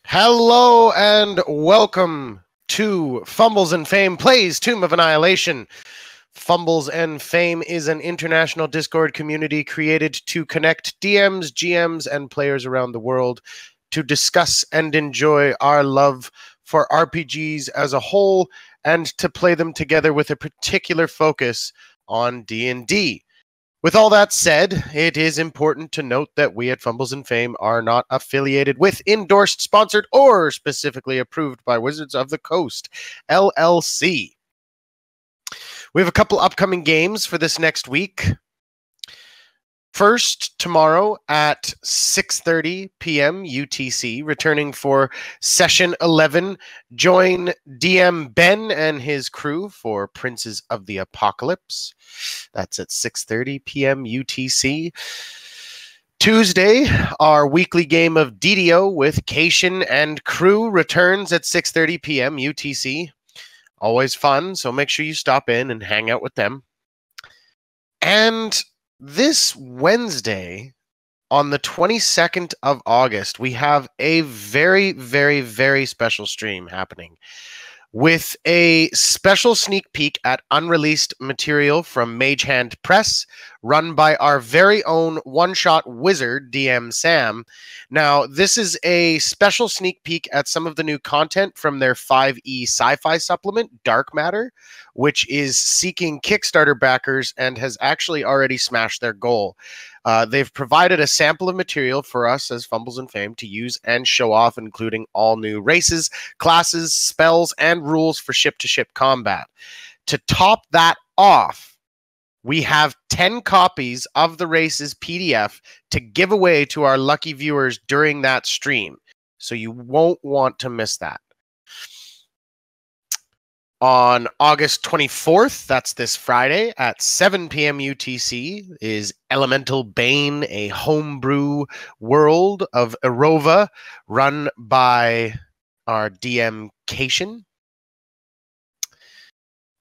Hello and welcome to Fumbles and Fame Plays Tomb of Annihilation. Fumbles and Fame is an international Discord community created to connect DMs, GMs, and players around the world to discuss and enjoy our love for RPGs as a whole and to play them together with a particular focus on D&D. With all that said, it is important to note that we at Fumbles and Fame are not affiliated with, endorsed, sponsored, or specifically approved by Wizards of the Coast, LLC. We have a couple upcoming games for this next week. First, tomorrow at 6:30 p.m. UTC, returning for Session 11, join DM Ben and his crew for Princes of the Apocalypse. That's at 6:30 p.m. UTC. Tuesday, our weekly game of DDO with Cation and crew returns at 6:30 p.m. UTC. Always fun, so make sure you stop in and hang out with them. And this Wednesday, on the 22nd of August, we have a very, very, very special stream happening with a special sneak peek at unreleased material from Mage Hand Press, run by our very own one-shot wizard, DM Sam. Now, this is a special sneak peek at some of the new content from their 5e sci-fi supplement, Dark Matter, which is seeking Kickstarter backers and has actually already smashed their goal. They've provided a sample of material for us as Fumbles and Fame to use and show off, including all new races, classes, spells, and rules for ship-to-ship combat. To top that off, we have 10 copies of the races PDF to give away to our lucky viewers during that stream. So you won't want to miss that. On August 24th, that's this Friday, at 7 p.m. UTC, is Elemental Bane, a homebrew world of Erova, run by our DM Cation.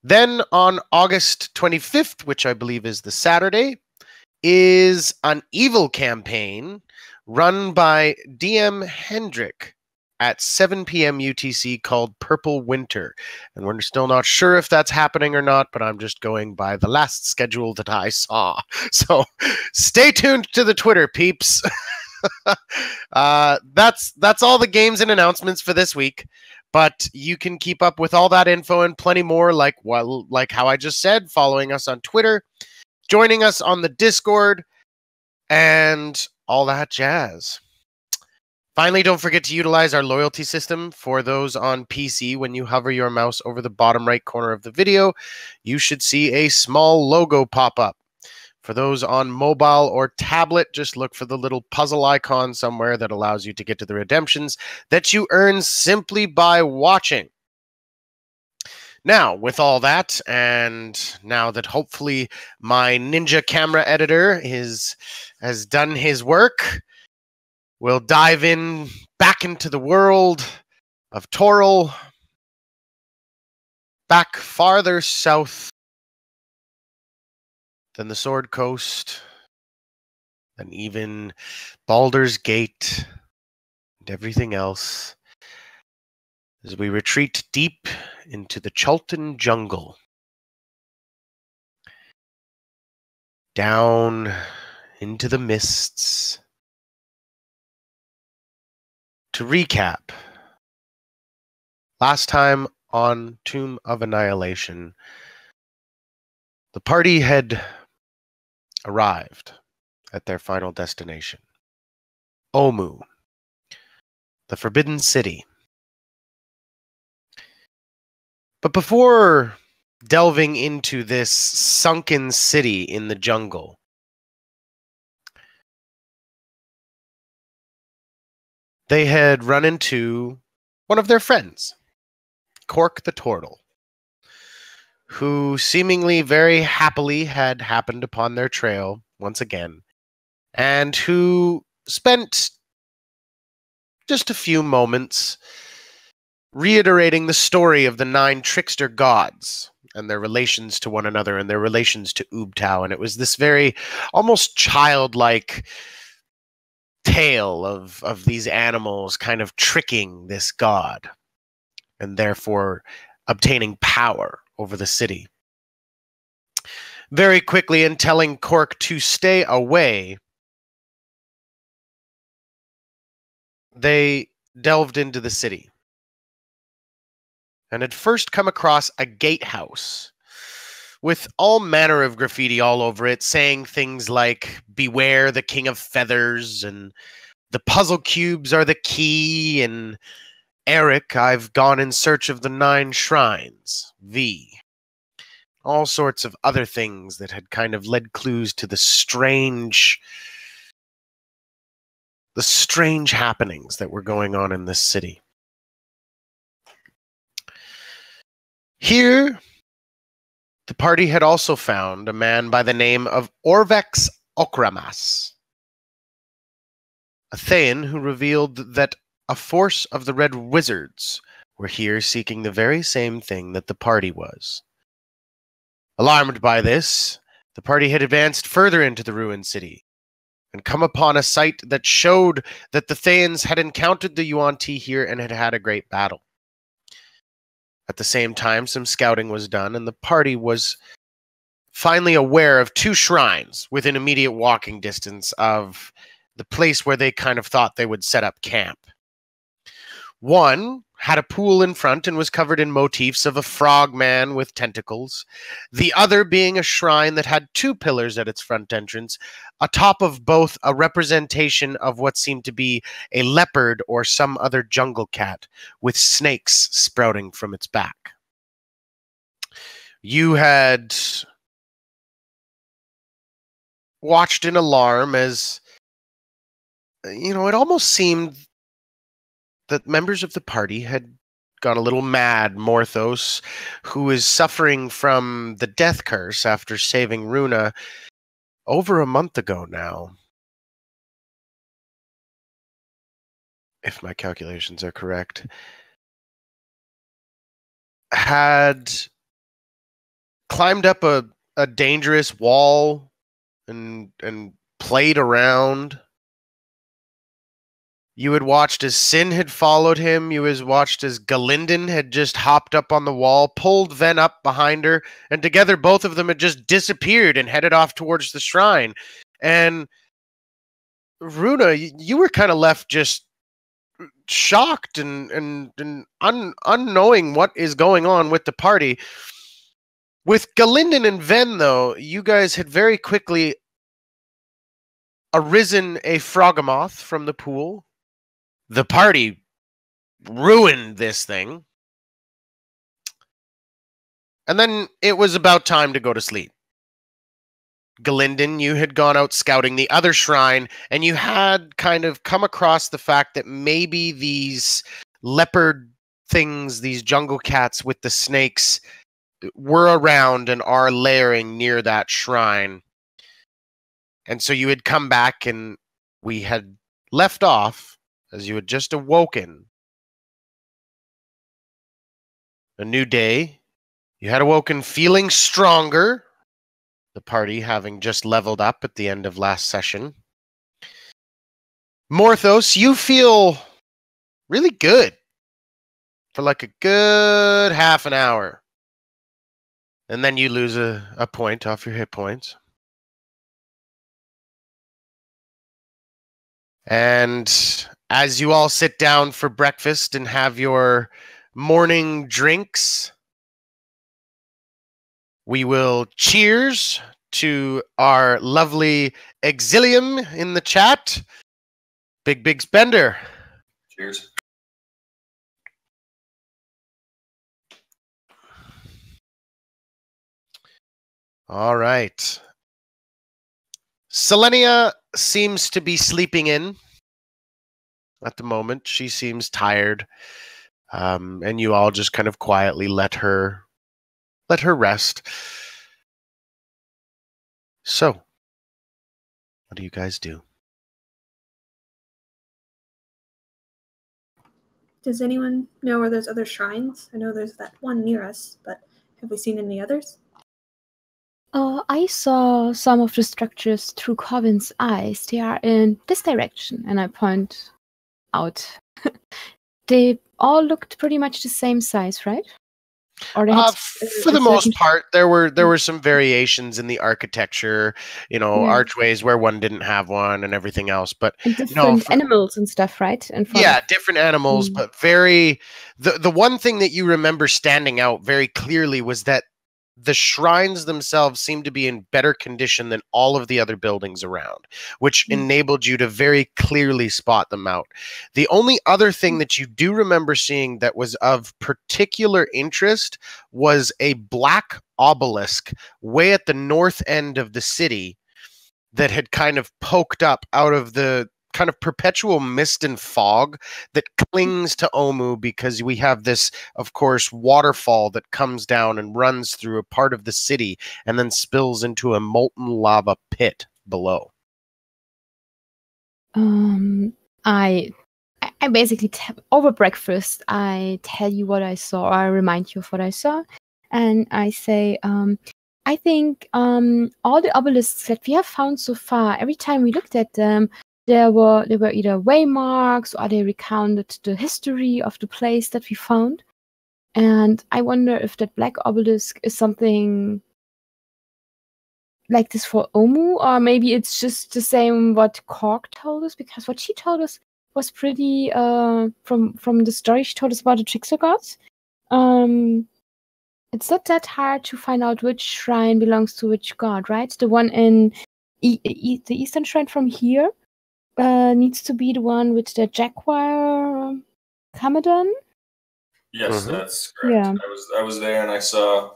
Then on August 25th, which I believe is the Saturday, is an Evil campaign run by DM Hendrick at 7 p.m. UTC called Purple Winter. And we're still not sure if that's happening or not, but I'm just going by the last schedule that I saw. So stay tuned to the Twitter, peeps. That's all the games and announcements for this week. But you can keep up with all that info and plenty more, like how I just said, following us on Twitter, joining us on the Discord, and all that jazz. Finally, don't forget to utilize our loyalty system. For those on PC, when you hover your mouse over the bottom right corner of the video, you should see a small logo pop up. For those on mobile or tablet, just look for the little puzzle icon somewhere that allows you to get to the redemptions that you earn simply by watching. Now, with all that, and now that hopefully my ninja camera editor has done his work, we'll dive back into the world of Tolley, back farther south than the Sword Coast, and even Baldur's Gate, and everything else, as we retreat deep into the Chalton jungle, down into the mists. To recap, last time on Tomb of Annihilation, the party had arrived at their final destination, Omu, the Forbidden City. But before delving into this sunken city in the jungle, they had run into one of their friends, Cork the Turtle, who seemingly very happily had happened upon their trail once again, and who spent just a few moments reiterating the story of the 9 trickster gods and their relations to one another and their relations to Ubtao. And it was this very almost childlike tale of these animals kind of tricking this god and therefore obtaining power over the city. Very quickly, in telling Cork to stay away, they delved into the city and had first come across a gatehouse with all manner of graffiti all over it, saying things like, "Beware the King of Feathers," and "The puzzle cubes are the key," and "Eric, I've gone in search of the 9 shrines, V." All sorts of other things that had kind of led clues to the strange happenings that were going on in this city. Here, the party had also found a man by the name of Orvex Okramas, a Thayan who revealed that a force of the Red Wizards were here seeking the very same thing that the party was. Alarmed by this, the party had advanced further into the ruined city and come upon a site that showed that the Thayans had encountered the Yuan-Ti here and had had a great battle. At the same time, some scouting was done, and the party was finally aware of 2 shrines within immediate walking distance of the place where they kind of thought they would set up camp. One had a pool in front and was covered in motifs of a frogman with tentacles, the other being a shrine that had 2 pillars at its front entrance, atop of both a representation of what seemed to be a leopard or some other jungle cat with snakes sprouting from its back. You had watched in alarm as, it almost seemed that members of the party had gone a little mad. Morthos, who is suffering from the death curse after saving Runa over a month ago now, if my calculations are correct, had climbed up a dangerous wall and played around. You had watched as Sin had followed him. You had watched as Galindon had just hopped up on the wall, pulled Ven up behind her, and together both of them had just disappeared and headed off towards the shrine. And Runa, you were kind of left just shocked and unknowing what is going on with the party. With Galindon and Ven, though, you guys had very quickly arisen a Frogamoth from the pool. The party ruined this thing. And then it was about time to go to sleep. Galindon, you had gone out scouting the other shrine, and you had kind of come across the fact that maybe these leopard things, these jungle cats with the snakes, were around and are layering near that shrine. And so you had come back, and we had left off as you had just awoken. A new day. You had awoken feeling stronger, the party having just leveled up at the end of last session. Morthos, you feel really good for like a good half an hour. And then you lose a point off your hit points. And as you all sit down for breakfast and have your morning drinks, we will cheers to our lovely Exilium in the chat. Big spender. Cheers. All right. Selenia seems to be sleeping in at the moment. She seems tired. And you all just kind of quietly let her rest. So, what do you guys do? Does anyone know where there's other shrines? I know there's that one near us, but have we seen any others? I saw some of the structures through Covin's eyes. They are in this direction, and I point out. They all looked pretty much the same size, right? Or they had For the most part, there were some variations in the architecture, archways where one didn't have one and everything else. But and different animals and stuff, right? Different animals, but the one thing that you remember standing out very clearly was that the shrines themselves seemed to be in better condition than all of the other buildings around, which enabled you to very clearly spot them out. The only other thing that you do remember seeing that was of particular interest was a black obelisk way at the north end of the city that had kind of poked up out of the kind of perpetual mist and fog that clings to Omu, because we have this, of course, waterfall that comes down and runs through a part of the city and then spills into a molten lava pit below. I basically over breakfast I tell you what I saw, or I remind you of what I saw, and I say I think all the obelisks that we have found so far, every time we looked at them, they were either waymarks or they recounted the history of the place that we found. And I wonder if that black obelisk is something like this for Omu, or maybe it's just the same what Cork told us, because what she told us was pretty from the story she told us about the trickster gods. It's not that hard to find out which shrine belongs to which god, right? The one in the eastern shrine from here needs to be the one with the jaguar Camadon. Yes, that's correct. Yeah. I was there and I saw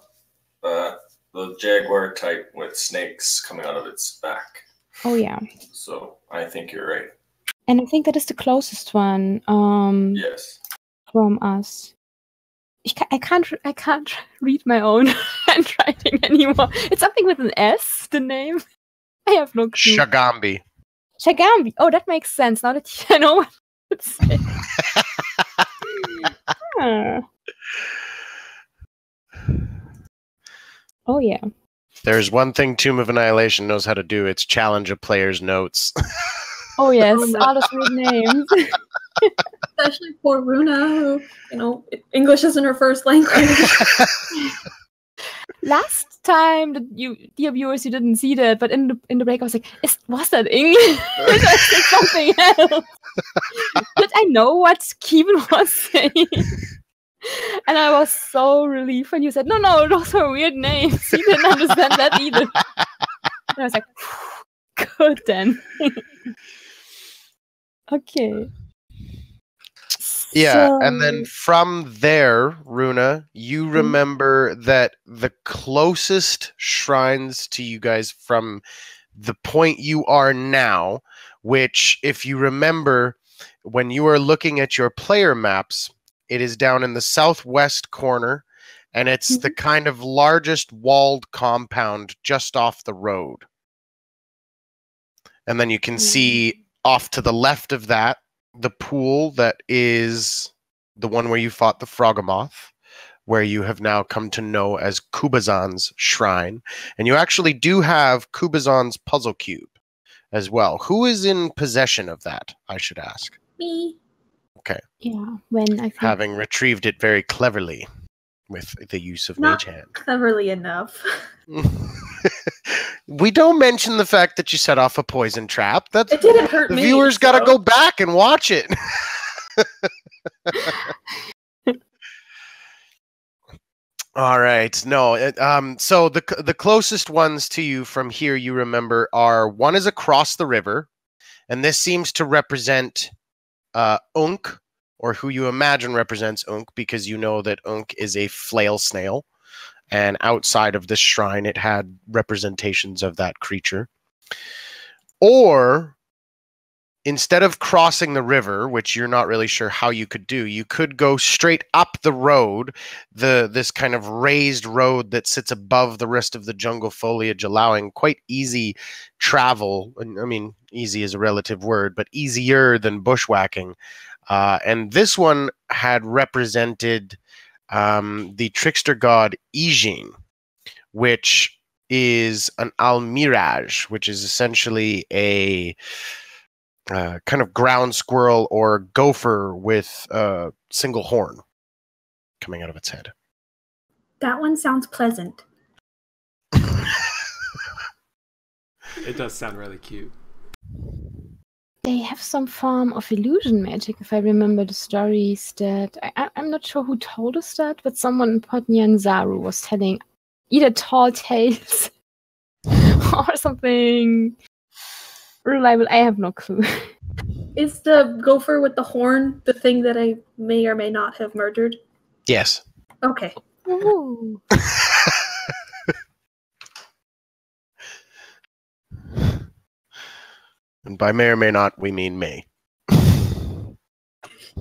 the jaguar type with snakes coming out of its back. Oh yeah. So I think you're right. And I think that is the closest one. Yes. From us. I can't read my own handwriting anymore. It's something with an S. The name. I have no clue. Shagambi. Shagambi. Oh, that makes sense. Now that I know what to say. Oh, yeah. There's one thing Tomb of Annihilation knows how to do. It's challenge a player's notes. Oh, yes. All those weird names. Especially poor Runa, who, English isn't her first language. Last time, dear viewers, you didn't see that, but in the break, I was like, was that English? I said something else. But I know what Kevin was saying. And I was so relieved when you said, no, those are weird names. He didn't understand that either. And I was like, good then. Okay. Yeah, and then from there, Runa, you remember that the closest shrines to you guys from the point you are now, which, if you remember, when you are looking at your player maps, it is down in the southwest corner, and it's the kind of largest walled compound just off the road. And then you can see off to the left of that, the pool that is the one where you fought the Frogamoth, where you have now come to know as Kubazan's shrine. And you actually do have Kubazan's puzzle cube as well. Who is in possession of that, I should ask? Me. Okay. Yeah, when I think... Having retrieved it very cleverly with the use of Mage Hand. Cleverly enough. We don't mention the fact that you set off a poison trap. It didn't hurt me. The viewers got to go back and watch it. All right. No. So the closest ones to you from here, you remember, are one is across the river, and this seems to represent Unk, or who you imagine represents Unk, because you know that Unk is a flail snail. And outside of this shrine, it had representations of that creature. Or, instead of crossing the river, which you're not really sure how you could do, you could go straight up the road, this kind of raised road that sits above the rest of the jungle foliage, allowing quite easy travel. I mean, easy is a relative word, but easier than bushwhacking. And this one had represented the trickster god Ijin, which is an almiraj, which is essentially a kind of ground squirrel or gopher with a single horn coming out of its head. That one sounds pleasant. It does sound really cute. They have some form of illusion magic, if I remember the stories that... I'm not sure who told us that, but someone in Podnyanzaru was telling either tall tales or something reliable. I have no clue. Is the gopher with the horn the thing that I may or may not have murdered? Yes. Okay. Ooh. And by may or may not, we mean may.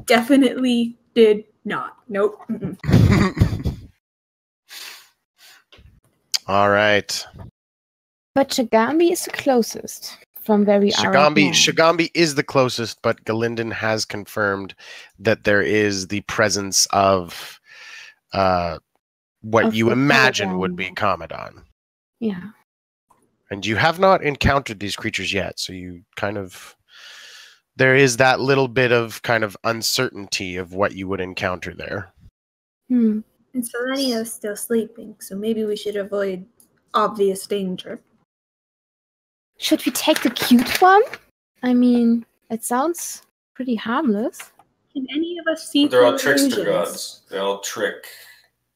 Definitely did not. Nope. All right. But Shagambi is the closest from where we are right now. Shagambi is the closest, but Galinden has confirmed that there is the presence of what you imagine would be Commodon. Yeah. And you have not encountered these creatures yet, so you kind of... There is that little bit of kind of uncertainty of what you would encounter there. And Selenia is still sleeping, so maybe we should avoid obvious danger. Should we take the cute one? I mean, it sounds pretty harmless. Can any of us see They're all through trickster illusions? gods. They all trick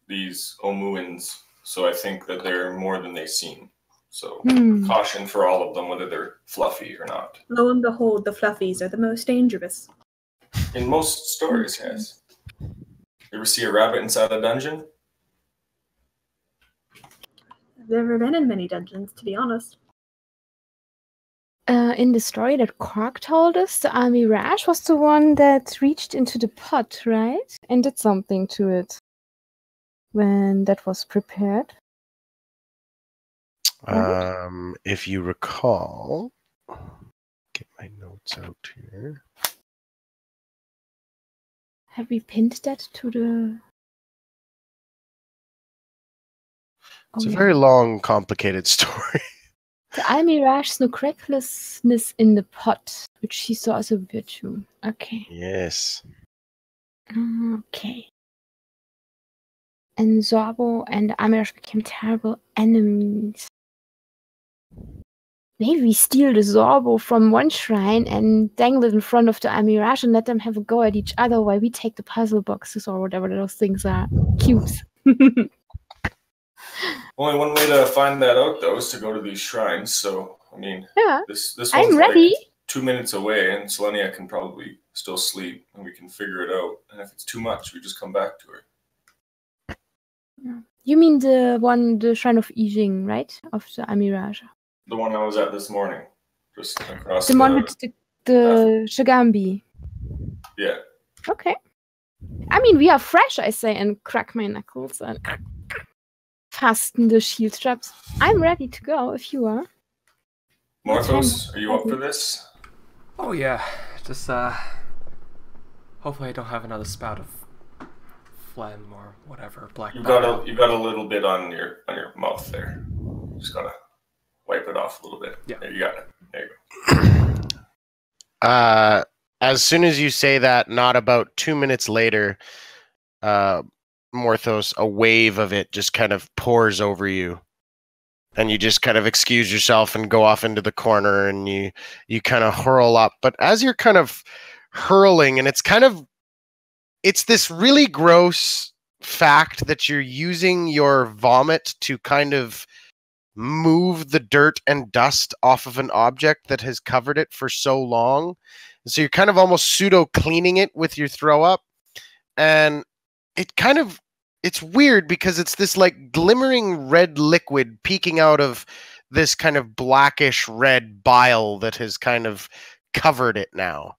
these Omuans, so I think that they're more than they seem. So caution for all of them, whether they're fluffy or not. Lo and behold, the fluffies are the most dangerous. In most stories, yes. You ever see a rabbit inside a dungeon? I've never been in many dungeons, to be honest. In the story that Cork told us, the Almiraj was the one that reached into the pot, right? And did something to it when that was prepared. If you recall, get my notes out here. Have we pinned that to the... It's a very long, complicated story. The Almiraj's miraculousness in the pot, which she saw as a virtue. Okay. Yes. Okay. And Zorbo and the Almiraj became terrible enemies. Maybe we steal the Zorbo from one shrine and dangle it in front of the Almiraj and let them have a go at each other while we take the puzzle boxes or whatever those things are. Cubes. Only one way to find that out, though, is to go to these shrines. So, I mean, yeah, this one's I'm ready. Like 2 minutes away, and Selenia can probably still sleep, and we can figure it out. And if it's too much, we just come back to her. You mean the Shrine of Ijing, right? Of the Almiraj. The one I was at this morning, just across the one with the Shagambi. Yeah. Okay. I mean, we are fresh, I say, and crack my knuckles and fasten the shield straps. I'm ready to go if you are. Morthos, are you up for this? Oh yeah, just hopefully I don't have another spout of phlegm or whatever. Black. You got a little bit on your mouth there. Just gotta wipe it off a little bit. Yeah, there, you got it. There you go. As soon as you say that, not about 2 minutes later, Morthos, a wave of it just kind of pours over you. And you just kind of excuse yourself and go off into the corner and you kind of hurl up. But as you're kind of hurling, and it's this really gross fact that you're using your vomit to kind of move the dirt and dust off of an object that has covered it for so long. So you're kind of almost pseudo cleaning it with your throw up. And it's weird because it's this like glimmering red liquid peeking out of this kind of blackish red bile that has kind of covered it now.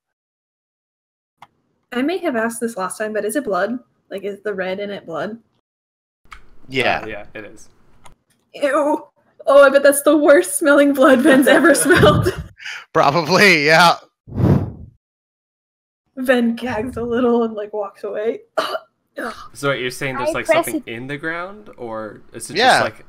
I may have asked this last time, but is it blood? Like, is the red in it blood? Yeah. Yeah, it is. Ew. Oh, I bet that's the worst smelling blood Ben's ever smelled. Probably, yeah. Ben gags a little and like walks away. So you're saying there's like press something in the ground, or is it Yeah, just like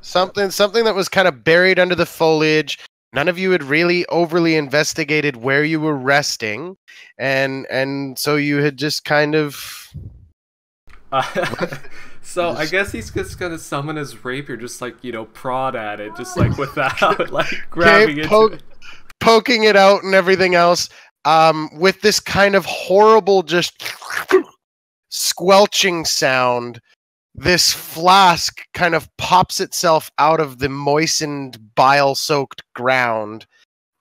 something that was kind of buried under the foliage. None of you had really overly investigated where you were resting, and so you had just kind of So I guess he's just gonna summon his rapier, just like prod at it, just like without like grabbing into it. Poking it out and everything else. With this kind of horrible, just squelching sound, this flask kind of pops itself out of the moistened, bile-soaked ground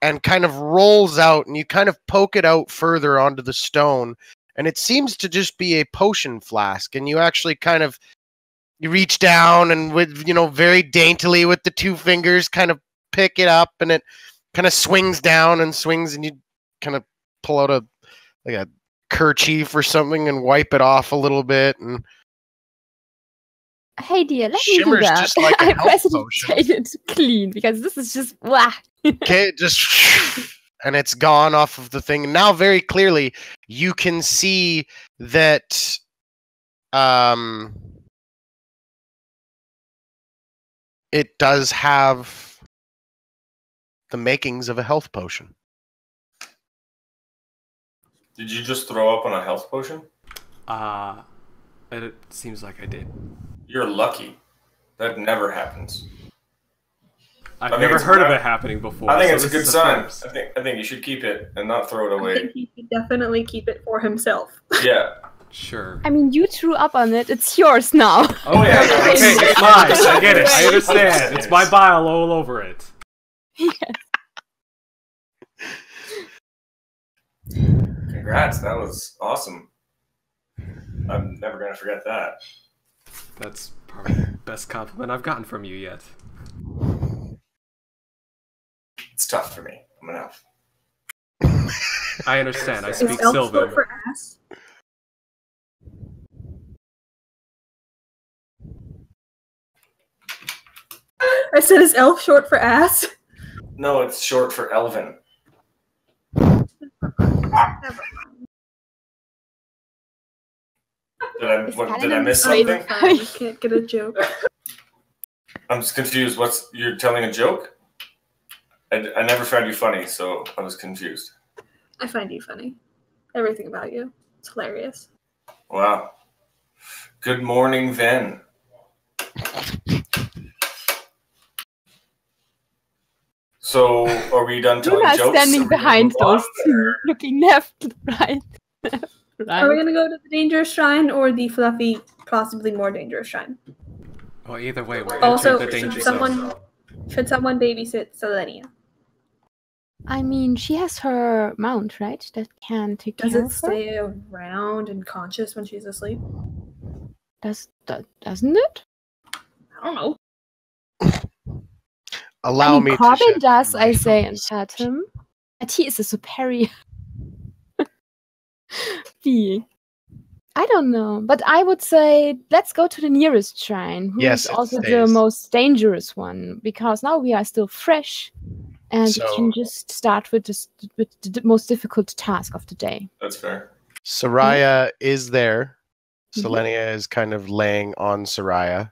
and kind of rolls out, and you kind of poke it out further onto the stone, and it seems to just be a potion flask, and you actually you reach down and with, very daintily with the 2 fingers kind of pick it up, and it kind of swings down and swings, and you kind of pull out a kerchief or something and wipe it off a little bit, and hey dear, let me do shimmers that. just like a I health precipitate it clean because this is just okay, just and it's gone off of the thing. Now very clearly you can see that it does have the makings of a health potion. Did you just throw up on a health potion? It seems like I did. You're lucky. That never happens. I've never heard of it happening before. I think so it's a this good is sign. first. I think you should keep it and not throw it I away. think he should definitely keep it for himself. Yeah. Sure. I mean, you threw up on it. It's yours now. Oh yeah, yeah. okay, it's mine. I get it. I understand. It's my bile all over it. Congrats, that was awesome. I'm never gonna forget that. That's probably the best compliment I've gotten from you yet. It's tough for me. I'm an elf. I understand. I Is speak elf Sylvan. short for ass? I said, is elf short for ass? No, it's short for Elven. Never mind. Did I miss Later, something? fine. I can't get a joke. I'm just confused. You're telling a joke? I never found you funny, so I was confused. I find you funny. Everything about you. It's hilarious. Wow. Good morning, Ven. So, are we done telling Luna jokes? standing Are we gonna behind move on, those two, or- looking left, right, left, Are we right. gonna go to the dangerous shrine or the fluffy, possibly more dangerous shrine? Well, either way, we're Also, entering the danger should zone. someone babysit Selenia? I mean, she has her mount, right? That can take Does care it of her. stay around and conscious when she's asleep? Doesn't it? I don't know. Allow I mean, me to Corbin shed does, some I light say, on and this. pat him. And he is a superior being. I don't know, but I would say let's go to the nearest shrine, who Yes, is it also the stays. most dangerous one, because now we are still fresh, and we So- can just start with the most difficult task of the day. That's fair. Soraya is there. Mhm. Selenia is kind of laying on Soraya.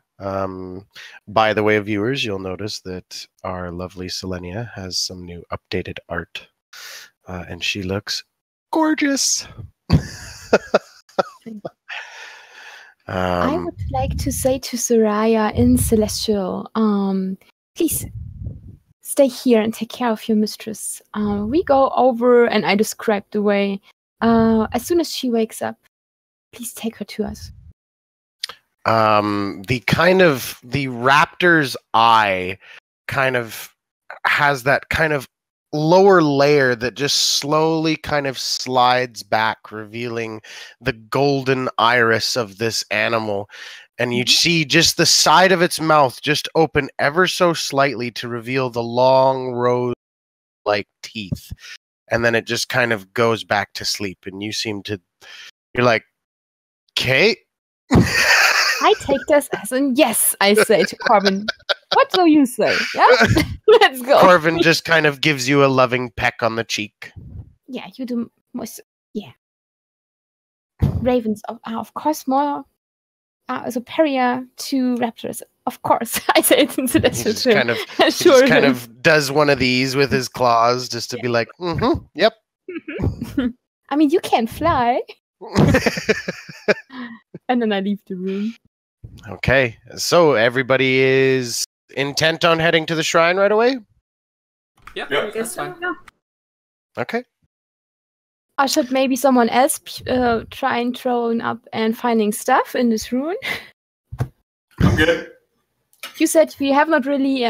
By the way, viewers, you'll notice that our lovely Selenia has some new updated art, and she looks gorgeous. I would like to say to Soraya in Celestial, please stay here and take care of your mistress. We go over, and I describe the way. As soon as she wakes up, please take her to us. The raptor's eye kind of has that kind of lower layer that just slowly kind of slides back, revealing the golden iris of this animal. And you see just the side of its mouth just open ever so slightly to reveal the long rose-like teeth. And then it just kind of goes back to sleep. And you're like, Kate? I take this as a yes, I say to Corbin. What do you say? Yeah? Let's go. Corvin just kind of gives you a loving peck on the cheek. Yeah, you do most. Yeah. Ravens are, of course, more superior to raptors. Of course, I say it in He Celestial just Trim. kind of, Sure. does one of these with his claws just to be like, yep. I mean, you can fly. And then I leave the room. Okay, so everybody is intent on heading to the shrine right away? Yeah, Yeah. I guess that's fine. so. Yeah. Okay. Or should maybe someone else try and throwing up and finding stuff in this ruin? I'm good. You said we have not really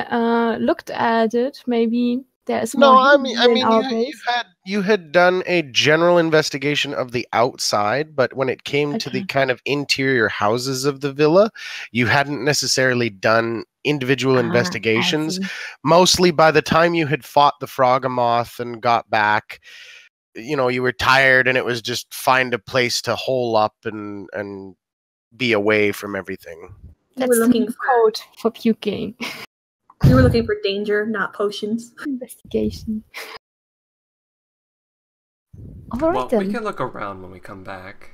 looked at it. Maybe there is No, more I hidden mean, in our base. you had done a general investigation of the outside, but when it came to the Okay. kind of interior houses of the villa, you hadn't necessarily done individual I investigations. see. Mostly by the time you had fought the Frogamoth and got back, you were tired, and it was just find a place to hole up and be away from everything. You That's were the looking new for code for puking. you were looking for danger, not potions. Investigation. Alright Well, then. we can look around when we come back.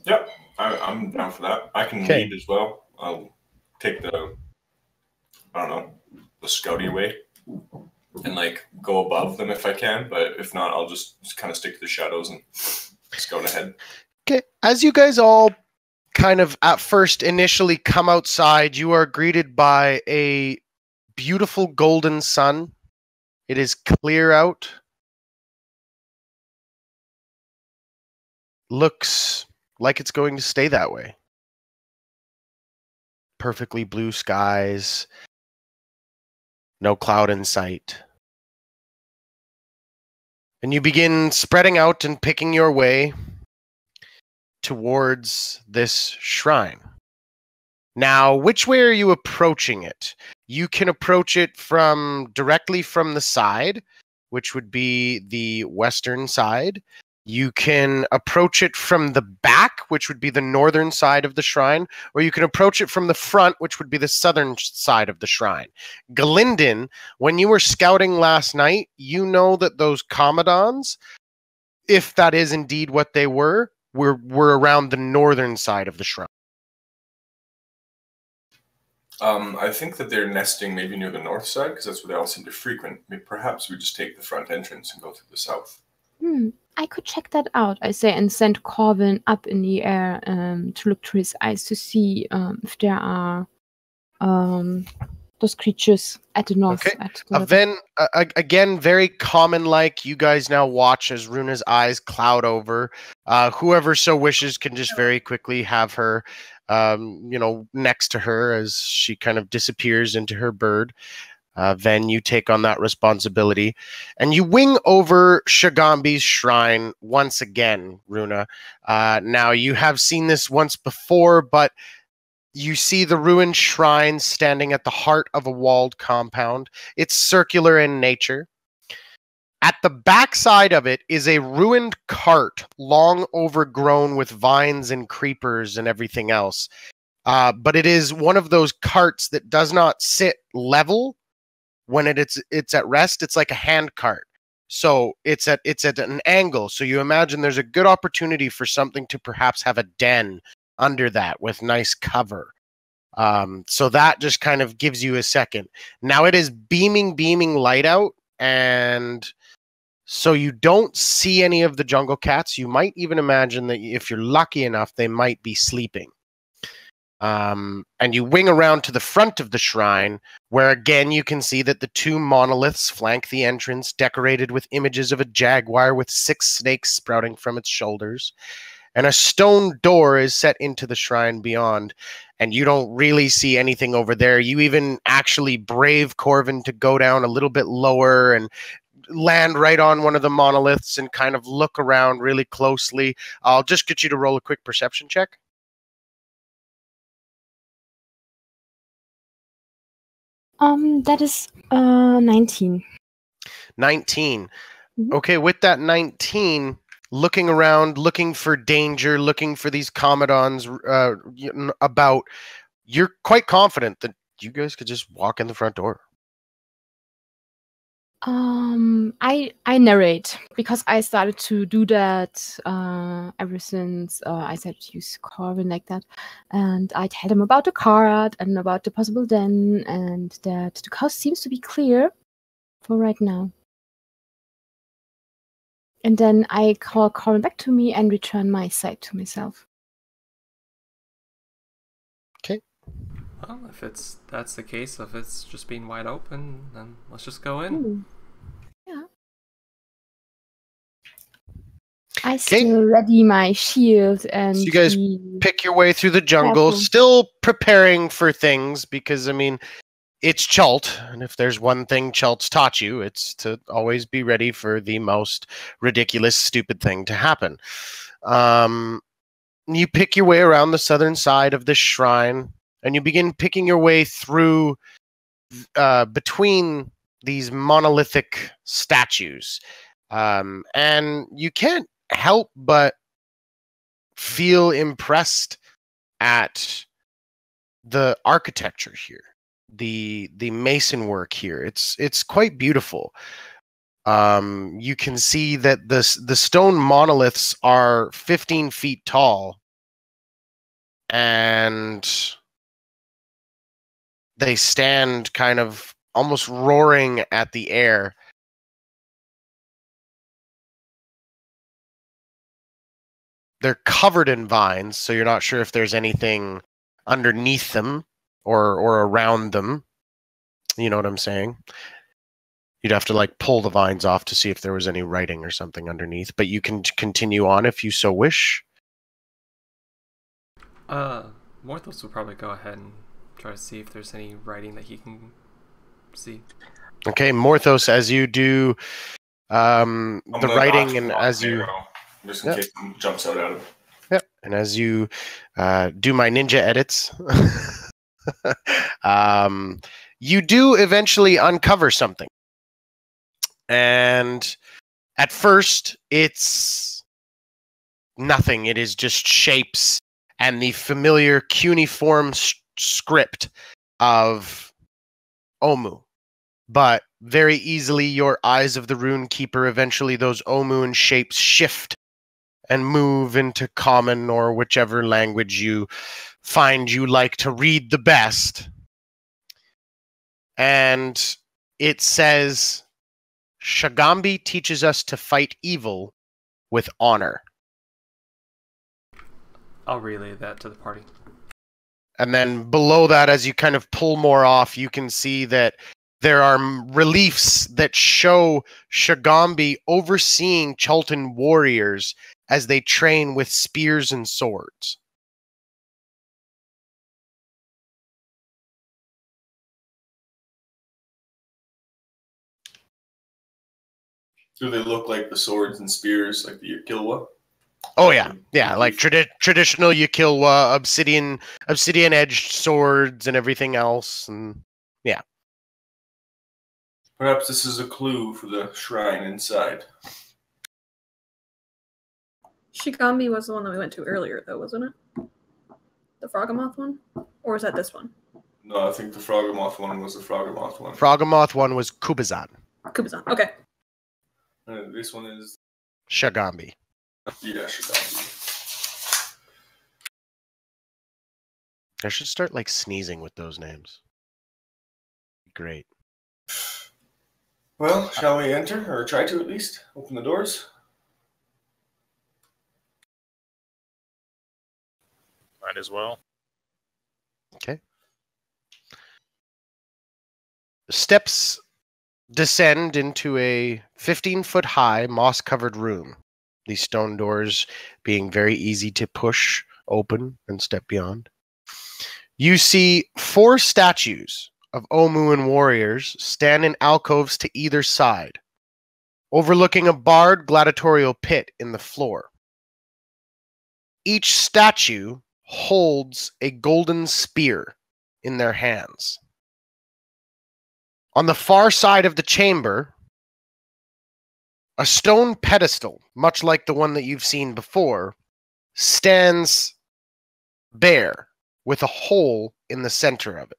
Yep, I'm down for that. I can Okay. lead as well. I'll take the scouty away and like go above them if I can. But if not, I'll just kind of stick to the shadows and scout ahead. Okay, as you guys all kind of at first initially come outside, you are greeted by a beautiful golden sun. It is clear out. Looks like it's going to stay that way. Perfectly blue skies. No cloud in sight. And you begin spreading out and picking your way towards this shrine. Now, which way are you approaching it? You can approach it directly from the side, which would be the western side. You can approach it from the back, which would be the northern side of the shrine, or you can approach it from the front, which would be the southern side of the shrine. Galinden, when you were scouting last night, you know that those Commodons, if that is indeed what they were around the northern side of the shrine. I think that they're nesting maybe near the north side because that's where they all seem to frequent. Perhaps we just take the front entrance and go through the south. I could check that out, I say, and send Corvin up in the air to look through his eyes to see if there are those creatures at the north. Okay. Again, very common like you guys now watch as Runa's eyes cloud over. Whoever so wishes can just very quickly have her next to her as she kind of disappears into her bird. Then you take on that responsibility. And you wing over Shagambi's shrine once again, Runa. Now, you have seen this once before, but you see the ruined shrine standing at the heart of a walled compound. It's circular in nature. At the backside of it is a ruined cart, long overgrown with vines and creepers and everything else. But it is one of those carts that does not sit level when it's at rest. It's like a hand cart. So it's at an angle. So you imagine there's a good opportunity for something to perhaps have a den under that with nice cover. So that just kind of gives you a second. Now it is beaming light out, and so you don't see any of the jungle cats. You might even imagine that if you're lucky enough, they might be sleeping. And you wing around to the front of the shrine, where again you can see that the two monoliths flank the entrance, decorated with images of a jaguar with 6 snakes sprouting from its shoulders. And a stone door is set into the shrine beyond, and you don't really see anything over there. You even actually brave Corvin to go down a little bit lower and land right on one of the monoliths and kind of look around really closely. I'll just get you to roll a quick perception check. That is 19. 19. Mhm. Okay, with that 19, looking around, looking for danger, looking for these Commodons about, you're quite confident that you guys could just walk in the front door. I narrate because I started to do that ever since I started to use Corvin like that, and I tell them about the card and about the possible den, and that the coast seems to be clear for right now. And then I call Corvin back to me and return my sight to myself. Okay. Well, if that's the case, if it's just being wide open, then let's just go in. Ooh. Yeah. I still ready my shield and so you guys pick your way through the jungle, still preparing for things because, I mean, it's Chult, and if there's one thing Chult's taught you, it's to always be ready for the most ridiculous, stupid thing to happen. You pick your way around the southern side of this shrine, and you begin picking your way through between these monolithic statues. And you can't help but feel impressed at the architecture here. The mason work here, it's quite beautiful. You can see that the stone monoliths are 15 feet tall, and they stand kind of almost roaring at the air. They're covered in vines, so you're not sure if there's anything underneath them or around them. You know what I'm saying? You'd have to like pull the vines off to see if there was any writing or something underneath, but you can continue on if you so wish. Morthos will probably go ahead and try to see if there's any writing that he can see. Okay, Morthos, as you do the writing and as you... Just in case it jumps out at him. Yep, and as you do my ninja edits, you do eventually uncover something. And at first, it's nothing. It is just shapes and the familiar cuneiform script of Omu. But very easily, your eyes of the Rune Keeper, eventually those Omu and shapes shift and move into common or whichever language you find you like to read the best. And it says, Shagambi teaches us to fight evil with honor. I'll relay that to the party. And then below that, as you kind of pull more off, you can see that there are reliefs that show Shagambi overseeing Chultan warriors as they train with spears and swords. Do they look like the swords and spears, like the Yakilwa? Oh yeah, yeah, like traditional Yakilwa, obsidian edged swords and everything else, and yeah. Perhaps this is a clue for the shrine inside. Shigambi was the one that we went to earlier, though, wasn't it? The Froghemoth one? Or was that this one? No, I think the Froghemoth one was the Froghemoth one. Froghemoth one was Kubazan. Kubazan, okay. This one is... Shagambi. Yeah, Shagambi. I should start, like, sneezing with those names. Great. Well, shall we enter, or try to at least? Open the doors? Might as well. Okay. Steps descend into a 15-foot high, moss-covered room. These stone doors being very easy to push open and step beyond. You see 4 statues of Omuan warriors stand in alcoves to either side, overlooking a barred gladiatorial pit in the floor. Each statue holds a golden spear in their hands. On the far side of the chamber, a stone pedestal, much like the one that you've seen before, stands bare with a hole in the center of it.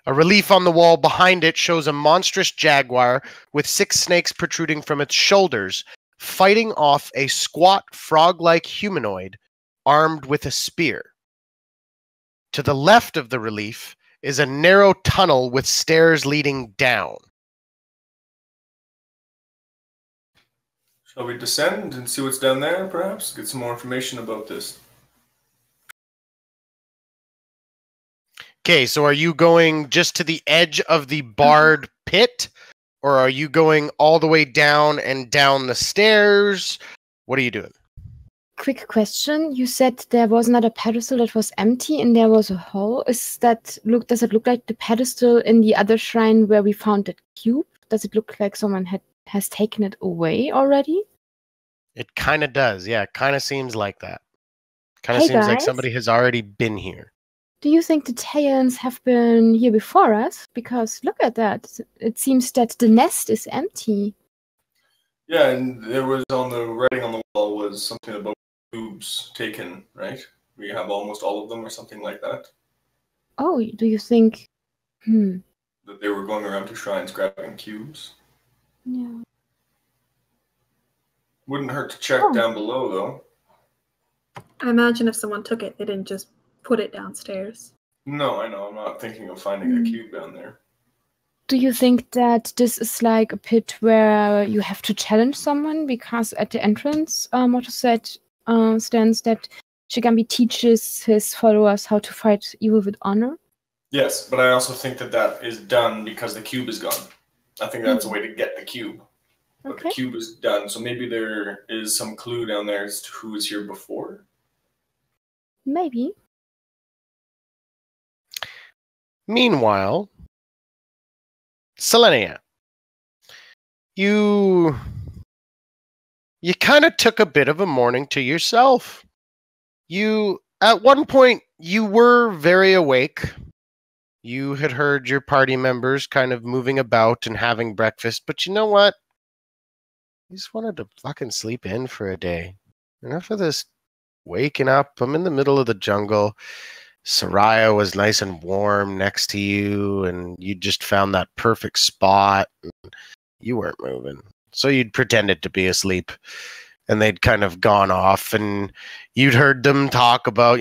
A relief on the wall behind it shows a monstrous jaguar with 6 snakes protruding from its shoulders, fighting off a squat frog-like humanoid armed with a spear. To the left of the relief is a narrow tunnel with stairs leading down. Shall we descend and see what's down there, perhaps? Get some more information about this. Okay, so are you going just to the edge of the barred pit? Or are you going all the way down and down the stairs? What are you doing? Quick question. You said there was not a pedestal that was empty and there was a hole. Does it look like the pedestal in the other shrine where we found that cube? Does it look like someone has taken it away already? It kind of does, yeah. It kind of seems like that. Kind of seems like somebody has already been here. Do you think the Tayans have been here before us? Because look at that. It seems that the nest is empty. Yeah, and there was on the writing on the wall was something about cubes taken, right? We have almost all of them or something like that. Oh, do you think... That they were going around to shrines grabbing cubes? Yeah. Wouldn't hurt to check down below, though. I imagine if someone took it, they didn't just put it downstairs. No, I know. I'm not thinking of finding a cube down there. Do you think that this is like a pit where you have to challenge someone? Because at the entrance, motto stands that Shigambi teaches his followers how to fight evil with honor. Yes, but I also think that that is done because the cube is gone. I think that's a way to get the cube. But the cube is done, so maybe there is some clue down there as to who was here before. Maybe. Meanwhile, Selenia, you kind of took a bit of a morning to yourself. At one point, you were very awake. You had heard your party members kind of moving about and having breakfast, but you know what? You just wanted to fucking sleep in for a day. Enough of this waking up. I'm in the middle of the jungle. Soraya was nice and warm next to you, and you just found that perfect spot. And you weren't moving. So you'd pretended to be asleep, and they'd kind of gone off, and you'd heard them talk about,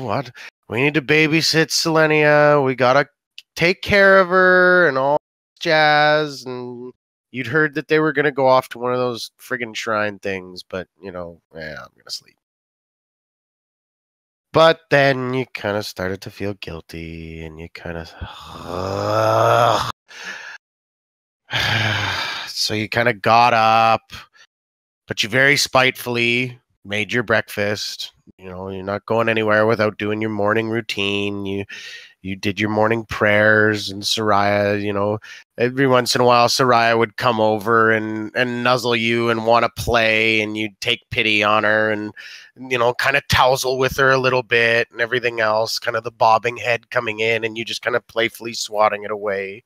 what? We need to babysit Selenia. We gotta take care of her and all jazz. And you'd heard that they were going to go off to one of those friggin' shrine things, but, I'm going to sleep. But then you kind of started to feel guilty, and you kind of... So you kind of got up, but you very spitefully made your breakfast. You're not going anywhere without doing your morning routine. You did your morning prayers, and Soraya, every once in a while, Soraya would come over and nuzzle you and want to play, and you'd take pity on her and, kind of tousle with her a little bit and everything else, kind of the bobbing head coming in, and you just kind of playfully swatting it away.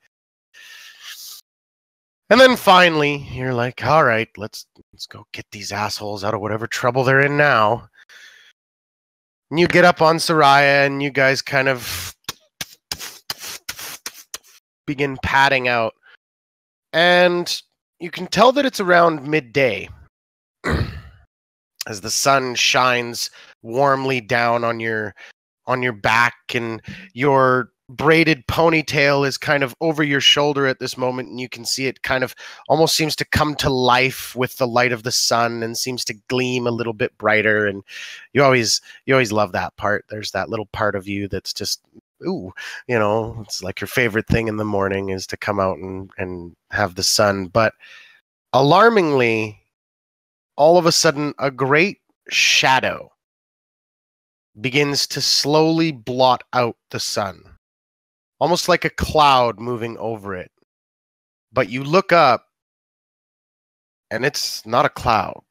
And then finally, you're like, all right, let's go get these assholes out of whatever trouble they're in now. And you get up on Soraya, and you guys kind of begin padding out. And you can tell that it's around midday as the sun shines warmly down on your back, and your braided ponytail is kind of over your shoulder at this moment, and you can see it kind of almost seems to come to life with the light of the sun and seems to gleam a little bit brighter. And you always love that part. There's that little part of you that's just, ooh, it's like your favorite thing in the morning is to come out and have the sun. But alarmingly, all of a sudden, a great shadow begins to slowly blot out the sun, almost like a cloud moving over it. But you look up, and it's not a cloud.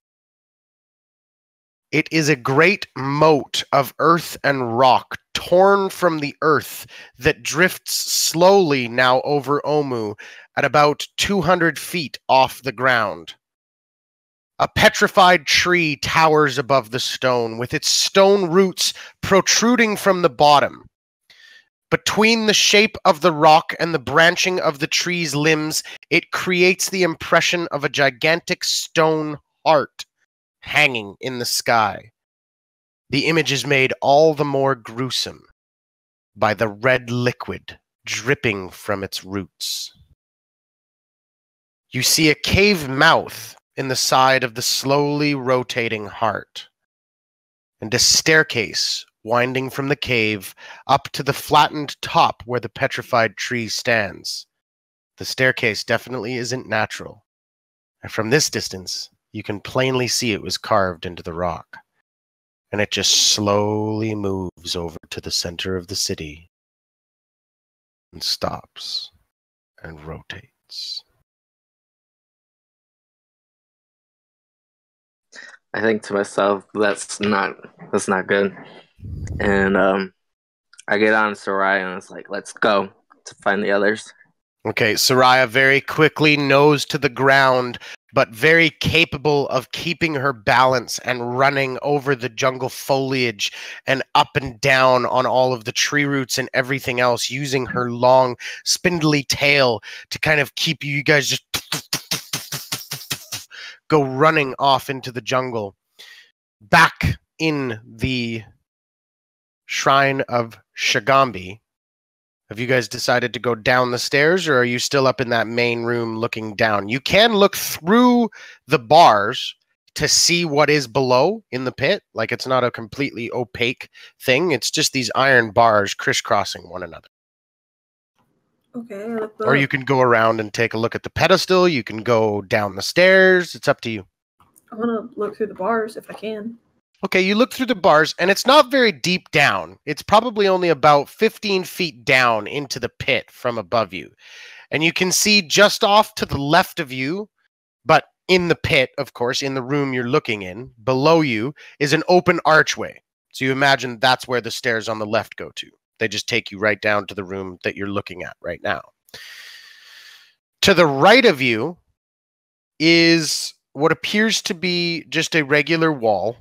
It is a great moat of earth and rock torn from the earth that drifts slowly now over Omu at about 200 feet off the ground. A petrified tree towers above the stone, with its stone roots protruding from the bottom. Between the shape of the rock and the branching of the tree's limbs, it creates the impression of a gigantic stone heart hanging in the sky. The image is made all the more gruesome by the red liquid dripping from its roots. You see a cave mouth in the side of the slowly rotating heart, and a staircase winding from the cave up to the flattened top where the petrified tree stands. The staircase definitely isn't natural, and from this distance, you can plainly see it was carved into the rock, and it just slowly moves over to the center of the city and stops and rotates. I think to myself, that's not good. And I get on Soraya and it's like, let's go to find the others. Okay, Soraya very quickly nose to the ground, but very capable of keeping her balance and running over the jungle foliage and up and down on all of the tree roots and everything else, using her long, spindly tail to kind of keep you guys just go running off into the jungle. Back in the Shrine of Shagambi, have you guys decided to go down the stairs, or are you still up in that main room looking down? You can look through the bars to see what is below in the pit. Like, it's not a completely opaque thing. It's just these iron bars crisscrossing one another. Okay. Or you can go around and take a look at the pedestal. You can go down the stairs. It's up to you. I want to look through the bars if I can. Okay, you look through the bars, and it's not very deep down. It's probably only about 15 feet down into the pit from above you. And you can see just off to the left of you, but in the pit, of course, in the room you're looking in, below you is an open archway. So you imagine that's where the stairs on the left go to. They just take you right down to the room that you're looking at right now. To the right of you is what appears to be just a regular wall.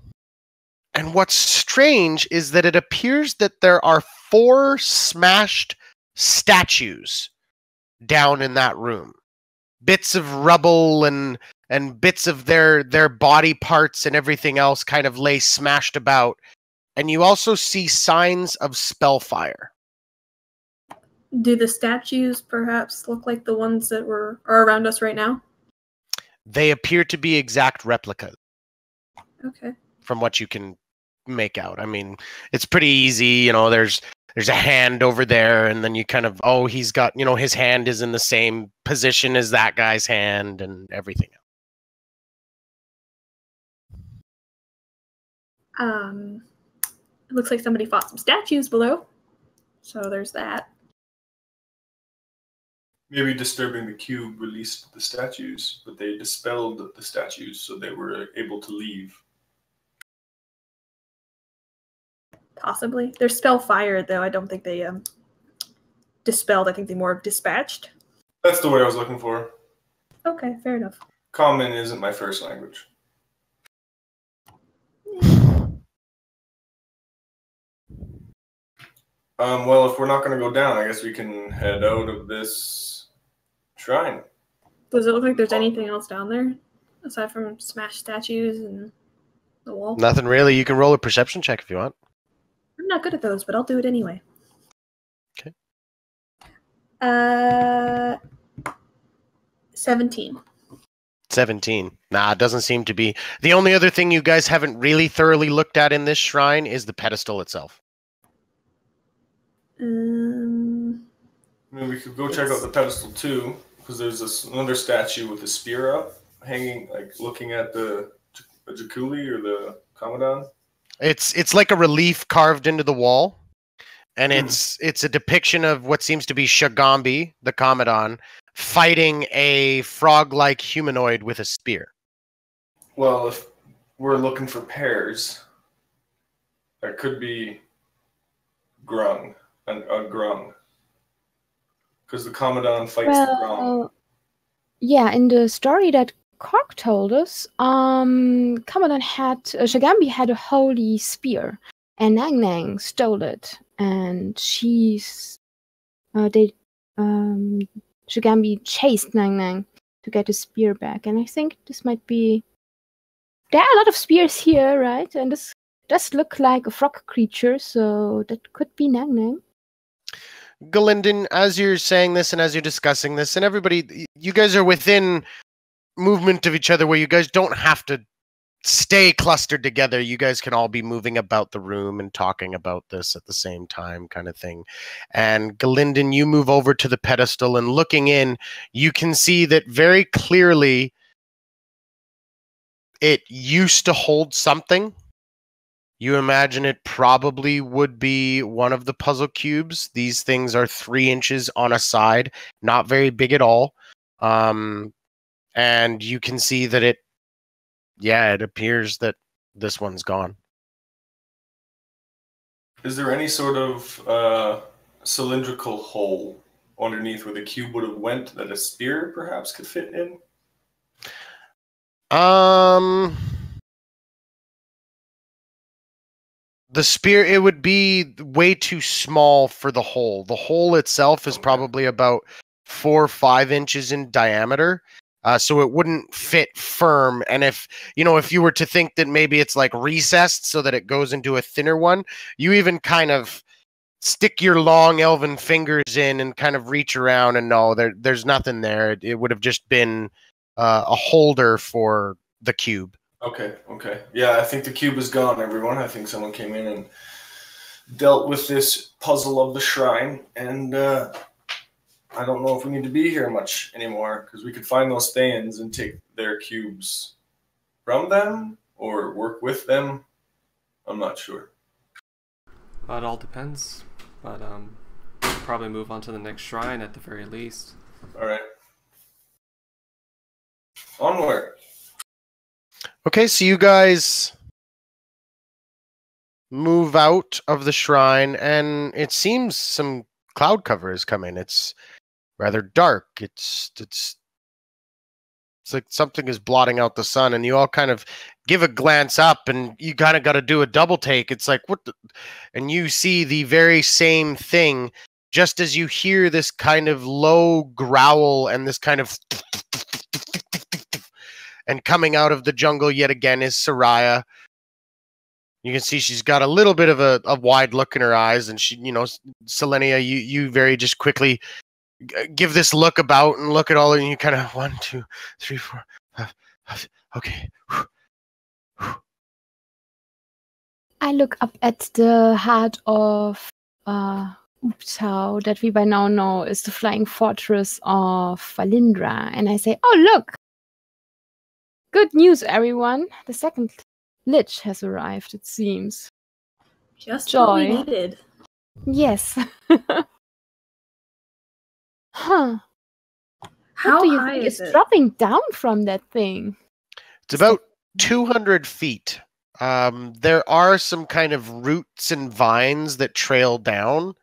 And what's strange is that it appears that there are 4 smashed statues down in that room. Bits of rubble and bits of their body parts and everything else kind of lay smashed about. And you also see signs of spellfire. Do the statues perhaps look like the ones that are around us right now? They appear to be exact replicas. Okay. From what you can make out. I mean, it's pretty easy, you know, there's a hand over there, and then you kind of, oh, he's got, you know, his hand is in the same position as that guy's hand and everything else. It looks like somebody fought some statues below. So there's that. Maybe disturbing the cube released the statues, but they dispelled the statues, so they were able to leave. Possibly. They're spell fire, though. I don't think they dispelled. I think they more dispatched. That's the word I was looking for. Okay, fair enough. Common isn't my first language. Well, if we're not going to go down, I guess we can head out of this shrine. Does it look like there's anything else down there? Aside from smashed statues and the wall? Nothing really. You can roll a perception check if you want. I'm not good at those, but I'll do it anyway. Okay. 17. 17. Nah, it doesn't seem to be. The only other thing you guys haven't really thoroughly looked at in this shrine is the pedestal itself. I mean, we could go check out the pedestal too, because there's another statue with a spear up, hanging, like looking at the Jakuli or the Commandant. It's like a relief carved into the wall, and it's a depiction of what seems to be Shagambi, the Commandant, fighting a frog-like humanoid with a spear. Well, if we're looking for pairs, that could be Grung. A Grung. Because the Commandant fights the Grung. Yeah, in the story that Cork told us, Commandant Shagambi had a holy spear. and Nang Nang stole it, and Shigambi chased Nang Nang to get his spear back, and I think this might be. There are a lot of spears here, right? And this does look like a frog creature, so that could be Nang Nang. Galinden, as you're saying this and as you're discussing this, and everybody, you guys are within movement of each other where you guys don't have to stay clustered together. You guys can all be moving about the room and talking about this at the same time, kind of thing. And Galinden, you move over to the pedestal, and looking in, you can see that very clearly it used to hold something. You imagine it probably would be one of the puzzle cubes. These things are 3 inches on a side, not very big at all. And you can see that it appears that this one's gone. Is there any sort of cylindrical hole underneath where the cube would have went that a spear perhaps could fit in? The spear, it would be way too small for the hole. The hole itself is probably about 4 or 5 inches in diameter. So it wouldn't fit firm. And if you were to think that maybe it's like recessed so that it goes into a thinner one, you even kind of stick your long elven fingers in and kind of reach around, and no, there's nothing there. It would have just been a holder for the cube. Okay. Yeah, I think the cube is gone, everyone. I think someone came in and dealt with this puzzle of the shrine, and I don't know if we need to be here much anymore, because we could find those Thayans and take their cubes from them or work with them. I'm not sure. It all depends, but we'll probably move on to the next shrine at the very least. All right. Onward. Okay, so you guys move out of the shrine, and it seems some cloud cover has come in. It's rather dark. It's like something is blotting out the sun, and you all kind of give a glance up, and you kind of got to do a double take. It's like, what the? And you see the very same thing, just as you hear this kind of low growl and this kind of and coming out of the jungle yet again is Soraya. You can see she's got a little bit of a wide look in her eyes, and she, Selenia, you very just quickly give this look about and look at all, and you kind of 1, 2, 3, 4, 5. Okay. I look up at the heart of Uptau that we by now know is the flying fortress of Valindra, and I say, "Oh, look! Good news, everyone! The second lich has arrived, it seems." Just Joy. what we needed. Yes. Huh. How what do you high think is is it? dropping down from that thing? It's about 200 feet. There are some kind of roots and vines that trail down.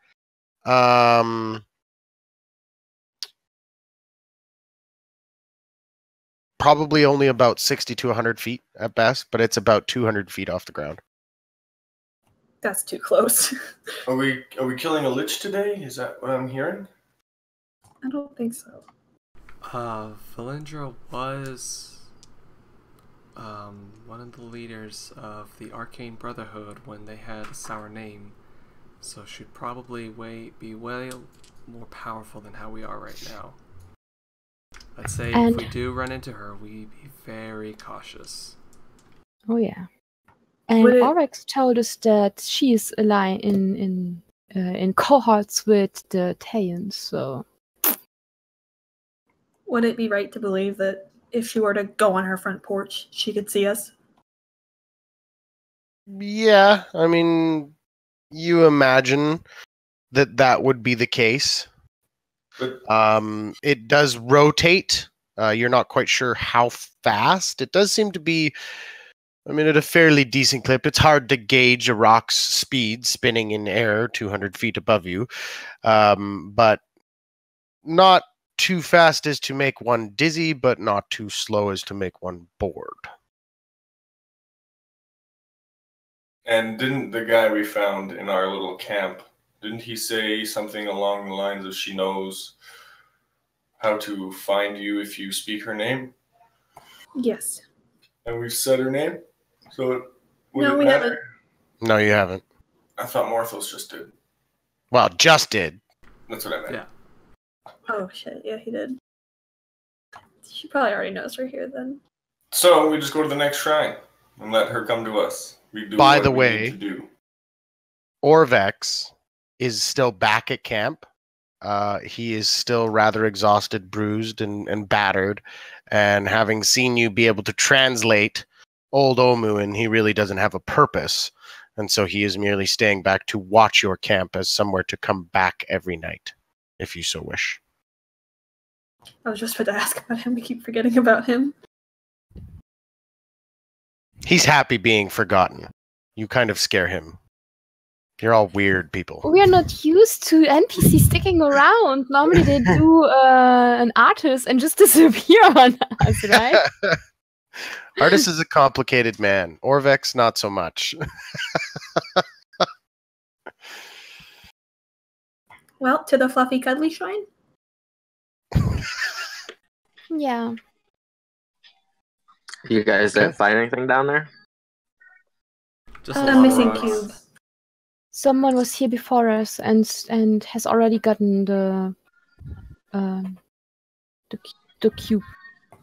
Probably only about 60 to 100 feet at best, but it's about 200 feet off the ground. That's too close. Are we killing a lich today? Is that what I'm hearing? I don't think so. Valindra was one of the leaders of the Arcane Brotherhood when they had a sour name, so she'd probably be way more powerful than how we are right now. I'd say if we do run into her, we be very cautious. Oh yeah, and Oryx told us that she is aligned in cohorts with the Thayans, so. Would it be right to believe that if she were to go on her front porch, she could see us? Yeah, I mean, you imagine that would be the case. It does rotate. You're not quite sure how fast. It does seem to be, at a fairly decent clip. It's hard to gauge a rock's speed spinning in air 200 feet above you, but not too fast as to make one dizzy, but not too slow as to make one bored. And didn't the guy we found in our little camp, didn't he say something along the lines of she knows how to find you if you speak her name? Yes. And we've said her name? So No, we haven't. No, you haven't. I thought Morthos just did. Well, just did. That's what I meant. Yeah. Oh, shit. Yeah, he did. She probably already knows we're here then. So we just go to the next shrine and let her come to us. We do By what the we way, need to do. Orvex is still back at camp. He is still rather exhausted, bruised, and battered. And having seen you be able to translate Old Omuin, he really doesn't have a purpose. And so he is merely staying back to watch your camp as somewhere to come back every night, if you so wish. I was just about to ask about him. We keep forgetting about him. He's happy being forgotten. You kind of scare him. You're all weird people. We are not used to NPCs sticking around. Normally they do an artist and just disappear on us, right? Artis is a complicated man. Orvex, not so much. Well, to the fluffy cuddly shrine? Yeah. You guys didn't find anything down there? Just A A lot of missing rocks. cube. Someone was here before us and has already gotten the cube.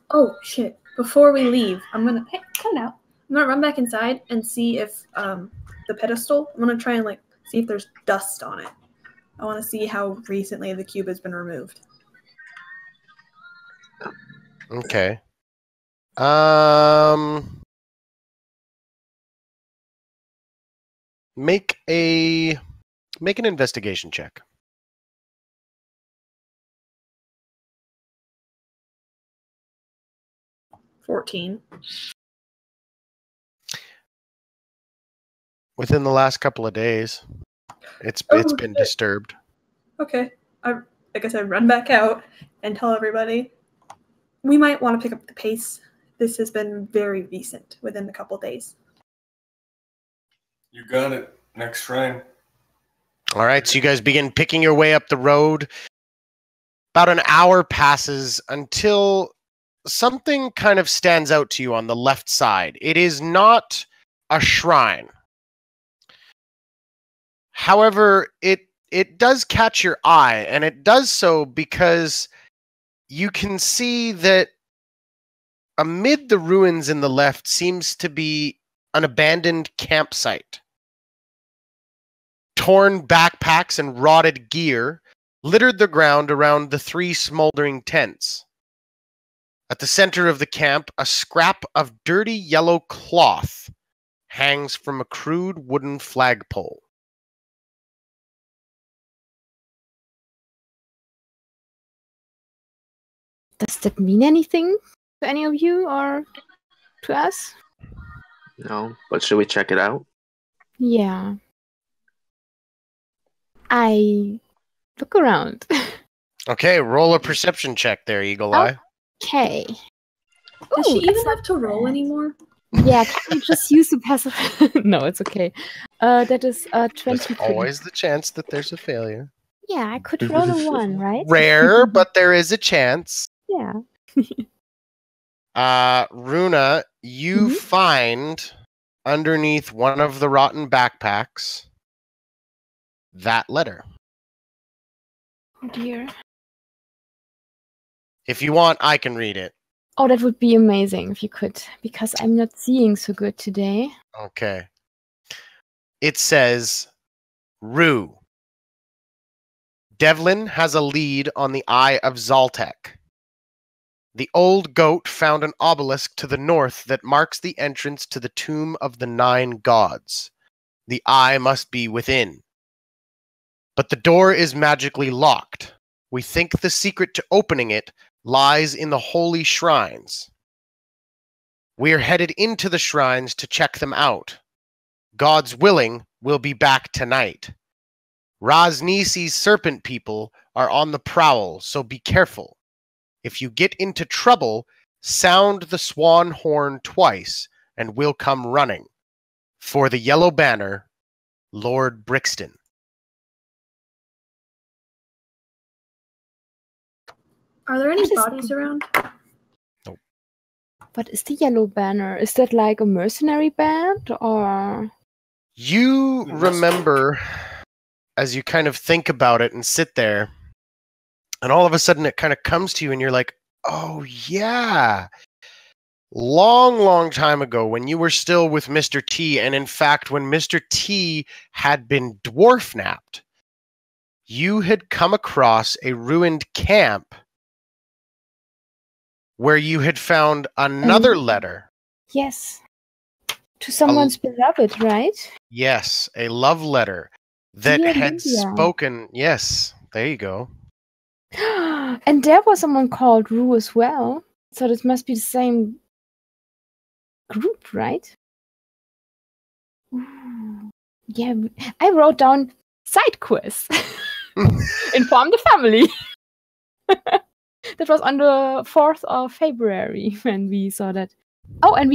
Oh, shit. Before we leave, I'm gonna... Hey, come out. I'm gonna run back inside and see if, the pedestal... I'm gonna try and, see if there's dust on it. I want to see how recently the cube has been removed. Okay. Make an investigation check. $14. Within the last couple of days, it's Oh, been shit. disturbed. Okay. Like I said, run back out and tell everybody we might want to pick up the pace. This has been very recent, within a couple days. You got it. Next shrine. All right, so you guys begin picking your way up the road. About an hour passes until something kind of stands out to you on the left side. It is not a shrine. However, it does catch your eye, and it does so because you can see that amid the ruins in the left seems to be an abandoned campsite. Torn backpacks and rotted gear littered the ground around the 3 smoldering tents. At the center of the camp, a scrap of dirty yellow cloth hangs from a crude wooden flagpole. Does that mean anything to any of you or to us? No, but should we check it out? Yeah. I look around. Okay, roll a perception check there, Eagle Eye. Okay. Does she Ooh, even that's have to roll anymore? Yeah, can we just use the passive? No, it's okay. That is There's 23. always the chance that there's a failure. Yeah, I could roll a 1, right? Rare, but there is a chance. Yeah. Runa, you Mhm. find underneath one of the rotten backpacks that letter. Oh dear. If you want, I can read it. Oh, that would be amazing if you could, because I'm not seeing so good today. Okay. It says, Rue. Devlin has a lead on the Eye of Zaltek. The old goat found an obelisk to the north that marks the entrance to the tomb of the 9 gods. The eye must be within. But the door is magically locked. We think the secret to opening it lies in the holy shrines. We are headed into the shrines to check them out. God's willing, we'll be back tonight. Raznisi's serpent people are on the prowl, so be careful. If you get into trouble, sound the swan horn twice, and we'll come running. for the Yellow Banner, Lord Brixton. Are there any What is- bodies around? What is the Yellow Banner? Is that like a mercenary band or? You remember, as you kind of think about it and sit there, and all of a sudden it kind of comes to you and you're like, oh yeah. Long time ago when you were still with Mr. T, and in fact when Mr. T had been dwarf napped, you had come across a ruined camp where you had found another letter. Yes. To someone's beloved, right? Yes, a love letter that Dear had Lydia. spoken. Yes, there you go. And there was someone called Rue as well. So this must be the same group, right? Ooh. Yeah, I wrote down side quest. Inform the family. That was on the 4th of February when we saw that. Oh, and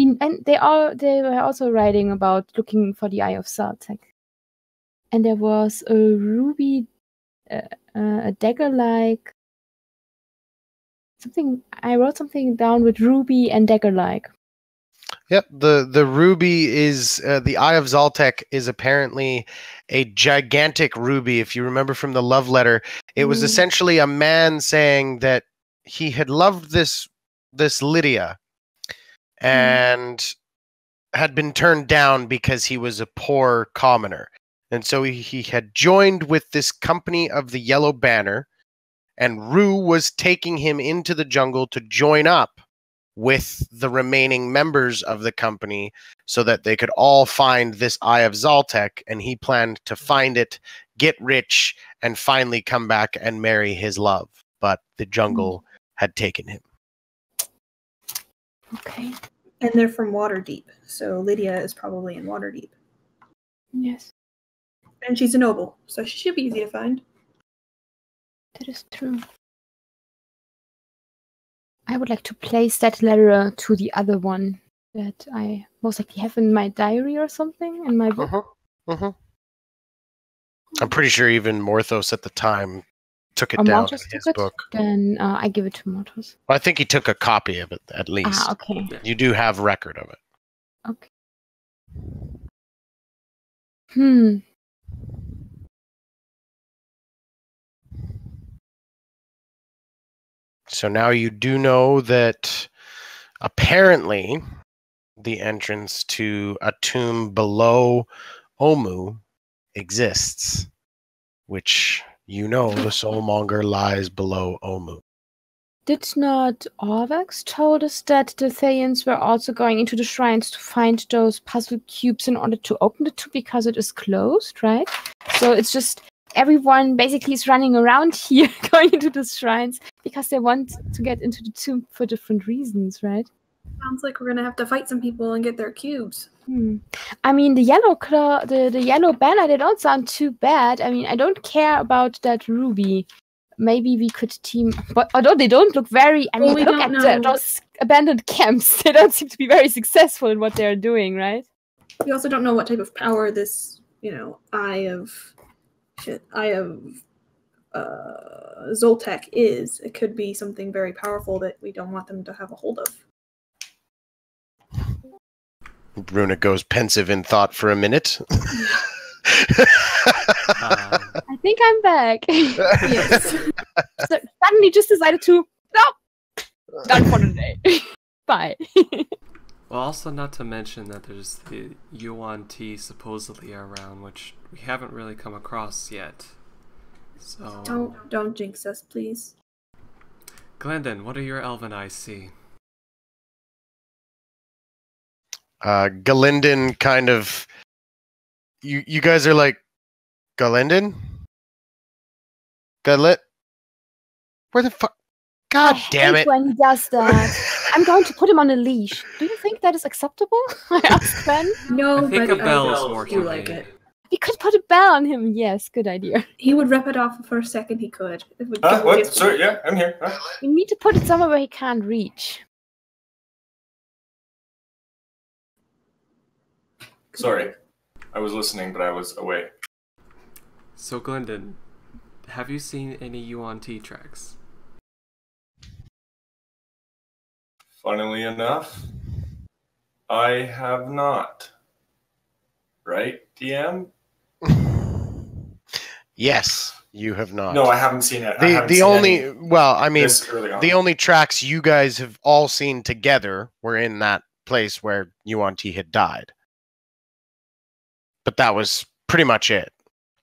they were also writing about looking for the Eye of Zaltek. And there was a ruby, a dagger-like something. I wrote something down with ruby and dagger-like. Yep, the ruby is the Eye of Zaltek is apparently a gigantic ruby. If you remember from the love letter, it was essentially a man saying that he had loved this Lydia and had been turned down because he was a poor commoner. And so he had joined with this company of the Yellow Banner, and Rue was taking him into the jungle to join up with the remaining members of the company so that they could all find this Eye of Zaltek, and he planned to find it, get rich, and finally come back and marry his love. But the jungle had taken him. Okay. And they're from Waterdeep, so Lydia is probably in Waterdeep. Yes, And she's a noble, so she should be easy to find. that is true. I would like to place that letter to the other one that I most likely have in my diary or something, in my book. I'm pretty sure even Morthos at the time took it Or down Mortos in his took it? book. Then I give it to Mortos. Well, I think he took a copy of it at least. Ah, okay. You do have record of it. Okay. So now you do know that apparently the entrance to a tomb below Omu exists, which you know the Soulmonger lies below Omu. Did not Orvex told us that the Thayans were also going into the shrines to find those puzzle cubes in order to open the tomb because it is closed, right? So it's just everyone basically is running around here going into the shrines because they want to get into the tomb for different reasons, right? Sounds like we're gonna have to fight some people and get their cubes. I mean, the yellow the yellow banner, they don't sound too bad. I mean, I don't care about that ruby. Maybe we could team, but although they don't look very, I mean, we look don't at know. those abandoned camps. They don't seem to be very successful in what they're doing, right? We also don't know what type of power this, Eye of Zoltek is. It could be something very powerful that we don't want them to have a hold of. Bruna goes pensive in thought for a minute. I think I'm back. Yes. So, suddenly just decided to, no, done for the day. Bye. Well, also not to mention that there's the Yuan T supposedly around, which we haven't really come across yet. So Don't jinx us, please. Glendon, what do your elven eyes see? Galindon kind of... You guys are like, Galindon? Where the fuck? God damn it. When he does that. I'm going to put him on a leash. Do you think that is acceptable? I asked Ben. No, I think but a bell is I more do like humane. it. We could put a bell on him. Yes, good idea. He would rip it off the first second he could. It would What? Sorry, yeah, I'm here. We need to put it somewhere where he can't reach. Sorry. I was listening, but I was away. So, Glendon, have you seen any UNT tracks? Funnily enough, I have not. Right, DM? Yes, you have not. No, I haven't seen it. The only this early on. the only tracks you guys have all seen together were in that place where UNT had died. But that was pretty much it.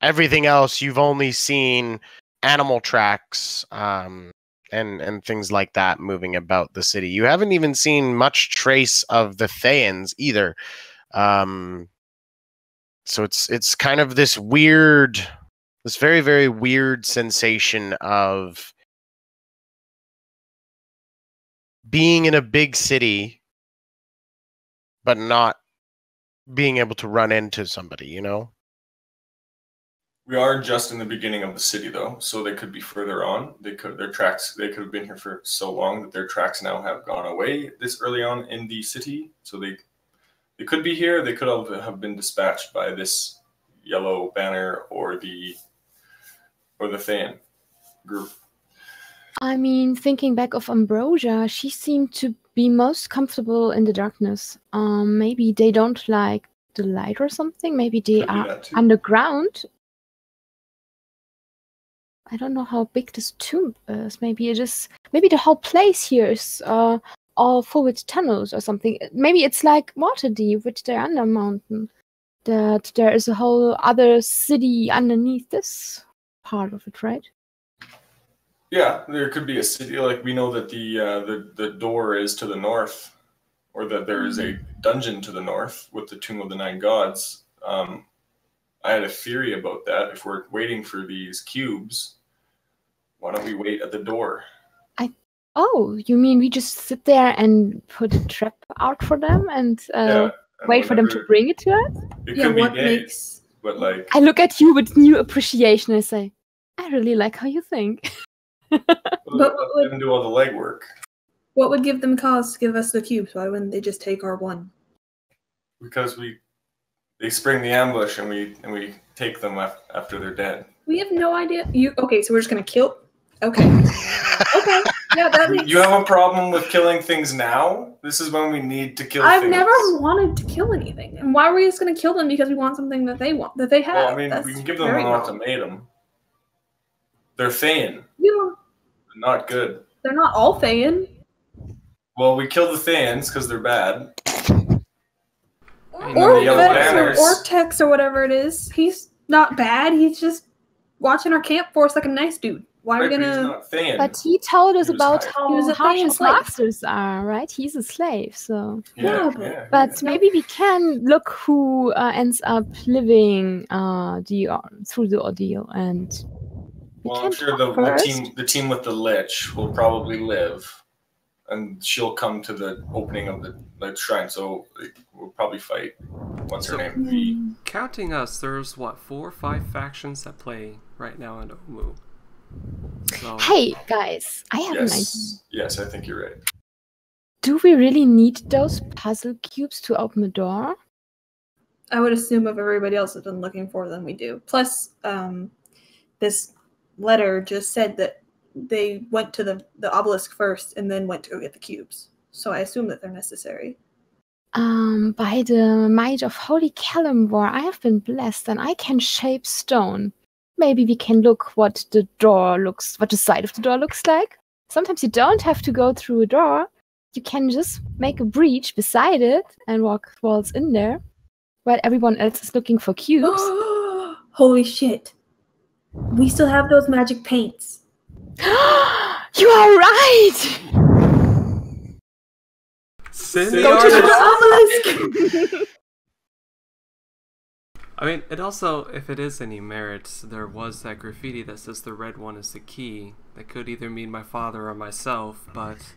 Everything else you've only seen animal tracks and things like that moving about the city. You haven't even seen much trace of the Thayans either. So it's kind of this very, very weird sensation of being in a big city, but not being able to run into somebody, you know? We are just in the beginning of the city, though, so they could be further on. They could have been here for so long that their tracks now have gone away this early on in the city. So they could be here. They could have been dispatched by this yellow banner or the fan group. I mean, thinking back of Ambrosia, she seemed to be most comfortable in the darkness. Maybe they don't like the light or something. Maybe they Could be are that too. underground. I don't know how big this tomb is. Maybe the whole place here is all full with tunnels or something. Maybe it's like Waterdeep, which they're under mountain. That there is a whole other city underneath this part of it, right? Yeah, there could be a city. Like we know that the door is to the north, or that there is a dungeon to the north with the Tomb of the Nine Gods. I had a theory about that. If we're waiting for these cubes, why don't we wait at the door? Oh, you mean we just sit there and put a trap out for them and wait for them to bring it to us? It Yeah, could be what days, makes... but like I look at you with new appreciation and say, I really like how you think. let them do all the legwork. What would give them cause to give us the cubes? Why wouldn't they just take our one? Because they spring the ambush and we take them after they're dead. We have no idea. Okay, so we're just gonna kill. Okay. Okay. Yeah, that makes. You have a problem with killing things now? This is when we need to kill I've things. never wanted to kill anything, and why are we just gonna kill them because we want something that they want, that they have? Well, I mean, That's we can give them very an wrong. ultimatum. They're Thayan. You Not good. they're not all Thayan. Well, we kill the Thayans because they're bad. Hey, Or no, yellow Vex banners. or Tex or whatever it is. He's not bad. He's just watching our camp for us like a nice dude. Why are we Right, but he's gonna? not Thayan. But he told us He was about hired. how He was a harsh Thayan his slave. masters are, right? He's a slave, so. Yeah, But maybe we can look who ends up living through the ordeal, and we Well, can I'm sure talk first. the team with the Lich will probably live, and she'll come to the opening of the shrine. So we'll probably fight. What's her So- name? V. Counting us, there's 4 or 5 factions that play right now in Omu. So Hey guys, I have an idea. Yes, I think you're right. Do we really need those puzzle cubes to open the door? I would assume if everybody else has been looking for them, we do. Plus, this letter just said that they went to the obelisk first and then went to go get the cubes. So I assume that they're necessary. By the might of Holy Calimbor, I have been blessed and I can shape stone. Maybe we can look what the side of the door looks like. Sometimes you don't have to go through a door. You can just make a breach beside it and walk walls in there, while everyone else is looking for cubes. Holy shit. We still have those magic paints. You are right! Send Go to the obelisk! I mean, it also, if it is any merit, there was that graffiti that says the red one is the key. That could either mean my father or myself, but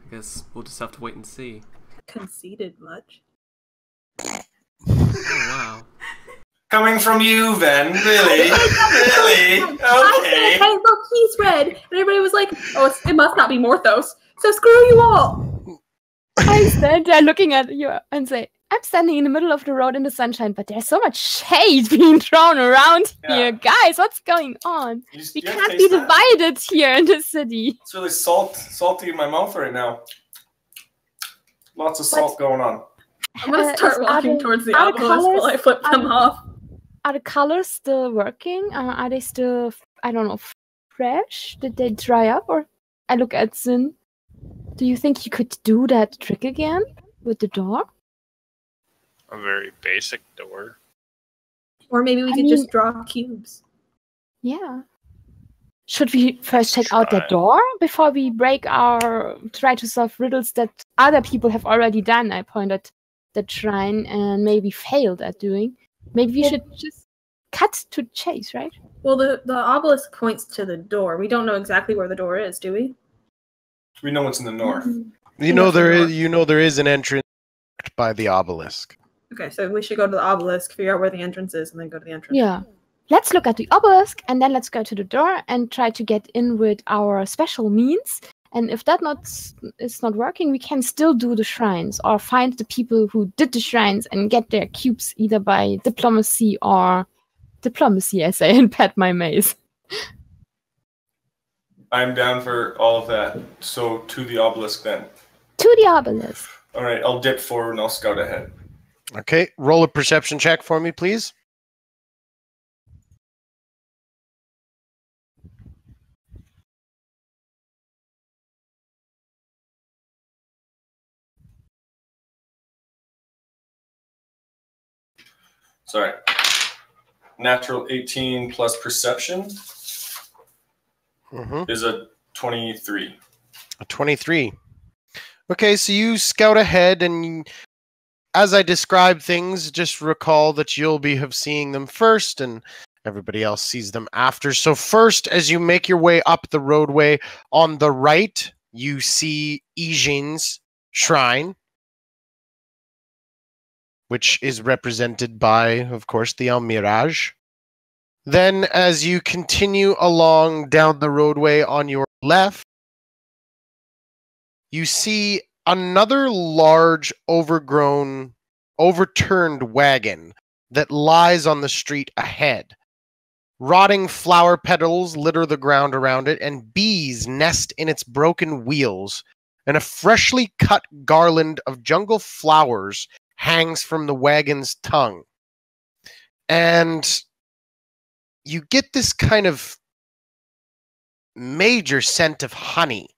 I guess we'll just have to wait and see. Conceited much. Oh, wow. Coming from you, then? Really? Really? I said, Okay. hey, look, he's red. And everybody was like, oh, it must not be Morthos. So screw you all. I stand there looking at you and say, I'm standing in the middle of the road in the sunshine, but there's so much shade being thrown around here. Guys, what's going on? We can't be divided here in the city. It's really salty in my mouth right now. Lots of salt going on. I'm going to start walking towards the obelisk while I flip them off. Are the colors still working? Are they still, I don't know, fresh? Did they dry up? Or I look at Zin. Do you think you could do that trick again with the door? A very basic door. Or maybe we could just draw cubes. Yeah. Should we first check out that door before we try to solve riddles that other people have already done? I pointed at the shrine and maybe failed at doing. Maybe we should just cut to chase, right? Well, the obelisk points to the door. We don't know exactly where the door is, do we? We know it's in the north. You know there is an entrance by the obelisk. Okay, so we should go to the obelisk, figure out where the entrance is, and then go to the entrance. Yeah. Let's look at the obelisk, and then let's go to the door and try to get in with our special means. And if that is not working, we can still do the shrines or find the people who did the shrines and get their cubes either by diplomacy, I say, and pat my mace. I'm down for all of that. So to the obelisk then. To the obelisk. All right, I'll dip forward and I'll scout ahead. Okay, roll a perception check for me, please. Sorry. Natural 18 plus perception is a 23. A 23. Okay, so you scout ahead, and as I describe things, just recall that you'll have seeing them first, and everybody else sees them after. So first, as you make your way up the roadway, on the right, you see Ijin's shrine, which is represented by, of course, the Almirage. Then, as you continue along down the roadway on your left, you see another large, overturned wagon that lies on the street ahead. Rotting flower petals litter the ground around it, and bees nest in its broken wheels, and a freshly cut garland of jungle flowers hangs from the wagon's tongue. And you get this kind of major scent of honey.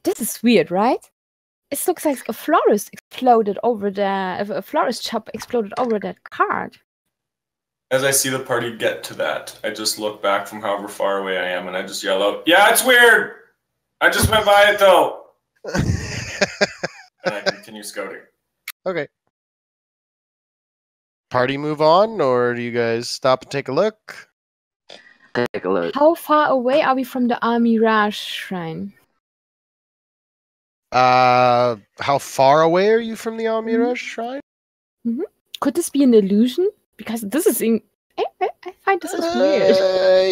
This is weird, right? It looks like a florist shop exploded over that cart. As I see the party get to that, I just look back from however far away I am and I just yell out, "Yeah, it's weird! I just went by it though!" And I continue scouting. Okay. Party move on, or do you guys stop and take a look? Take a look. How far away are we from the Almirage shrine? How far away are you from the Almirage shrine? Mm-hmm. Could this be an illusion? Because this is I find this is weird.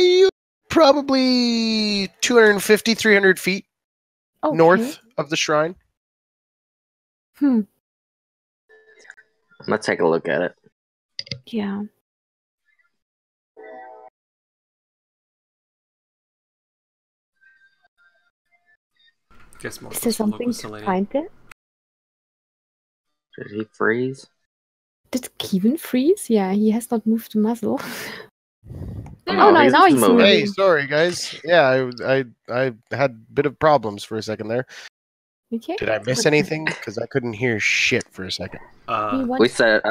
You probably 250, 300 feet north of the shrine. Hmm. I'm gonna take a look at it. Yeah. Guess most is there something to find it? Did he freeze? Did Kevin freeze? Yeah, he has not moved the muzzle. No, now he's moving. Hey, sorry guys. Yeah, I had a bit of problems for a second there. Okay. Did I miss anything? Because I couldn't hear shit for a second. We said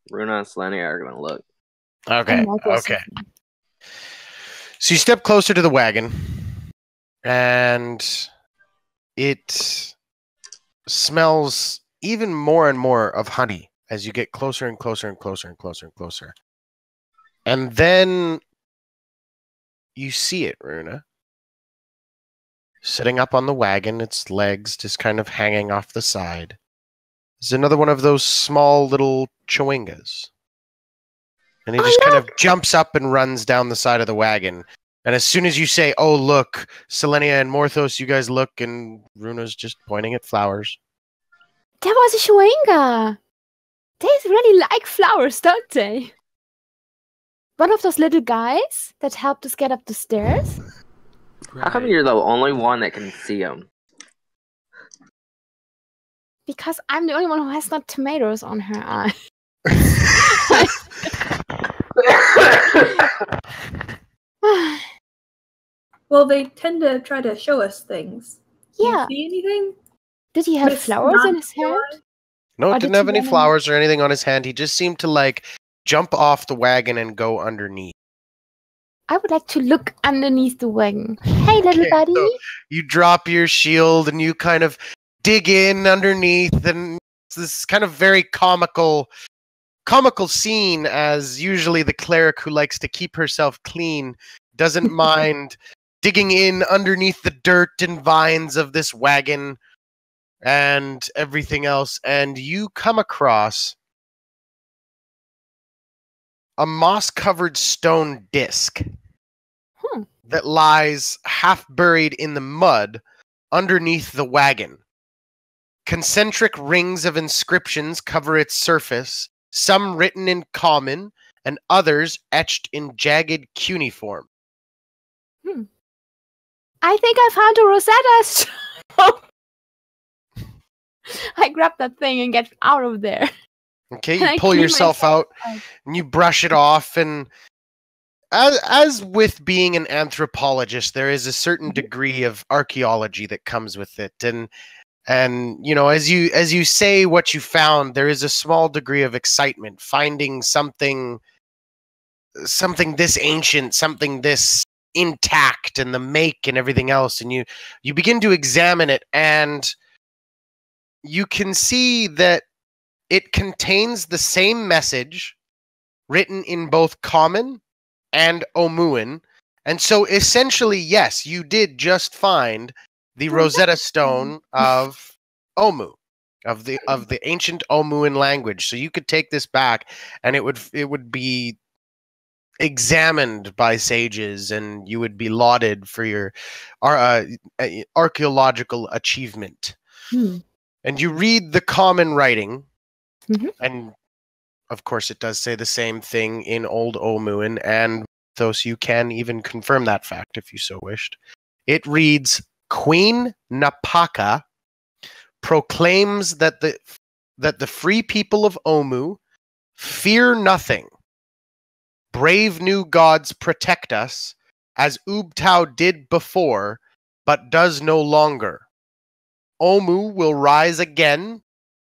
Runa and Selene are gonna look. Okay. So you step closer to the wagon, and it smells even more and more of honey as you get closer and closer and closer and closer and closer. And then you see it, Runa. Sitting up on the wagon, its legs just kind of hanging off the side. It's another one of those small little chewingas. And he just kind of jumps up and runs down the side of the wagon. And as soon as you say, "Oh, look, Selenia and Morthos, you guys look," and Runa's just pointing at flowers. There was a Shwenga. They really like flowers, don't they? One of those little guys that helped us get up the stairs. How come you're the only one that can see them? Because I'm the only one who has not tomatoes on her eye. Well, they tend to try to show us things. Yeah. Do you see anything? Did he have It's flowers not in his hand? No, Or it didn't did have he any run in- flowers or anything on his hand. He just seemed to like jump off the wagon and go underneath. I would like to look underneath the wagon. Hey, little Okay, buddy. so you drop your shield and you kind of dig in underneath, and it's this kind of very comical scene, as usually the cleric who likes to keep herself clean doesn't mind digging in underneath the dirt and vines of this wagon and everything else, and you come across a moss-covered stone disc that lies half buried in the mud underneath the wagon. Concentric rings of inscriptions cover its surface, some written in common and others etched in jagged cuneiform. I think I found a Rosetta Stone. I grab that thing and get out of there. Okay, And you I pull clean yourself out myself up. and you brush it off, and as with being an anthropologist, there is a certain degree of archaeology that comes with it, and you know, as you say what you found, there is a small degree of excitement finding something this ancient, something this intact, and the make and everything else, and you begin to examine it, and you can see that it contains the same message written in both Common and Omuan. And so essentially, yes, you did just find the Rosetta Stone of Omu, of the ancient Omuan language. So you could take this back and it would be examined by sages, and you would be lauded for your archaeological achievement. And you read the Common writing, and of course it does say the same thing in Old Omuan, and thus you can even confirm that fact if you so wished. It reads, Queen Napaka proclaims that the free people of Omu fear nothing. Brave new gods protect us, as Ubtao did before, but does no longer. Omu will rise again,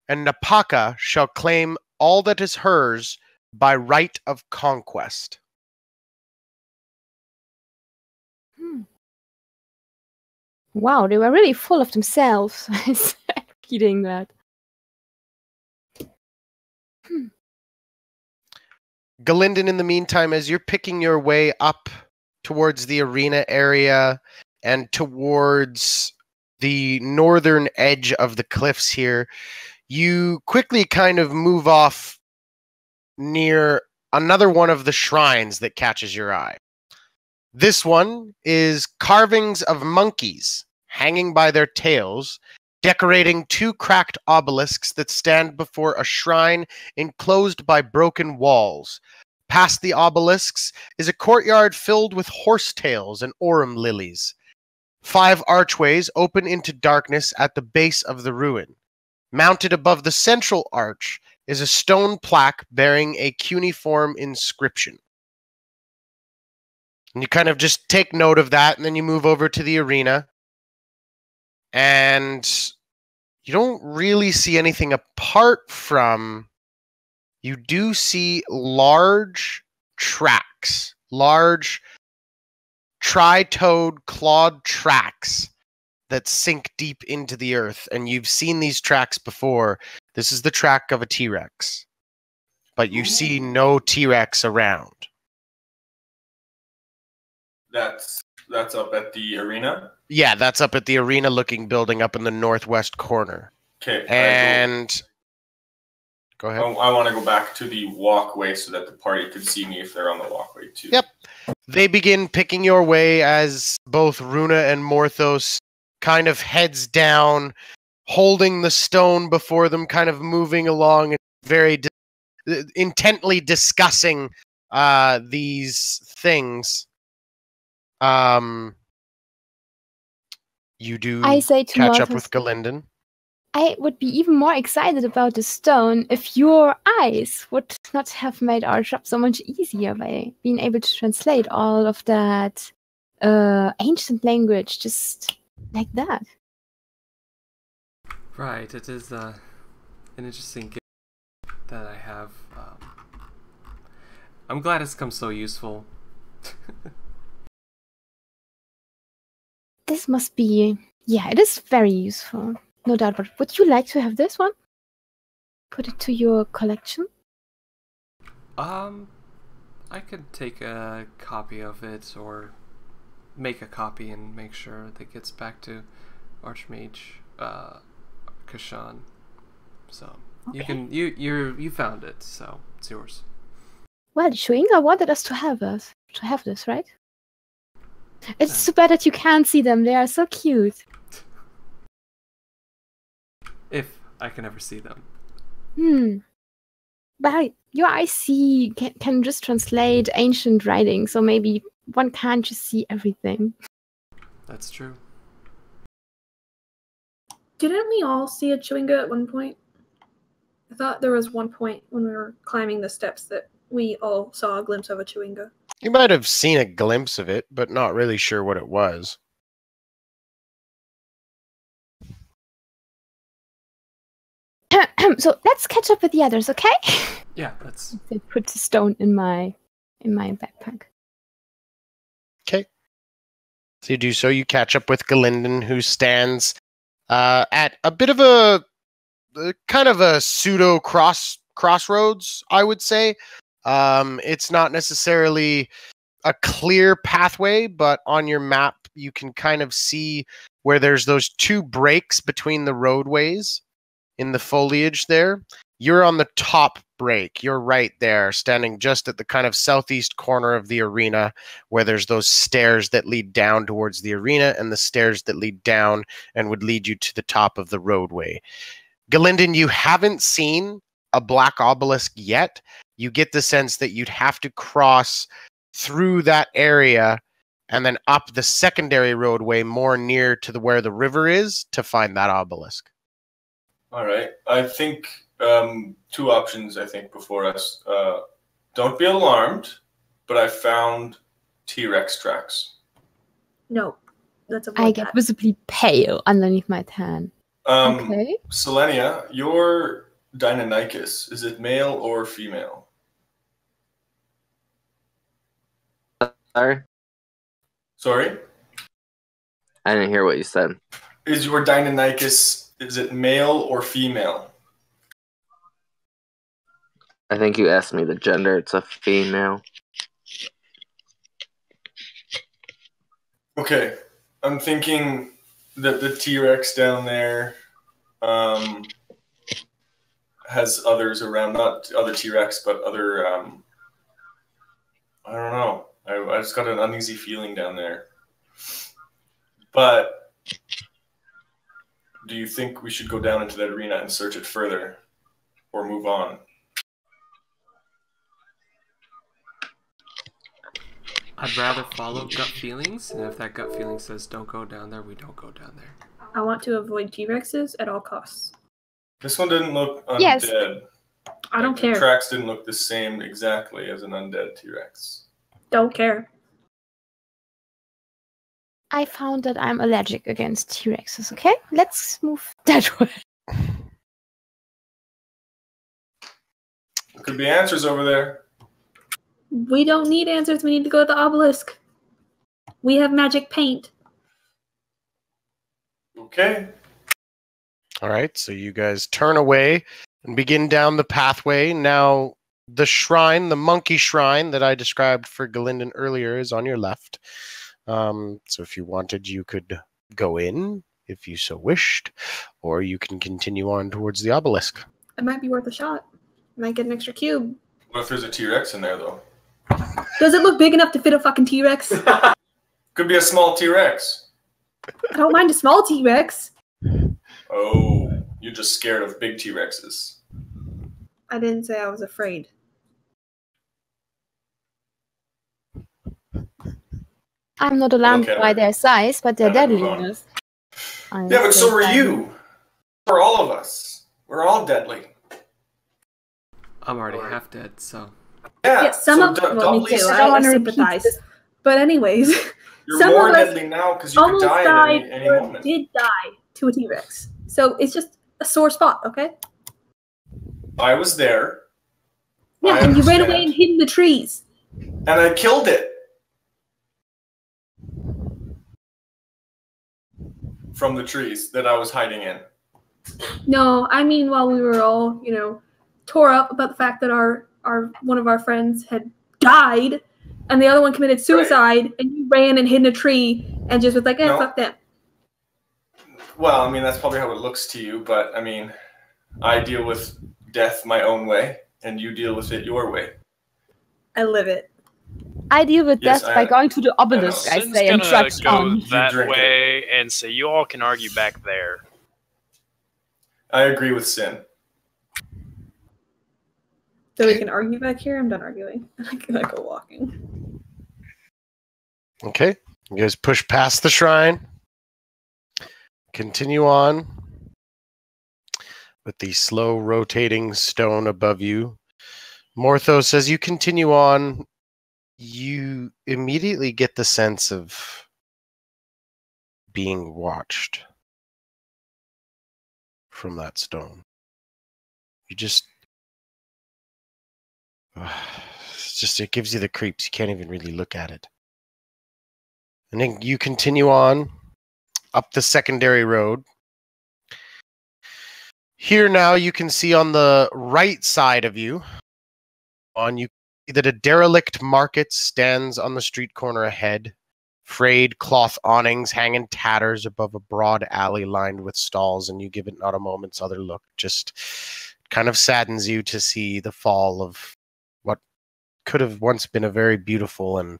and Napaka shall claim all that is hers by right of conquest. Wow, they were really full of themselves. Reading that. Galinden, in the meantime, as you're picking your way up towards the arena area and towards the northern edge of the cliffs here, you quickly kind of move off near another one of the shrines that catches your eye. This one is carvings of monkeys hanging by their tails, decorating two cracked obelisks that stand before a shrine enclosed by broken walls. Past the obelisks is a courtyard filled with horsetails and aurum lilies. 5 archways open into darkness at the base of the ruin. Mounted above the central arch is a stone plaque bearing a cuneiform inscription. And you kind of just take note of that, and then you move over to the arena. And you don't really see anything apart from... You do see large tracks, large tri-toed clawed tracks that sink deep into the earth. And you've seen these tracks before. This is the track of a T-Rex. But you see no T-Rex around. That's up at the arena? Yeah, that's up at the arena-looking building up in the northwest corner. Okay. And... Go ahead. I want to go back to the walkway so that the party could see me if they're on the walkway too. Yep. they begin picking your way as both Runa and Morthos kind of heads down, holding the stone before them, kind of moving along and very intently discussing these things. You do I say to catch up Morthos, with Galinden. I would be even more excited about the stone if your eyes would not have made our job so much easier by being able to translate all of that ancient language just like that. Right, it is an interesting gift that I have. I'm glad it's come so useful. This must be... Yeah, it is very useful. No doubt. But would you like to have this one? Put it to your collection? I could take a copy of it or make a copy and make sure that gets back to Archmage Kashan. So Okay. you found it, so it's yours. Well, Shuinga wanted us to have this, right? It's too bad that you can't see them. They are so cute. If I can ever see them. But your eyes can just translate ancient writing, so maybe one can't just see everything. That's true. Didn't we all see a Chewinga at one point? I thought there was one point when we were climbing the steps that we all saw a glimpse of a Chewinga. You might have seen a glimpse of it, but not really sure what it was. So let's catch up with the others, okay? Yeah, let's. I put the stone in my backpack. Okay. So you do so. You catch up with Galinden, who stands at a bit of a kind of a pseudo crossroads, I would say. It's not necessarily a clear pathway, but on your map you can kind of see where there's those two breaks between the roadways in the foliage there. You're on the top break. You're right there, standing just at the kind of southeast corner of the arena where there's those stairs that lead down towards the arena and the stairs that lead down and would lead you to the top of the roadway. Galinden, you haven't seen a black obelisk yet. You get the sense that you'd have to cross through that area and then up the secondary roadway more near to where the river is to find that obelisk. All right. I think two options, before us. Don't be alarmed, but I found T-Rex tracks. No, let's avoid I get that. visibly pale underneath my tan. Okay. Selenia, your Deinonychus, is it male or female? Sorry? I didn't hear what you said. Is your Deinonychus, is it male or female? I think you asked me the gender. It's a female. Okay. I'm thinking that the T-Rex down there has others around, not other T-Rex, but other, I don't know. I just got an uneasy feeling down there. But do you think we should go down into that arena and search it further or move on? I'd rather follow gut feelings, and if that gut feeling says don't go down there, we don't go down there. I want to avoid T-Rexes at all costs. This one didn't look undead. Yes. I don't The care. tracks didn't look the same exactly as an undead T-Rex. Don't care. I found that I'm allergic against T-Rexes, okay? Let's move that way. There could be answers over there. We don't need answers. We need to go to the obelisk. We have magic paint. Okay. All right, so you guys turn away and begin down the pathway. Now, the shrine, the monkey shrine that I described for Galinden earlier, is on your left. So if you wanted, you could go in if you so wished, or you can continue on towards the obelisk. It might be worth a shot. Might get an extra cube. What if there's a T-Rex in there, though? Does it look big enough to fit a fucking T-Rex? Could be a small T-Rex. I don't mind a small T-Rex. Oh, you're just scared of big T-Rexes. I didn't say I was afraid. I'm not alarmed Okay. by their size, but their Yeah, move on. deadliness. Yeah, but so are you. For all of us. We're all deadly. I'm already half dead, so. Yeah, some so of me too. I don't I wanna sympathize. repeat But anyways, you're some more of us deadly now because you could almost die died at any or moment. did die to a T-Rex. So it's just a sore spot, okay? I was there. Yeah, I and you ran away understand. and hid in the trees. And I killed it. From the trees that I was hiding in. No, I mean while we were all, tore up about the fact that our one of our friends had died and the other one committed suicide, and you ran and hid in a tree and just was like, No. fuck them. Well, I mean, that's probably how it looks to you, but I mean, I deal with death my own way, and you deal with it your way. I live it. I deal with Yes, death by going to the obelisk, I Sin's say, and gonna trudge go on. that drink way and say you all can argue back there. I agree with Sin. So we can argue back here? I'm done arguing. I'm gonna go walking. Okay. You guys push past the shrine. Continue on with the slow rotating stone above you. Morthos, as you continue on, you immediately get the sense of being watched from that stone. You just... it gives you the creeps. You can't even really look at it. And then you continue on up the secondary road. Here now you can see on the right side of you, you see that a derelict market stands on the street corner ahead. Frayed cloth awnings hang in tatters above a broad alley lined with stalls, and you give it not a moment's other look. Just kind of saddens you to see the fall of what could have once been a very beautiful and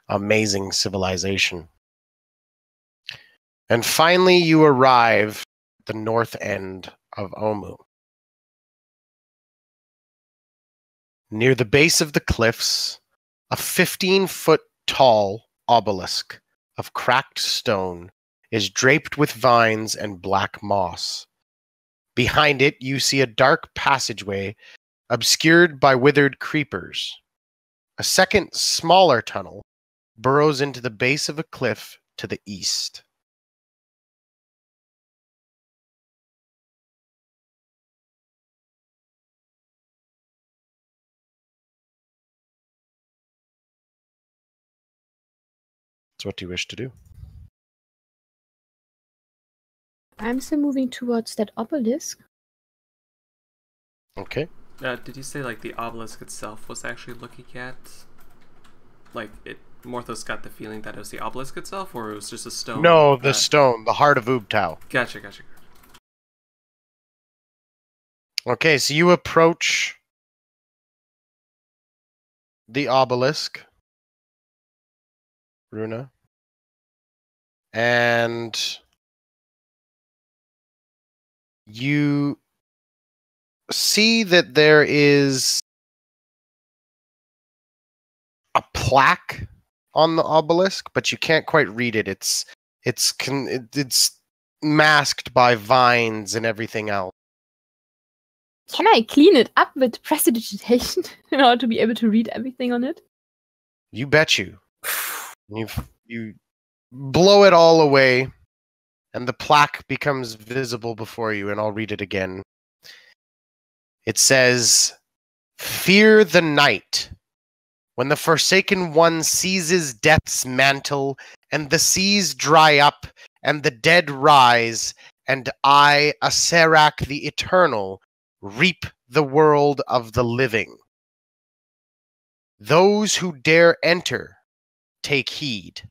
amazing civilization. And finally you arrive at the north end of Omu. Near the base of the cliffs, a 15-foot tall obelisk of cracked stone is draped with vines and black moss. Behind it, you see a dark passageway obscured by withered creepers. A second, smaller tunnel burrows into the base of a cliff to the east. So what do you wish to do? I'm still moving towards that obelisk. Okay. Did you say, like, the obelisk itself was actually looking at... Like, Morthos got the feeling that it was the obelisk itself, or it was just a stone? No, the stone, the heart of Ubtao. Gotcha. Okay, so you approach the obelisk, Runa, and you see that there is a plaque on the obelisk, but you can't quite read it. It's masked by vines and everything else. Can I clean it up with prestidigitation in order to be able to read everything on it? You bet you. You blow it all away, and the plaque becomes visible before you, and I'll read it again. It says, "Fear the night. When the Forsaken One seizes death's mantle, and the seas dry up, and the dead rise, and I, Aserak the Eternal, reap the world of the living. Those who dare enter, take heed.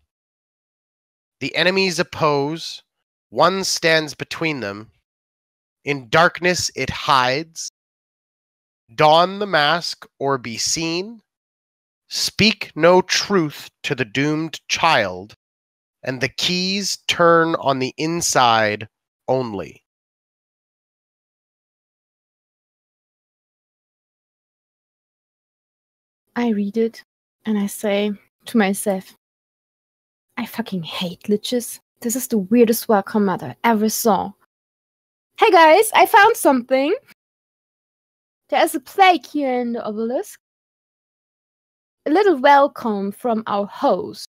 The enemies oppose, one stands between them. In darkness it hides. Don the mask or be seen. Speak no truth to the doomed child, and the keys turn on the inside only. I read it and I say to myself, I fucking hate liches. This is the weirdest welcome mat I ever saw. Hey guys, I found something. There is a plaque here in the obelisk. A little welcome from our host.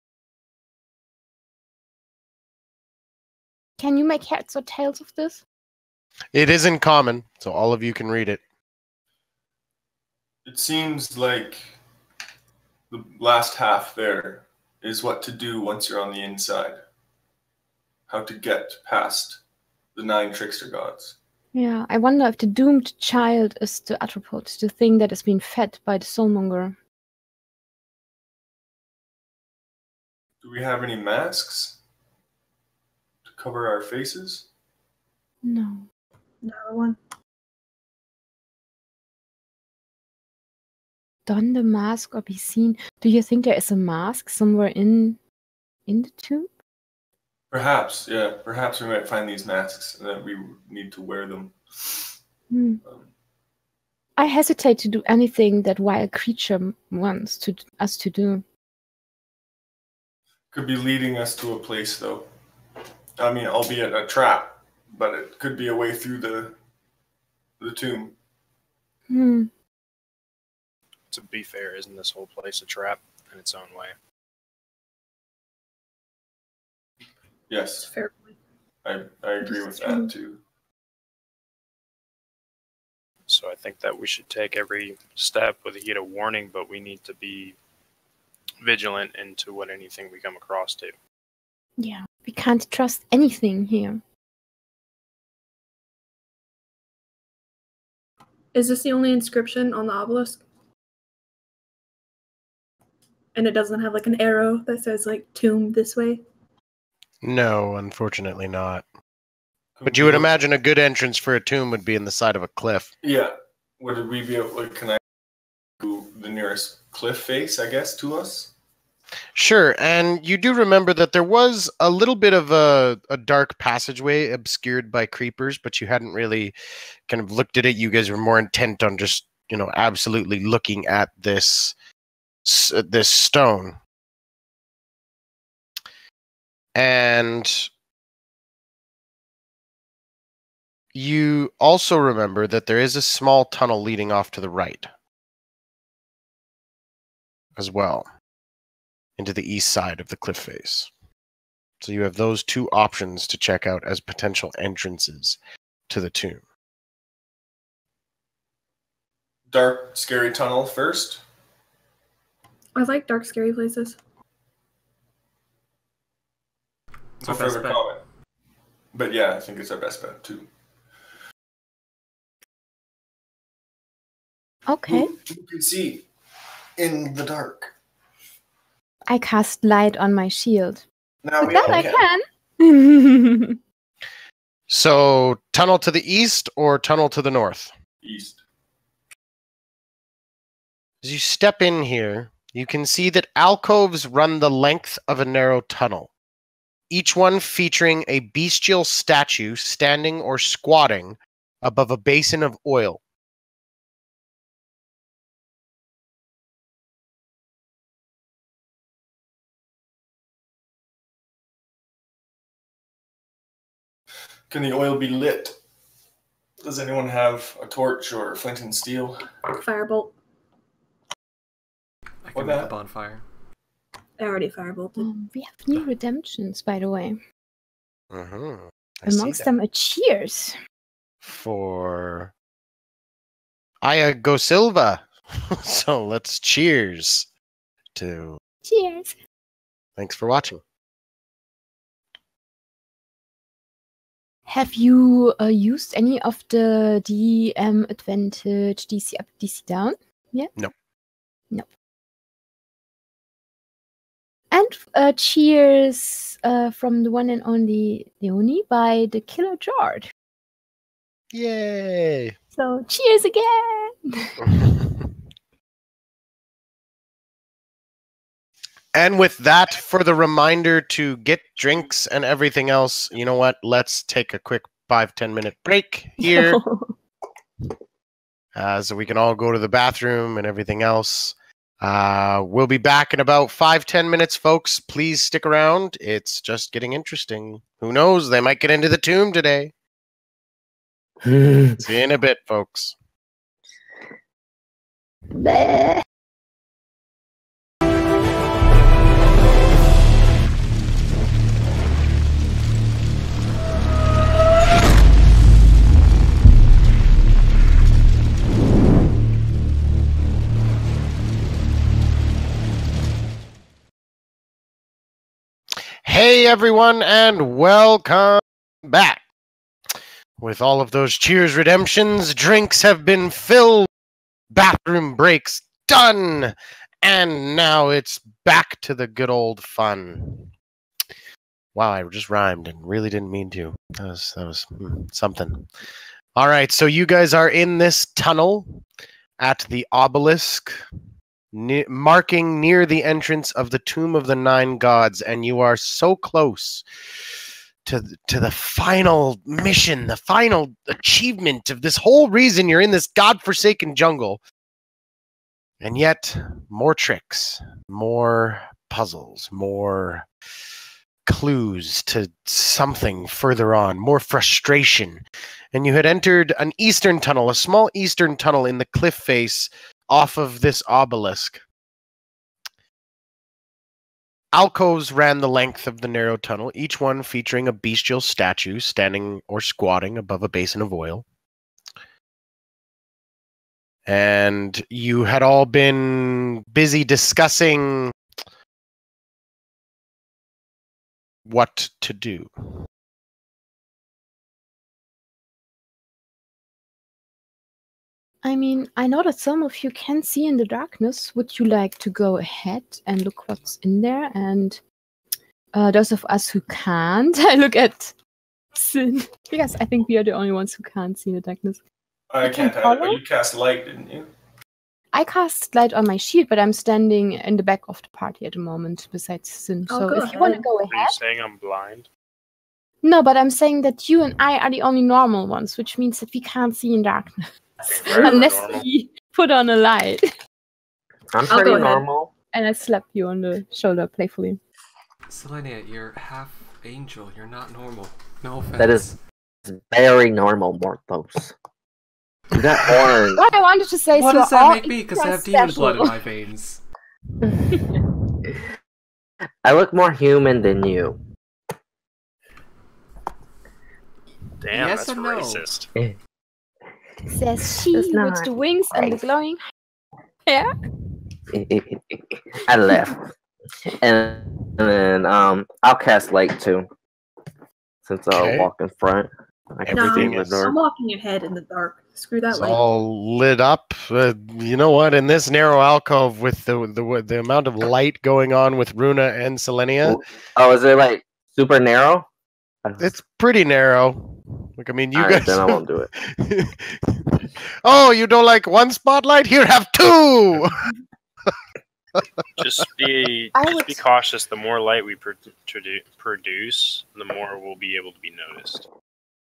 Can you make heads or tails of this? It isn't common, so all of you can read it. It seems like the last half there is what to do once you're on the inside. How to get past the 9 trickster gods. Yeah, I wonder if the doomed child is the Atropod, the thing that has been fed by the soulmonger. Do we have any masks to cover our faces? No. Another one. Don the mask or be seen. Do you think there is a mask somewhere in the tomb? Perhaps, yeah. Perhaps we might find these masks and that we need to wear them. I hesitate to do anything that wild creature wants us to do. Could be leading us to a place, though. I mean, albeit a trap, but it could be a way through the tomb. To be fair, isn't this whole place a trap in its own way? Yes, Fair point. I agree with that, too. So I think that we should take every step with a heat of warning, but we need to be vigilant into what anything we come across to. Yeah, we can't trust anything here. Is this the only inscription on the obelisk? And it doesn't have like an arrow that says like tomb this way? No, unfortunately not. But you would imagine a good entrance for a tomb would be in the side of a cliff. Yeah. Would we be able to connect to the nearest cliff face, I guess, to us? Sure, and you do remember that there was a little bit of a dark passageway obscured by creepers, but you hadn't really kind of looked at it. You guys were more intent on just, absolutely looking at this stone. And you also remember that there is a small tunnel leading off to the right as well, into the east side of the cliff face. So you have those two options to check out as potential entrances to the tomb. Dark, scary tunnel first. I like dark, scary places. No further comment. But yeah, I think it's our best bet too. Okay. Who can see in the dark? I cast light on my shield. Now With we that all I can. can. So, tunnel to the east or tunnel to the north? East. As you step in here, you can see that alcoves run the length of a narrow tunnel, each one featuring a bestial statue standing or squatting above a basin of oil. Can the oil be lit? Does anyone have a torch or flint and steel? Firebolt. I can What make that? a bonfire. I already firebolted. We have new redemptions, by the way. I Amongst them, a cheers. For Aya Go Silva. So let's cheers to. Cheers. Thanks for watching. Have you used any of the DM advantage DC up, DC down? Yeah? No. No. And cheers from the one and only Leonie by the Killer Jard. Yay! So cheers again! And with that, for the reminder to get drinks and everything else, you know what? Let's take a quick 5-10 minute break here. So we can all go to the bathroom and everything else. We'll be back in about 5-10 minutes, folks. Please stick around. It's just getting interesting. Who knows? They might get into the tomb today. See you in a bit, folks. Bleh. Hey, everyone, and welcome back. With all of those cheers redemptions, drinks have been filled, bathroom breaks done, and now it's back to the good old fun. Wow, I just rhymed and really didn't mean to. That was something. All right, so you guys are in this tunnel at the obelisk, marking near the entrance of the Tomb of the Nine Gods, and you are so close to the final mission, the final achievement of this whole reason you're in this godforsaken jungle. And yet, more tricks, more puzzles, more clues to something further on, more frustration. And you had entered an eastern tunnel, a small eastern tunnel in the cliff face off of this obelisk. Alcoves ran the length of the narrow tunnel, each one featuring a bestial statue standing or squatting above a basin of oil. And you had all been busy discussing what to do. I mean, I know that some of you can see in the darkness. Would you like to go ahead and look what's in there? And those of us who can't, I look at Sin, because I think we are the only ones who can't see in the darkness. I You can't can hide it, but follow? you cast light, didn't you? I cast light on my shield, but I'm standing in the back of the party at the moment besides Sin. I'll So go if you want to ahead. go Are you ahead. saying I'm blind? No, but I'm saying that you and I are the only normal ones, which means that we can't see in darkness. Very Unless normal. we put on a light. I'm I'll pretty go ahead. normal. And I slap you on the shoulder playfully. Selenia, you're half angel. You're not normal. No offense. That is very normal, Morthos. You got orange. What I wanted to say is What you're does that all make me? Because I extra have demon blood in special. my veins. I look more human than you. Damn, Yes that's and no. racist. Says she It's with not the wings and the racist. glowing hair. I left. And then I'll cast light too. Since I'll Okay. walk in front. I can Everything see the is- door. I'm walking ahead in the dark. Screw that It's light. all lit up. You know what? In this narrow alcove, with the amount of light going on with Runa and Selenia, Oh, is it like super narrow? it's pretty narrow. Like, I mean, you Alright, guys. then I won't do it. Oh, you don't like one spotlight? Here, have two. Just be I just would- be cautious. The more light we produce, the more we'll be able to be noticed.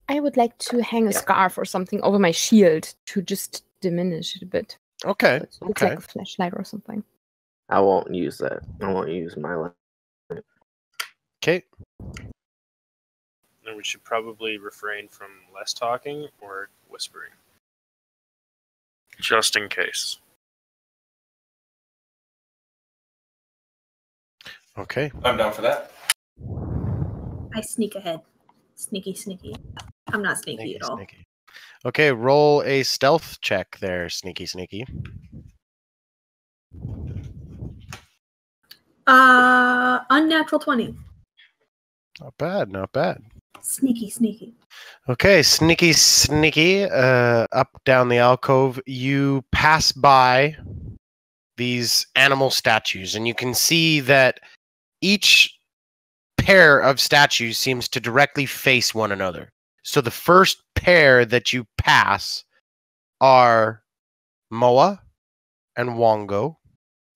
I would like to hang a scarf or something over my shield to just diminish it a bit. Okay. So it's Okay. like a flashlight or something. I won't use that. I won't use my light. Okay. And we should probably refrain from less talking or whispering, just in case. Okay. I'm down for that. I sneak ahead. Sneaky, sneaky. I'm not sneaky at all. Sneaky. Okay, roll a stealth check there, sneaky. Unnatural 20. Not bad, not bad. Sneaky, sneaky. Okay, sneaky. Up down the alcove, you pass by these animal statues, and you can see that each pair of statues seems to directly face one another. So the first pair that you pass are Moa and Wongo.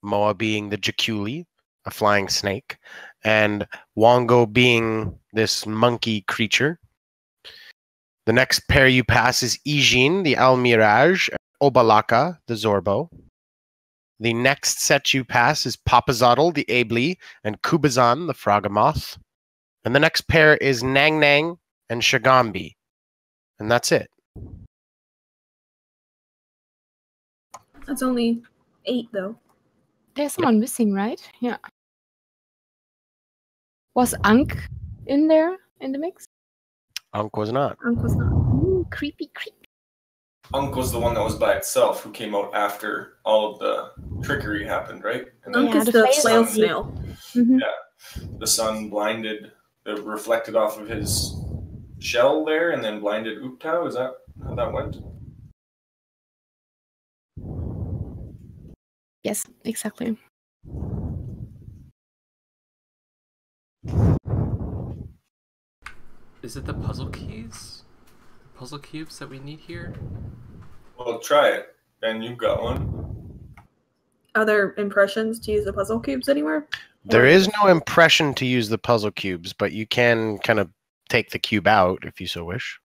Moa being the Jakuli, a flying snake, and Wongo being this monkey creature. The next pair you pass is Ijin, the Almirage, Obalaka, the Zorbo. The next set you pass is Papazotl, the Abli, and Kubazan, the Froghemoth. And the next pair is Nang Nang and Shagambi. And that's it. That's only 8, though. There's someone missing, right? Yeah. Was Ankh in there in the mix? Ankh was not. Uncle's not. Ooh, creepy, creepy. Unk was the one that was by itself who came out after all of the trickery happened, right? And Unk Yeah, is the the flail flail snail. snail. Mhm. the sun blinded, it reflected off of his shell there and then blinded Uptau. Is that how that went? Yes, exactly. Is it the puzzle keys? Puzzle cubes that we need here? Well, try it. Ben, you've got one. Are there impressions to use the puzzle cubes anywhere? There is no impression to use the puzzle cubes, but you can kind of take the cube out if you so wish.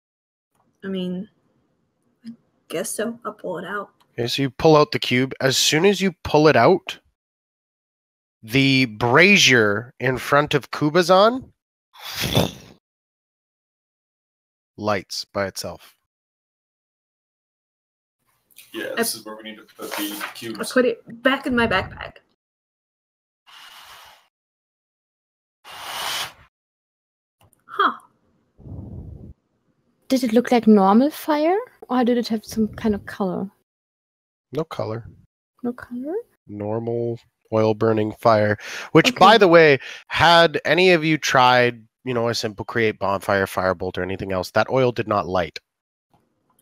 I mean, I guess so. I'll pull it out. Okay, so you pull out the cube. As soon as you pull it out, the brazier in front of Kubazan lights by itself. Yeah, this is where we need to put the I cubes. put it back in my backpack. Huh. Did it look like normal fire, or did it have some kind of color? No color. No color? Normal oil burning fire. Which, Okay. by the way, had any of you tried, a simple create bonfire, firebolt, or anything else, that oil did not light.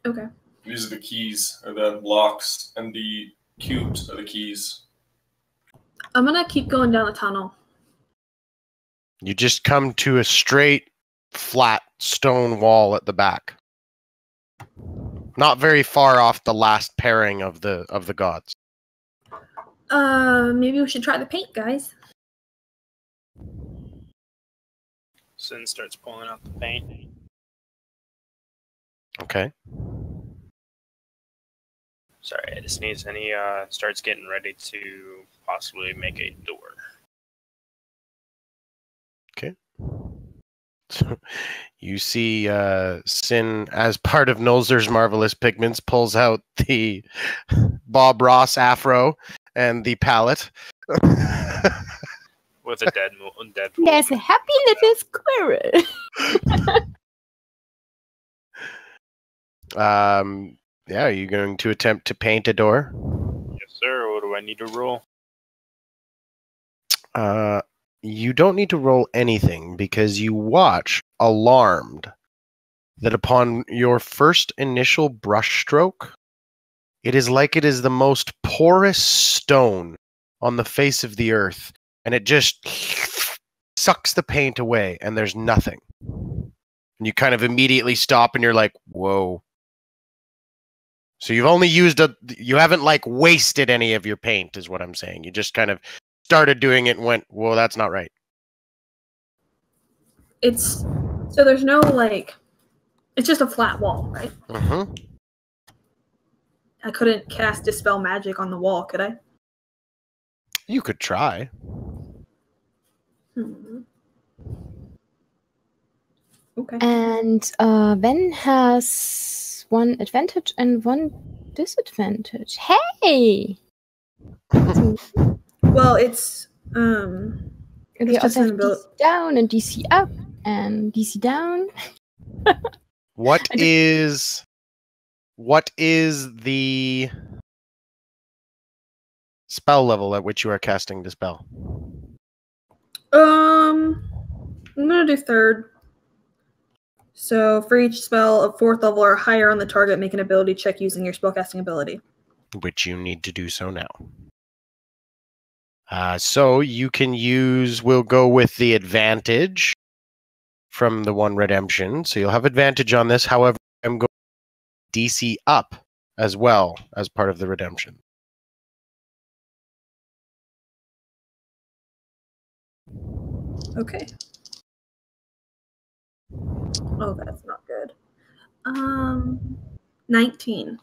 Okay. These are the keys, or the locks, and the cubes are the keys. I'm gonna keep going down the tunnel. You just come to a straight, flat stone wall at the back. Not very far off the last pairing of the gods. Maybe we should try the paint, guys. Sin starts pulling out the paint. Okay. Sorry, I just sneezed. And he starts getting ready to possibly make a door. So you see Sin, as part of Nolzur's Marvelous Pigments, pulls out the Bob Ross afro and the palette. With a dead There's a happy little squirrel. Yeah, are you going to attempt to paint a door? Yes, sir. What do I need to roll? You don't need to roll anything because you watch, alarmed, that upon your first initial brushstroke, it is like it is the most porous stone on the face of the earth, and it just sucks the paint away, and there's nothing. And you kind of immediately stop, and you're like, whoa. So you've only used you haven't wasted any of your paint, is what I'm saying. You just kind of started doing it and went, whoa, that's not right. So there's no it's just a flat wall, right? Mm-hmm. I couldn't cast Dispel Magic on the wall, could I? You could try. Okay. And Ben has one advantage and one disadvantage. Hey! Well, it's And It's we just also have an abil- DC down and DC up and DC down. What is the spell level at which you are casting the spell? I'm gonna do third. So for each spell of 4th level or higher on the target, make an ability check using your spellcasting ability. Which you need to do so now. So you can we'll go with the advantage from the one redemption. So you'll have advantage on this. However, I'm going DC up as well as part of the redemption. Okay. Oh, that's not good. 19.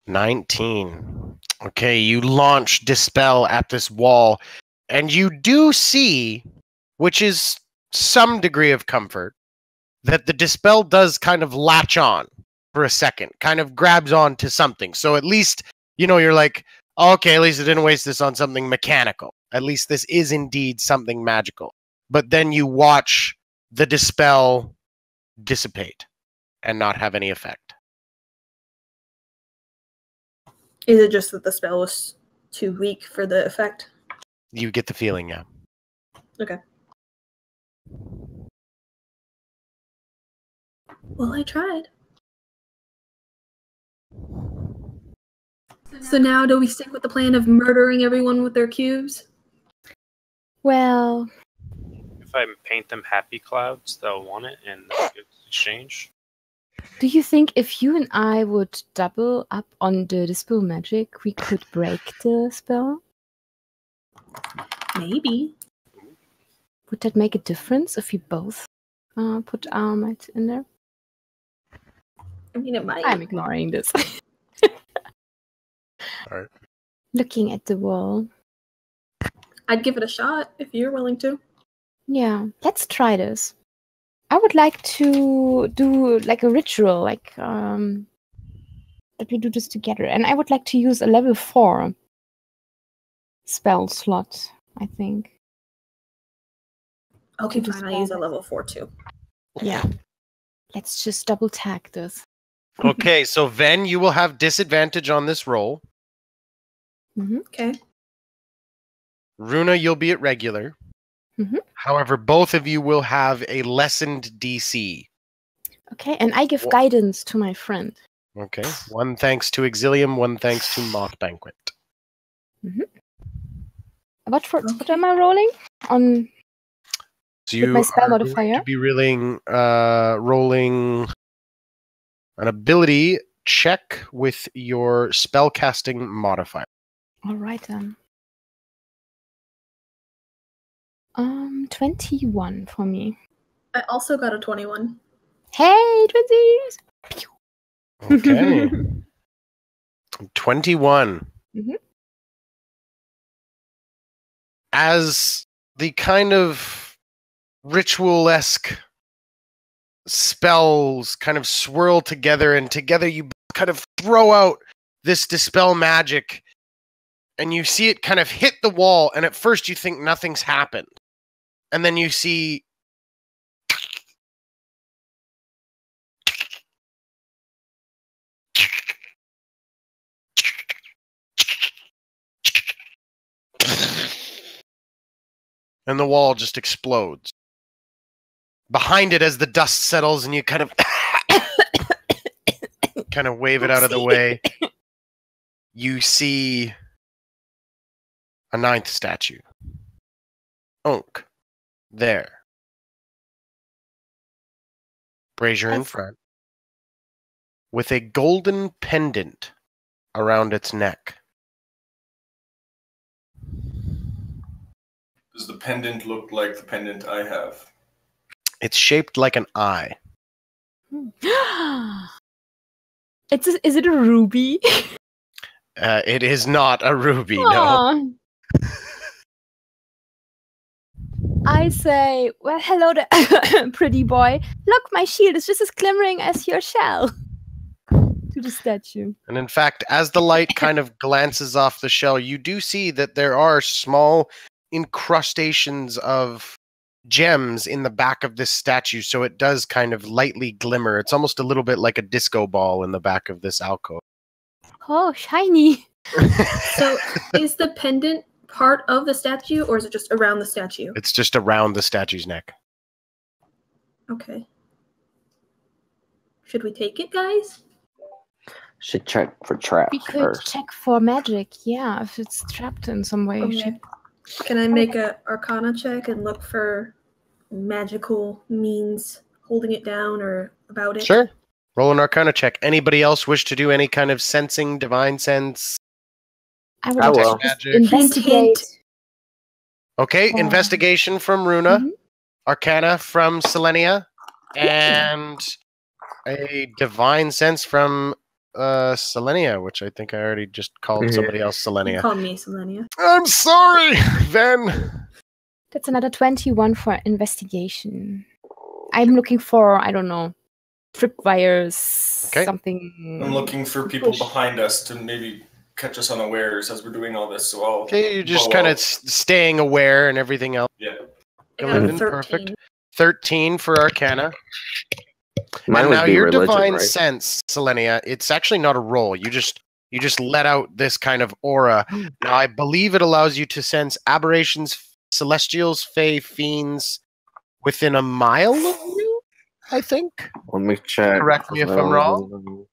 19. Okay, you launch Dispel at this wall, and you do see, which is some degree of comfort, that the Dispel does kind of latch on for a second, kind of grabs on to something. So at least, you're like, okay, at least I didn't waste this on something mechanical. At least this is indeed something magical. But then you watch the Dispel dissipate and not have any effect. Is it just that the spell was too weak for the effect? You get the feeling, yeah. Okay. Well, I tried. So now do we stick with the plan of murdering everyone with their cubes? Well, If I paint them happy clouds, they'll want it and they'll get exchange. do you think if you and I would double up on the dispel magic, we could break the spell? Maybe. Would that make a difference if we both put our might in there? I mean, it might. I'm ignoring this. Alright. Looking at the wall. I'd give it a shot if you're willing to. Yeah, let's try this. I would like to do like a ritual, like that we do this together. And I would like to use a level 4 spell slot, I think. Okay, To fine. I use a dispel level 4 too. Yeah. Let's just double tag this. Okay, so Ven, you will have disadvantage on this roll. Okay. Runa, you'll be at regular. Mhm. However, both of you will have a lessened DC. Okay, and I give guidance to my friend. Okay. One thanks to Exilium, one thanks to Moth Banquet. What am I rolling? On So with you my spell are going modifier? to be rolling an ability check with your spellcasting modifier. All right then. 21 for me. I also got a 21. Hey, twinsies! Okay. 21. Mhm. As the kind of ritual-esque spells kind of swirl together, and together you kind of throw out this dispel magic, and you see it kind of hit the wall, and at first you think nothing's happened. And then you see and the wall just explodes. Behind it, as the dust settles and you kind of wave it out of the way, you see a 9th statue. Unk. There. Brazier in front. With a golden pendant around its neck. Does the pendant look like the pendant I have? It's shaped like an eye. Is it a ruby? It is not a ruby, no. Aw. I say, well, hello there, pretty boy. Look, my shield is just as glimmering as your shell. To the statue. And in fact, as the light kind of glances off the shell, you do see that there are small incrustations of gems in the back of this statue, so it does kind of lightly glimmer. It's almost a little bit like a disco ball in the back of this alcove. Oh, shiny. So is the pendant part of the statue, or is it just around the statue? It's just around the statue's neck. Okay. Should we take it, guys? Should check for traps We could first. check for magic, yeah, if it's trapped in some way. Okay. Can I make a Arcana check and look for magical means holding it down or about it? Sure. Roll an Arcana check. Anybody else wish to do any kind of sensing, divine sense? I would I like will. to just Magic. investigate. Okay, Oh. investigation from Runa, Mhm. Arcana from Selenia, and a divine sense from Selenia, which I think I already just called somebody else You Selenia. called me Selenia. I'm sorry, then. That's another 21 for investigation. I'm looking for, I don't know, tripwires, Okay. something. I'm looking for people Push. behind us to maybe catch us unawares as we're doing all this. So I'll. Okay, you're just bow kind of out. staying aware and everything else. Yeah. I got a Golden, 13. perfect. 13 for Arcana. Mine And would now be your religion, divine right? sense, Selenia, it's actually not a roll. You just let out this kind of aura. Now I believe it allows you to sense aberrations, celestials, fae, fiends within a mile of you, I think. Let me check. Correct me if I'm wrong.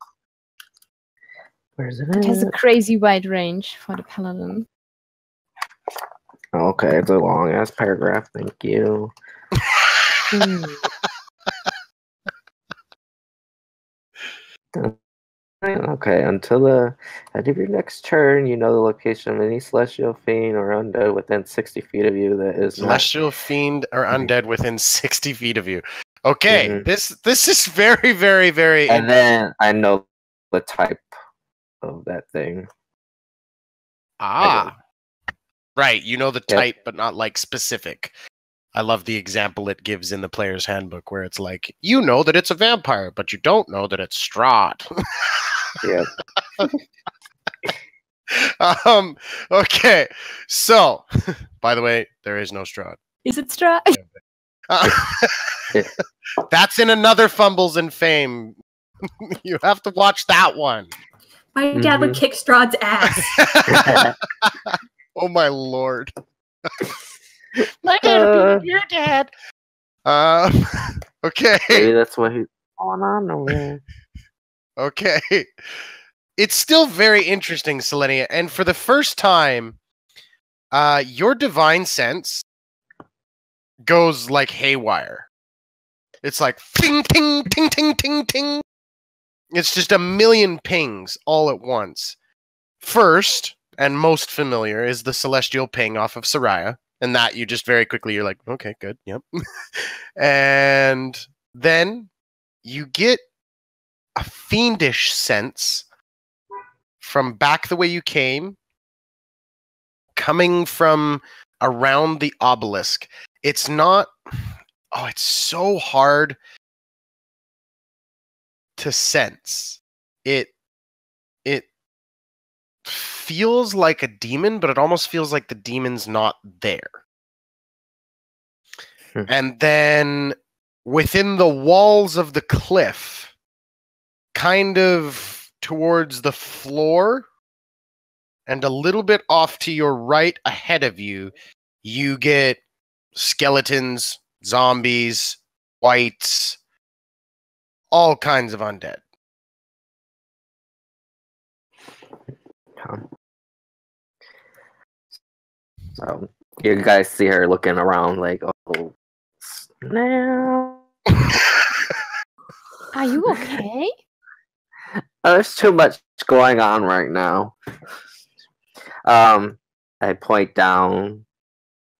Where's it It has a at? crazy wide range for the paladin. Okay, it's a long ass paragraph. Thank you. Okay, until the end of your next turn, you know the location of any celestial fiend or undead within 60 feet of you that is Celestial fiend or undead within 60 feet of you. Okay, Mhm. this is very, very, very not. And then I know the type of that thing. Ah. Right, you know the Yep. type, but not like specific. I love the example it gives in the player's handbook where it's like, you know that it's a vampire, but you don't know that it's Strahd. Yep. Okay, so, by the way, there is no Strahd. Is it Stra? That's in another Fumbles and Fame. You have to watch that one. My dad would kick Strahd's ass. Oh my lord. My dad would be your dad. Okay. Maybe that's what he's going on over there. Okay. It's still very interesting, Selenia. And for the first time, your divine sense goes like haywire. It's like ting, ting, ting, ting, ting, ting. It's just a million pings all at once. First, and most familiar, is the celestial ping off of Soraya. And that you just very quickly, you're like, okay, good, yep. And then you get a fiendish sense from back the way you came, coming from around the obelisk. It's not, oh, it's so hard to sense. It feels like a demon, but it almost feels like the demon's not there. And then within the walls of the cliff, kind of towards the floor and a little bit off to your right ahead of you, you get skeletons, zombies, whites, all kinds of undead. So you guys see her looking around like, oh, now. Are you okay? There's too much going on right now. I point down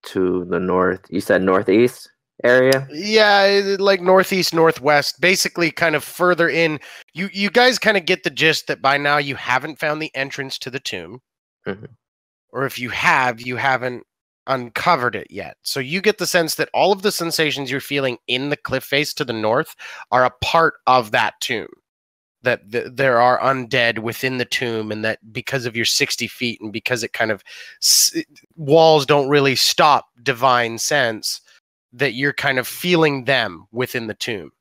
to the north. You said northeast area? Yeah, like northeast, northwest, basically kind of further in. You guys kind of get the gist that by now you haven't found the entrance to the tomb. Mhm. Or if you have, you haven't uncovered it yet. So you get the sense that all of the sensations you're feeling in the cliff face to the north are a part of that tomb. That there are undead within the tomb, and that because of your 60 feet and because it kind of walls don't really stop divine sense, that you're kind of feeling them within the tomb.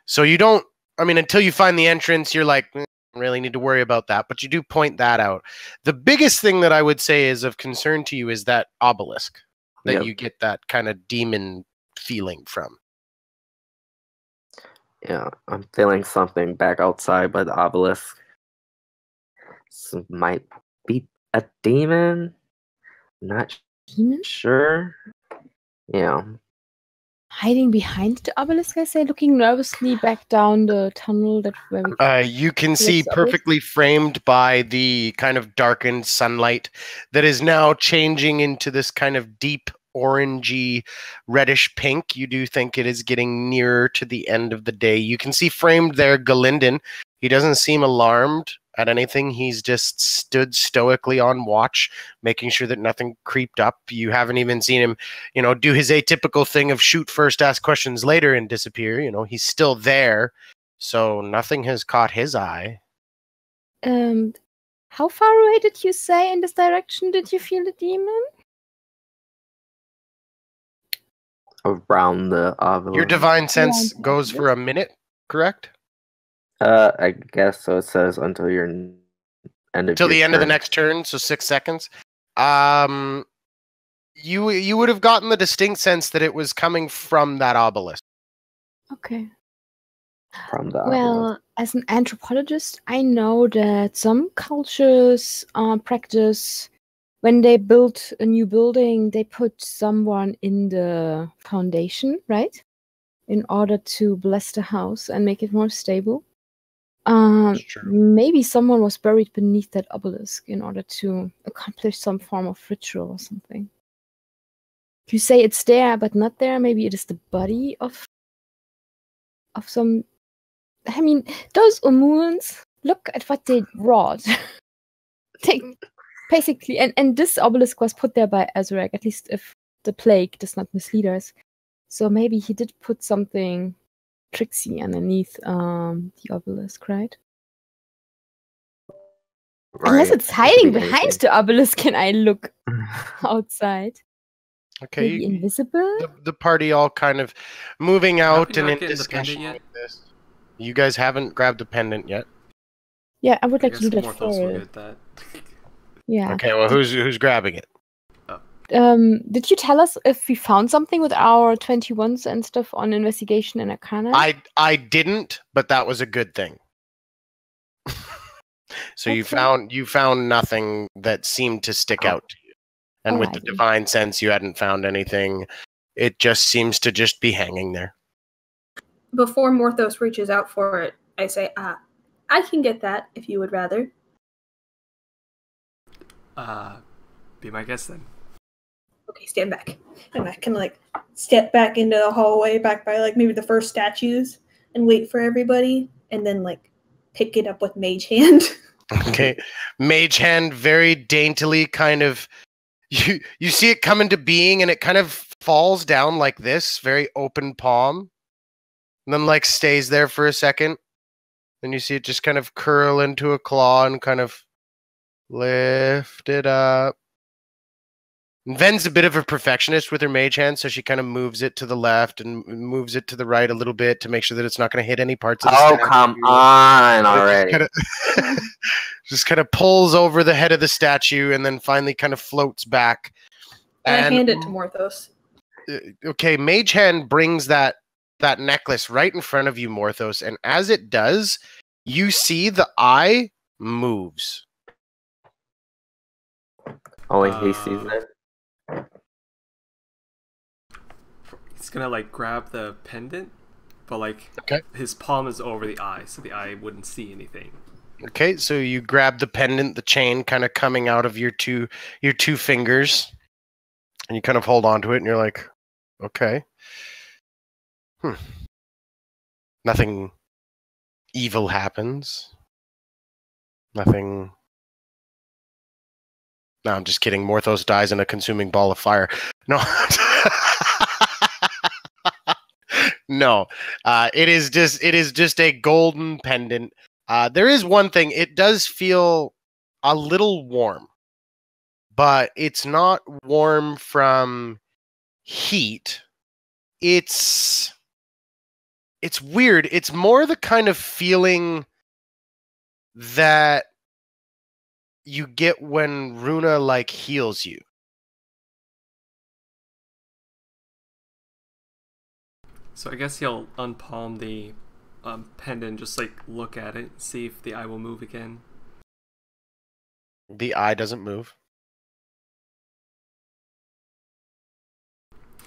So you don't, I mean, until you find the entrance, you're like, really need to worry about that, but you do point that out. The biggest thing that I would say is of concern to you is that obelisk that Yep. you get that kind of demon feeling from. Yeah, I'm feeling something back outside by the obelisk. This might be a demon. Not Demon? sure. Yeah. Hiding behind the obelisk, I say, looking nervously back down the tunnel that where we You can see Yes, obelisk. perfectly framed by the kind of darkened sunlight that is now changing into this kind of deep orangey, reddish pink. You do think it is getting nearer to the end of the day. You can see framed there Galinden. He doesn't seem alarmed at anything. He's just stood stoically on watch, making sure that nothing creeped up. You haven't even seen him, do his atypical thing of shoot first, ask questions later, and disappear. He's still there, so nothing has caught his eye. How far away did you say in this direction did you feel the demon? Around the obelisk. Your divine sense goes for a minute, correct? I guess so. It says until your end of until the end turn. of the next turn, so 6 seconds. You would have gotten the distinct sense that it was coming from that obelisk. Okay. From the Well, obelisk. as an anthropologist, I know that some cultures practice when they build a new building, they put someone in the foundation, right? In order to bless the house and make it more stable. Maybe someone was buried beneath that obelisk in order to accomplish some form of ritual or something. You say it's there but not there. Maybe it is the body of some. I mean, those Umuans, look at what they wrought. Basically, and this obelisk was put there by Azurek, at least if the plague does not mislead us. So maybe he did put something tricksy underneath the obelisk, right? Unless it's hiding behind the obelisk, and I look outside. Okay. Maybe invisible? The party all kind of moving out and in getting the discussion pendant with this. You guys haven't grabbed the pendant yet. Yeah, I would I like to do that Morthos will first. get that. Yeah. Okay, well, who's grabbing it? Did you tell us if we found something with our 21s and stuff on investigation and arcana? I didn't, but that was a good thing. So Okay. you found nothing that seemed to stick out to you. And with the Alrighty. divine sense, you hadn't found anything. It just seems to just be hanging there. Before Morthos reaches out for it, I say, I can get that if you would rather. Be my guest then. Okay, stand back. And I can step back into the hallway, back by maybe the first statues, and wait for everybody, and then pick it up with Mage Hand. Okay. Mage Hand very daintily kind of you see it come into being and it kind of falls down like this, very open palm. And then stays there for a second. Then you see it just kind of curl into a claw and kind of lift it up. And Ven's a bit of a perfectionist with her mage hand, so she kind of moves it to the left and moves it to the right a little bit to make sure that it's not going to hit any parts of the statue. Come on already. Just kind of pulls over the head of the statue and then finally kind of floats back. And I hand it to Morthos. Okay, Mage Hand brings that necklace right in front of you, Morthos, and as it does, you see the eye moves. Only he sees it. He's gonna grab the pendant, but okay, his palm is over the eye, so the eye wouldn't see anything. Okay, so you grab the pendant, the chain kind of coming out of your two fingers, and you kind of hold on to it, and you're like, okay. Nothing evil happens. Nothing. No, I'm just kidding. Morthos dies in a consuming ball of fire. No. No. It is just a golden pendant. There is one thing. It does feel a little warm, but it's not warm from heat. It's weird. It's more the kind of feeling that you get when Runa heals you. So I guess he'll unpalm the pendant, just look at it, see if the eye will move again. The eye doesn't move.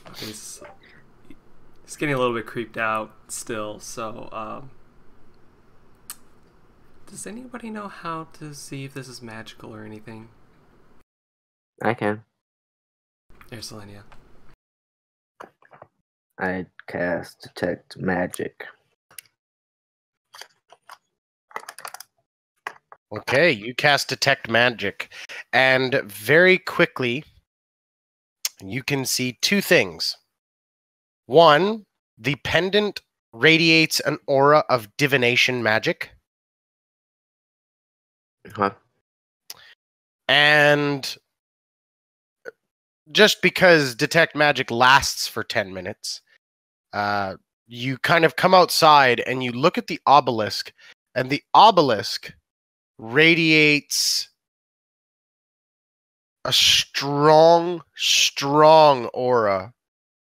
Okay, he's getting a little bit creeped out still, so does anybody know how to see if this is magical or anything? I can. There's Selenia. I cast Detect Magic. Okay, you cast Detect Magic, and very quickly, you can see two things. One, the pendant radiates an aura of divination magic. Huh? And just because Detect Magic lasts for 10 minutes, you kind of come outside and you look at the obelisk, and the obelisk radiates a strong, strong aura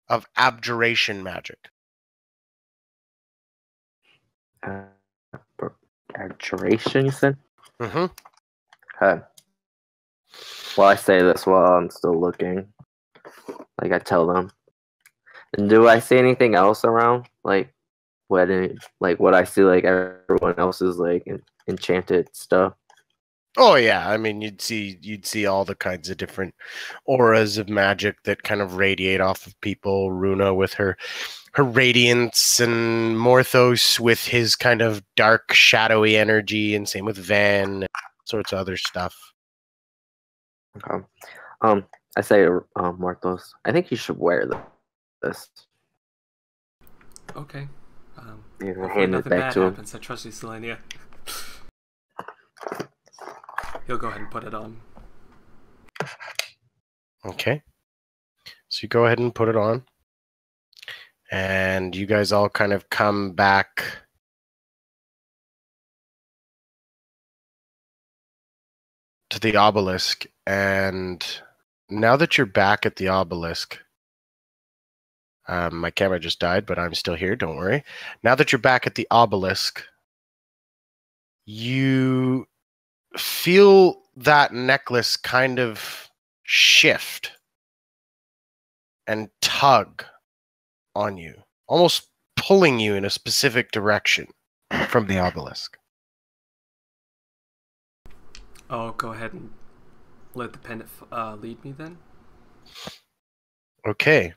of abjuration magic. Abjuration, you said? Mm-hmm. Huh. Well, I say this while I'm still looking. Like, I tell them. And do I see anything else around? Like what I see, like, everyone else's, like, enchanted stuff? Oh yeah, I mean you'd see all the kinds of different auras of magic that kind of radiate off of people. Runa with her radiance, and Morthos with his kind of dark, shadowy energy, and same with Van, sorts of other stuff. Okay. I say, Morthos, I think you should wear this. Okay. You Hopefully hand it nothing back bad to him. happens. I trust you, Selenia. He'll go ahead and put it on. Okay. So you go ahead and put it on. And you guys all kind of come back to the obelisk. And now that you're back at the obelisk, my camera just died, but I'm still here. Don't worry. Now that you're back at the obelisk, you feel that necklace kind of shift and tug on you, almost pulling you in a specific direction from the obelisk. I'll go ahead and let the pendant lead me then. Okay.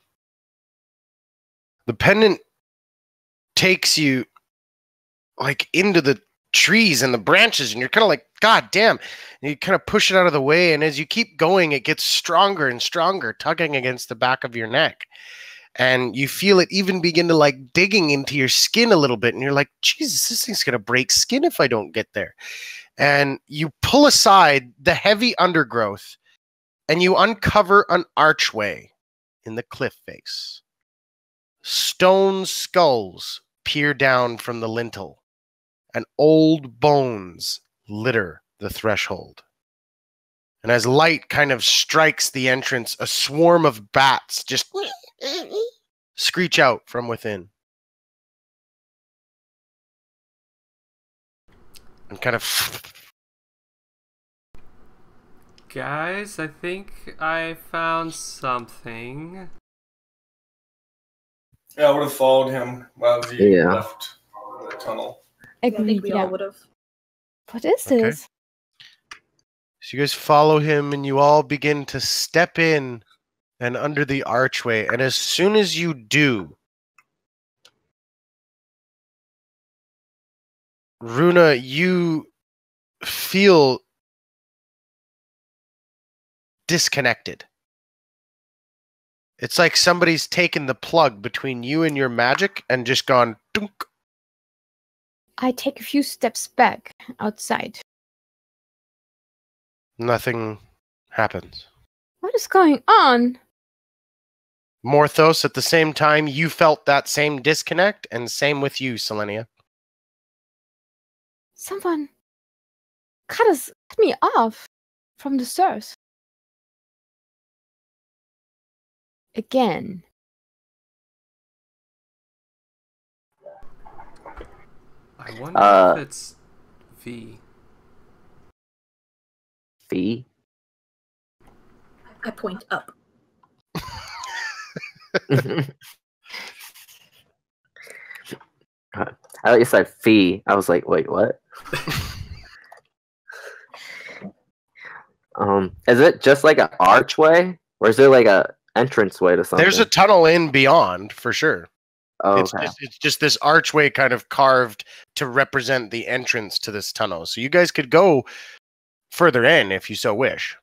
The pendant takes you like into the trees and the branches, and you're kind of like, God damn. And you kind of push it out of the way, and as you keep going, it gets stronger and stronger, tugging against the back of your neck. And you feel it even begin to like digging into your skin a little bit, and you're like, Jesus, this thing's gonna break skin if I don't get there. And you pull aside the heavy undergrowth, and you uncover an archway in the cliff face. Stone skulls peer down from the lintel, and old bones litter the threshold. And as light kind of strikes the entrance, a swarm of bats just screech out from within. And kind of... Guys, I think I found something. Yeah, I would have followed him while he Yeah. left the tunnel. I think Agreed, we yeah. all would have. What is Okay. this? So you guys follow him, and you all begin to step in and under the archway. And as soon as you do, Runa, you feel disconnected. It's like somebody's taken the plug between you and your magic and just gone dunk. I take a few steps back outside. Nothing happens. What is going on? Morthos, at the same time, you felt that same disconnect, and same with you, Selenia. Someone cut me off from the source. Again. I wonder if it's V. V? I point up. I thought you said fee. I was like, wait, what? Is it just like an archway, or is there like entranceway to something. There's a tunnel in beyond for sure. Oh, It's just this archway kind of carved to represent the entrance to this tunnel. So you guys could go further in if you so wish.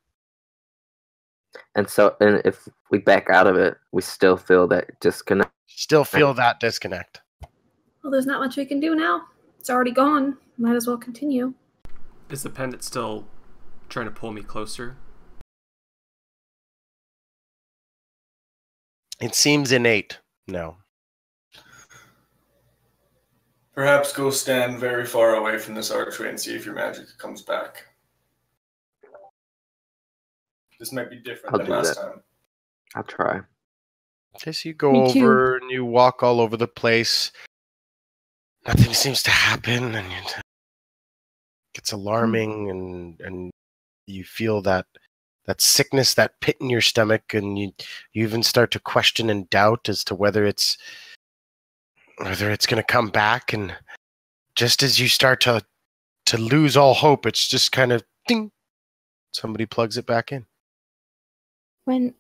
And if we back out of it, we still feel that disconnect. Still feel that disconnect. Well, there's not much we can do now. It's already gone. Might as well continue. Is the pendant still trying to pull me closer? It seems innate. No. Perhaps go stand very far away from this archway and see if your magic comes back. This might be different than last time. I'll try. Okay, so you go over and you walk all over the place. Nothing seems to happen, and it gets alarming, and you feel that sickness, that pit in your stomach, and you even start to question and doubt as to whether it's going to come back. And just as you start to lose all hope, it's just kind of ding. Somebody plugs it back in. When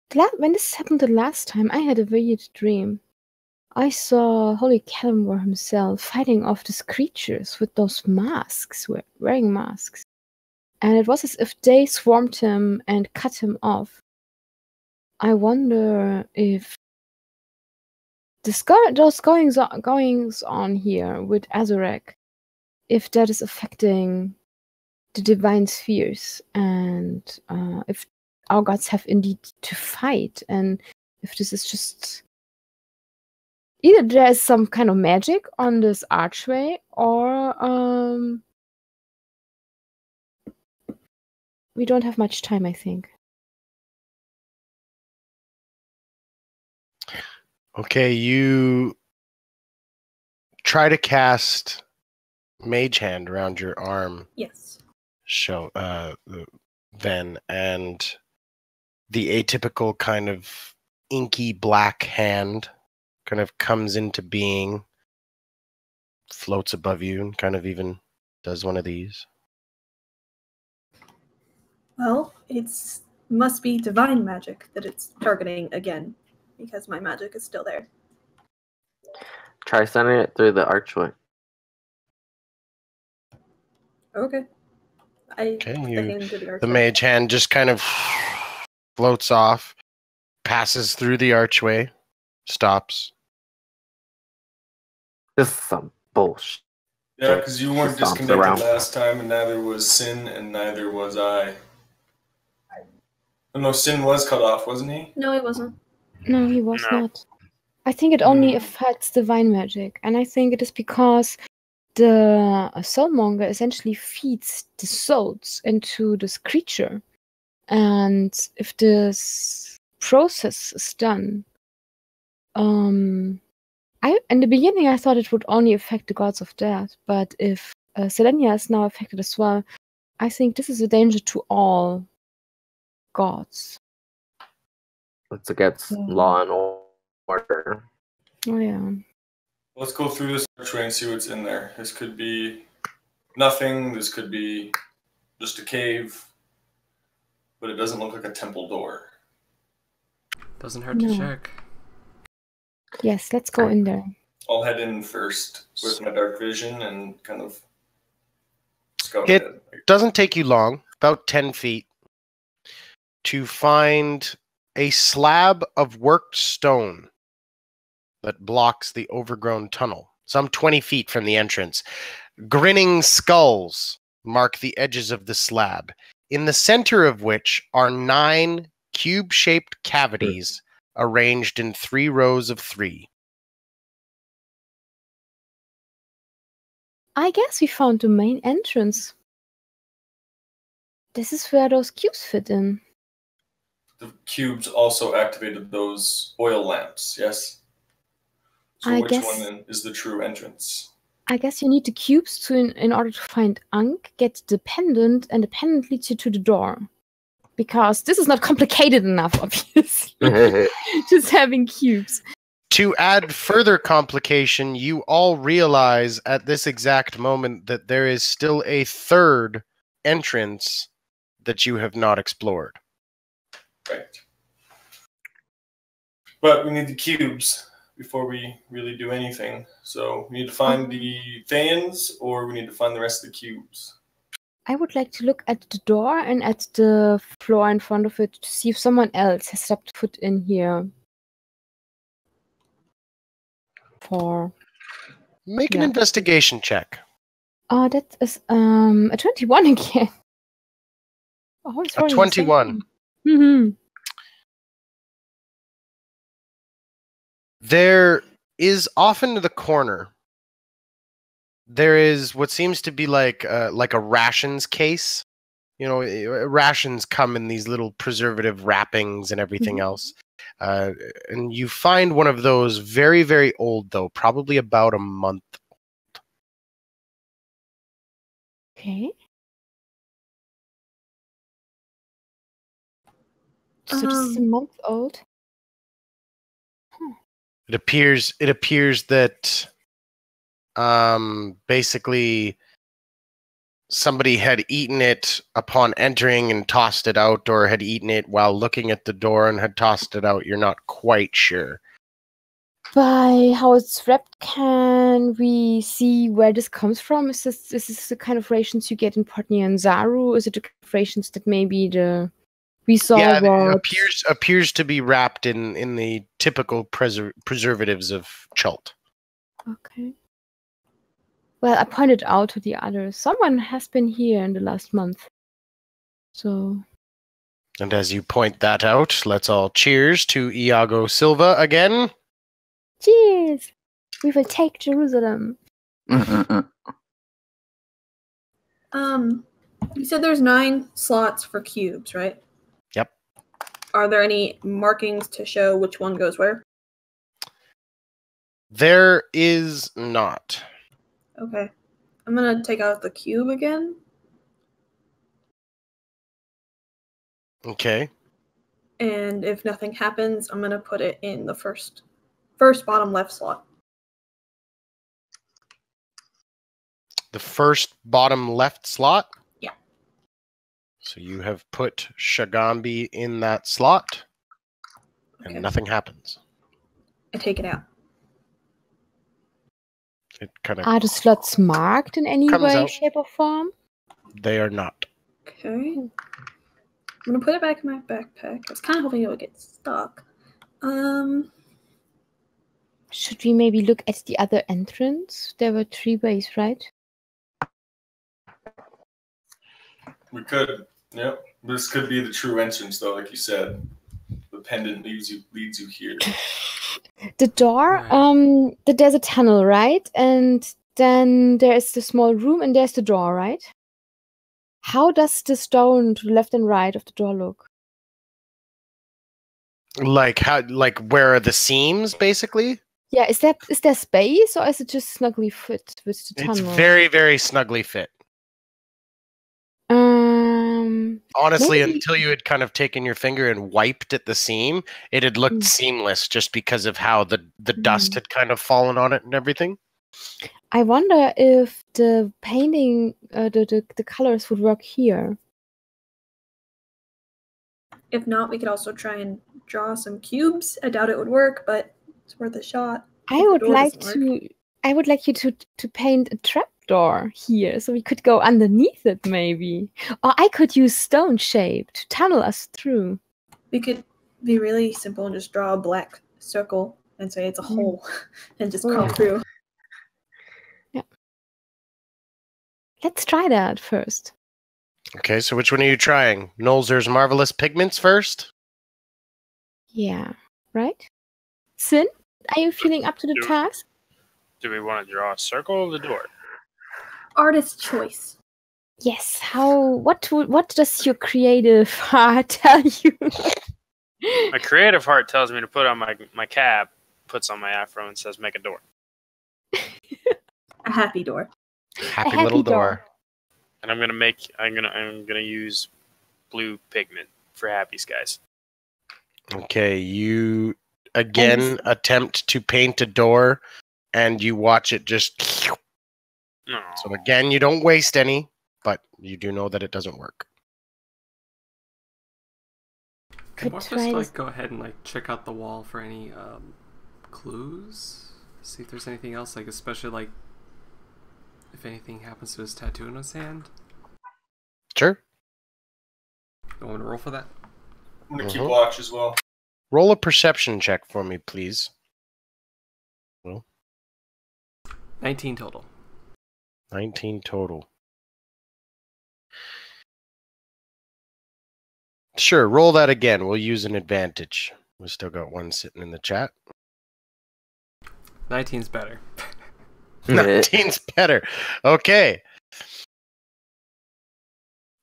this happened the last time, I had a weird dream. I saw Holy Calamor himself fighting off these creatures with those masks, wearing masks. And it was as if they swarmed him and cut him off. I wonder if those goings on here with Azurek, if that is affecting the divine spheres, and if our gods have indeed to fight, and if this is just either there's some kind of magic on this archway, or we don't have much time, I think. Okay, you try to cast Mage Hand around your arm. Yes. Then, and the atypical kind of inky black hand kind of comes into being, floats above you, and kind of even does one of these. Well, must be divine magic that it's targeting again, because my magic is still there. Try sending it through the archway. Okay. The mage hand just kind of floats off, passes through the archway, stops. This is some bullshit. Yeah, because you weren't disconnected last time, and neither was Sin, and neither was I. Oh, no, Sin was cut off, wasn't he? No, he wasn't. No, he was not. I think it only affects divine magic, and I think it is because the soulmonger essentially feeds the souls into this creature. And if this process is done, in the beginning I thought it would only affect the gods of death, but if Selenia is now affected as well, I think this is a danger to all gods. It's against law and order. Oh yeah. Let's go through this archway and see what's in there. This could be nothing. This could be just a cave. But it doesn't look like a temple door. Doesn't hurt to check. Yes, let's go in there. I'll head in first with my dark vision and kind of scout it. It doesn't take you long, about 10 feet, to find a slab of worked stone that blocks the overgrown tunnel, some 20 feet from the entrance. Grinning skulls mark the edges of the slab, in the center of which are 9 cube-shaped cavities arranged in 3 rows of 3. I guess we found the main entrance. This is where those cubes fit in. The cubes also activated those oil lamps, yes? So which one is the true entrance? I guess you need the cubes in order to find Ankh, get the pendant, and the pendant leads you to the door. Because this is not complicated enough, obviously. Just having cubes. To add further complication, you all realize at this exact moment that there is still a third entrance that you have not explored. Right. But we need the cubes before we really do anything. So we need to find the Thayans, or we need to find the rest of the cubes. I would like to look at the door and at the floor in front of it to see if someone else has stepped foot in here. Make an investigation check. Oh, that is a 21 again. Oh, it's A 21. Mm-hmm. There is off into the corner. There is what seems to be like a rations case. You know, rations come in these little preservative wrappings and everything else. And you find one of those very, very old, though, probably about a month. Okay. So this is a month old. It appears that basically somebody had eaten it upon entering and tossed it out, or had eaten it while looking at the door and had tossed it out. You're not quite sure. By how it's wrapped, can we see where this comes from? Is this the kind of rations you get in Potney and Zaru? Is it the kind of rations that maybe we saw? Yeah, it appears to be wrapped in the typical preservatives of Chult. Okay. Well, I pointed out to the others. Someone has been here in the last month. So. And as you point that out, let's all cheers to Iago Silva again. Cheers! We will take Jerusalem. You said there's 9 slots for cubes, right? Yep. Are there any markings to show which one goes where? There is not. Okay. I'm gonna take out the cube again. Okay. And if nothing happens, I'm gonna put it in the first bottom left slot. The first bottom left slot? Yeah. So you have put Shagambi in that slot, Okay. and nothing happens. I take it out. It kind of Are the slots marked in any comes way, out. shape, or form? They are not. Okay. I'm gonna put it back in my backpack. I was kind of hoping it would get stuck. Should we maybe look at the other entrance? There were 3 ways, right? We could. Yep. This could be the true entrance, though, like you said. The pendant leads you here. The door, Right. there's a tunnel, right? And then there's the small room and there's the door, right? How does the stone to the left and right of the door look? Like where are the seams, basically? Yeah, is there space or is it just snugly fit with the tunnel? It's very, very snugly fit. Honestly, Maybe- until you had kind of taken your finger and wiped at the seam, it had looked seamless just because of how the dust had kind of fallen on it and everything. I wonder if the painting, the colors would work here. If not, we could also try and draw some cubes. I doubt it would work, but it's worth a shot. I If the would door like doesn't work. I would like you to paint a trapdoor here, so we could go underneath it, maybe. Or I could use stone shape to tunnel us through. We could be really simple and just draw a black circle and say it's a hole and just crawl through. Let's try that first. Okay, so which one are you trying? Nolzur's Marvelous Pigments first? Yeah, right? Sin, are you feeling up to the task? Do we want to draw a circle or the door? Artist choice. Yes. What does your creative heart tell you? My creative heart tells me to put on my cap, puts on my afro, and says, "Make a door." A happy door. Happy little door. And I'm gonna use blue pigment for happy skies. Okay, you again attempt to paint a door, and you watch it just. No. So again, you don't waste any, but you do know that it doesn't work. Can Could Morphus try this- like go ahead and like check out the wall for any clues? See if there's anything else, like especially like if anything happens to his tattoo in his hand. Sure. You want me to roll for that? I'm gonna keep watch as well. Roll a perception check for me, please. 19 total. 19 total. Sure, roll that again. We'll use an advantage. We still got one sitting in the chat. 19's better. 19's better. Okay.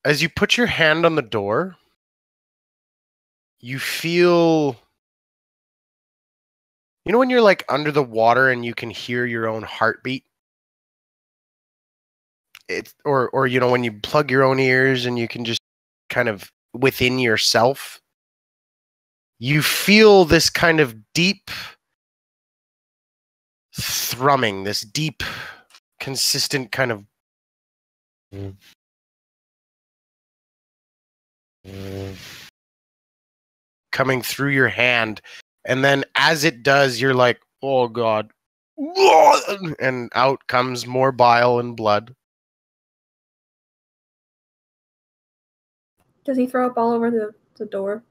As you put your hand on the door, you feel... You know when you're like under the water and you can hear your own heartbeat? Or you know when you plug your own ears and you can just kind of within yourself, you feel this kind of deep thrumming, this deep, consistent kind of coming through your hand. And then as it does, you're like, oh God. And out comes more bile and blood. Does he throw up all over the door?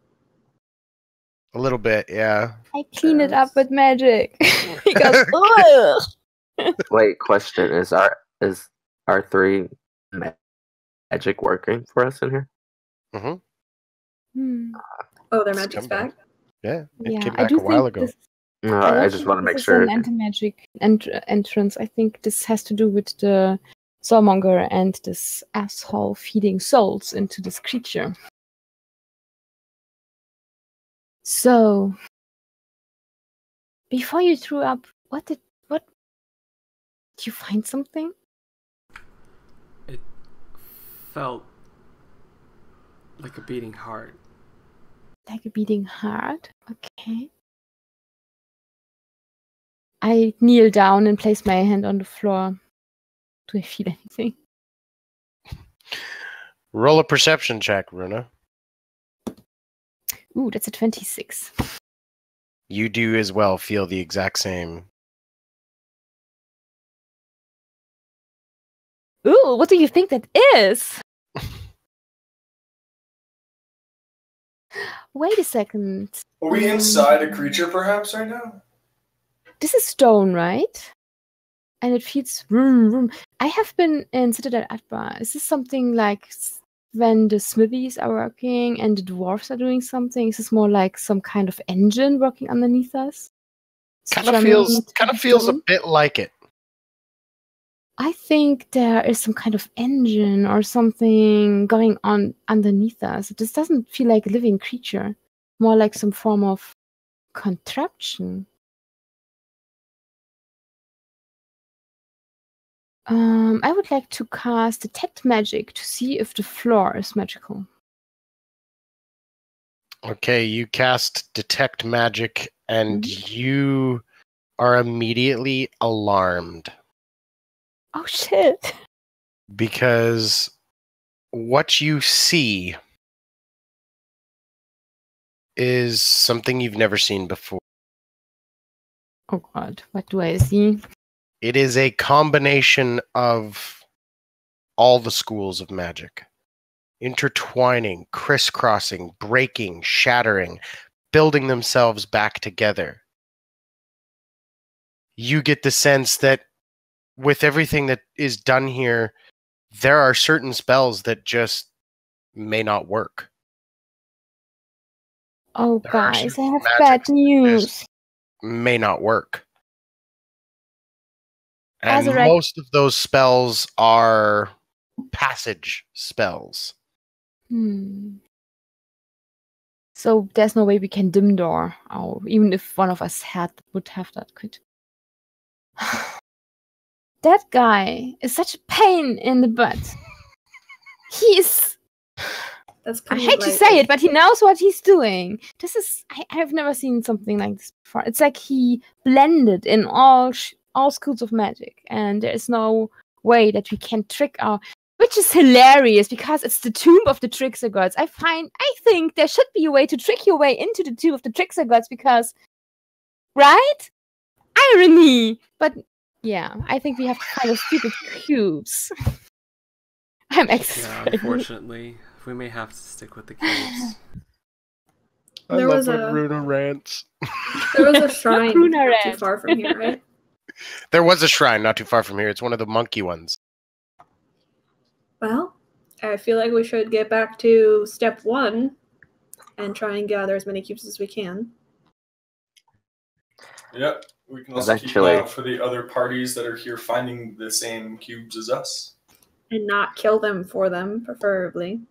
A little bit, yeah. I clean it up with magic. He goes, ugh. Wait, question: Is our 3 magic working for us in here? Mm-hmm. Hmm. Oh, their It's magic's come back. back? Yeah, it Yeah, came I back do a while think ago. this. No, don't I just think want to make this is sure. an anti-magic entrance. I think this has to do with the Soulmonger and this asshole feeding souls into this creature. So, before you threw up, did you find something? It felt like a beating heart. Like a beating heart? Okay. I kneel down and place my hand on the floor. Do I feel anything? Roll a perception check, Runa. Ooh, that's a 26. You do as well feel the exact same. Ooh, what do you think that is? Wait a second. Are we inside a creature perhaps right now? This is stone, right? And it feeds vroom, vroom. I have been in Citadel Atbar. Is this something like when the smithies are working and the dwarves are doing something? Is this more like some kind of engine working underneath us? Kind of feels a stone? bit like it. I think there is some kind of engine or something going on underneath us. This doesn't feel like a living creature. More like some form of contraption. I would like to cast Detect Magic to see if the floor is magical. Okay, you cast Detect Magic and you are immediately alarmed. Oh shit! Because what you see is something you've never seen before. Oh god, what do I see? It is a combination of all the schools of magic. Intertwining, crisscrossing, breaking, shattering, building themselves back together. You get the sense that with everything that is done here, there are certain spells that just may not work. Oh There are guys, I certain have magics bad that news. just may not work. And Azurek- most of those spells are passage spells. So there's no way we can dim door, or even if one of us would have that, could. That guy is such a pain in the butt. He is. That's I pretty hate to right. say it, but he knows what he's doing. This is. I've never seen something like this before. It's like he blended in all schools of magic, and there is no way that we can trick our. Which is hilarious because it's the tomb of the trickster gods. I think there should be a way to trick your way into the tomb of the trickster gods because, right? Irony. But yeah, I think we have to find those stupid cubes. I'm Yeah, excited. unfortunately, we may have to stick with the cubes. I There love was when a- Runa rants. There was a shrine Runa not too red. far from here, right? There was a shrine not too far from here. It's one of the monkey ones. Well, I feel like we should get back to step 1 and try and gather as many cubes as we can. Yep. We can also keep an Eventually. eye out for the other parties that are here finding the same cubes as us. And not kill them for them, preferably.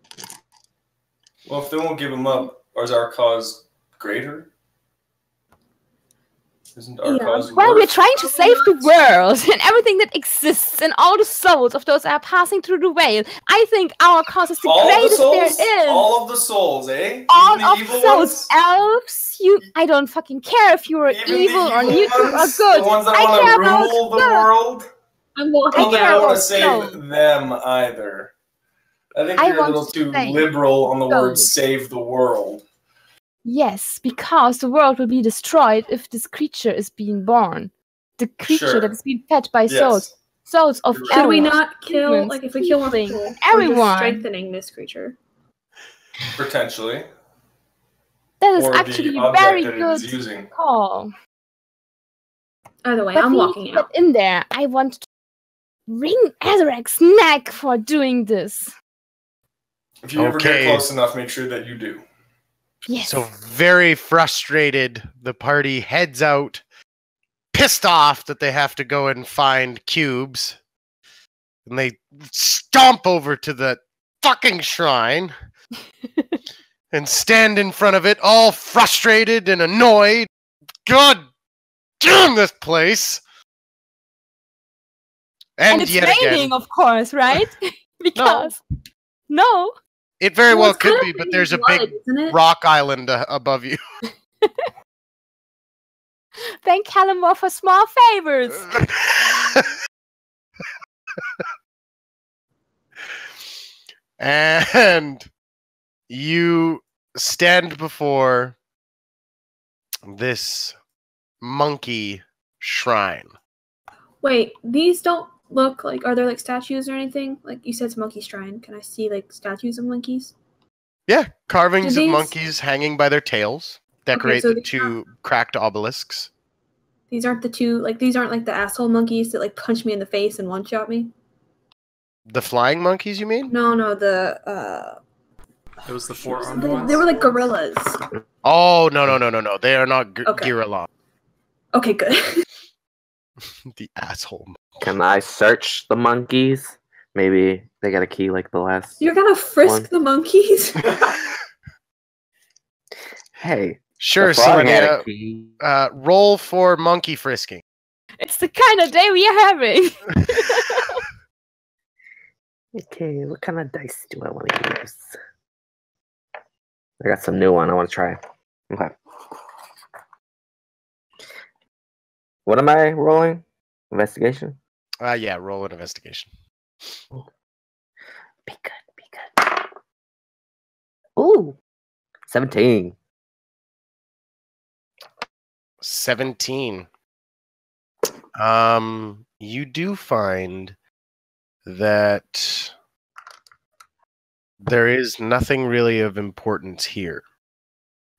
Well, if they won't give them up, is our cause greater? Isn't our Yeah, cause Well, we're worse? trying to save the world and everything that exists and all the souls of those that are passing through the veil. I think our cause is the All of the greatest souls? there is. All of the souls, eh? All Even the of evil those ones? elves, I don't fucking care if you're Even the evil or evil neutral or ones? good. The ones that I want care to about rule the good. world? I'm I walking don't think care I want about to save souls. them either. I think I you're a want little to too save liberal on the word souls. save the world. Yes, because the world will be destroyed if this creature is being born. The creature Sure. that is being fed by Yes. souls. Souls of You're right. Should we elves, not kill, humans, like, if we kill tieflings, multiple, we're everyone. just strengthening this creature? Potentially. That is Or actually the a very object that it is good using. call. Either way, But I'm we walking need to out. get in there. I want to wring Azarek's neck for doing this. If you ever get Okay. close enough, make sure that you do. Yes. So very frustrated, the party heads out, pissed off that they have to go and find cubes. And they stomp over to the fucking shrine and stand in front of it, all frustrated and annoyed. God damn this place! And And it's yet raining, again, of course, right? Because no. it very well it's kind could of be, but raining there's a blood, big isn't it? rock island above you. Thank Calamore for small favors. And you stand before this monkey shrine. Wait, these don't look like, are there like statues or anything? Like you said, it's monkey shrine. Can I see like statues of monkeys? Yeah, carvings Do of these- monkeys hanging by their tails decorate so the they- two cracked obelisks. These aren't the two, like these aren't like the asshole monkeys that like punch me in the face and one shot me. The flying monkeys, you mean? No, the It was the four-armed they ones? were like gorillas. Oh, no. They are not Okay. Giralon. Okay, good. The asshole. Can I search the monkeys? Maybe they got a key like the last. You're gonna frisk One. the monkeys? Hey, Sure, the frog had a Selenia. key. Roll for monkey frisking. It's the kind of day we are having. Okay, what kind of dice do I want to use? I got some new one I want to try. Okay. What am I rolling? Investigation? Yeah, roll an investigation. Be good. Ooh, 17. 17. You do find that there is nothing really of importance here.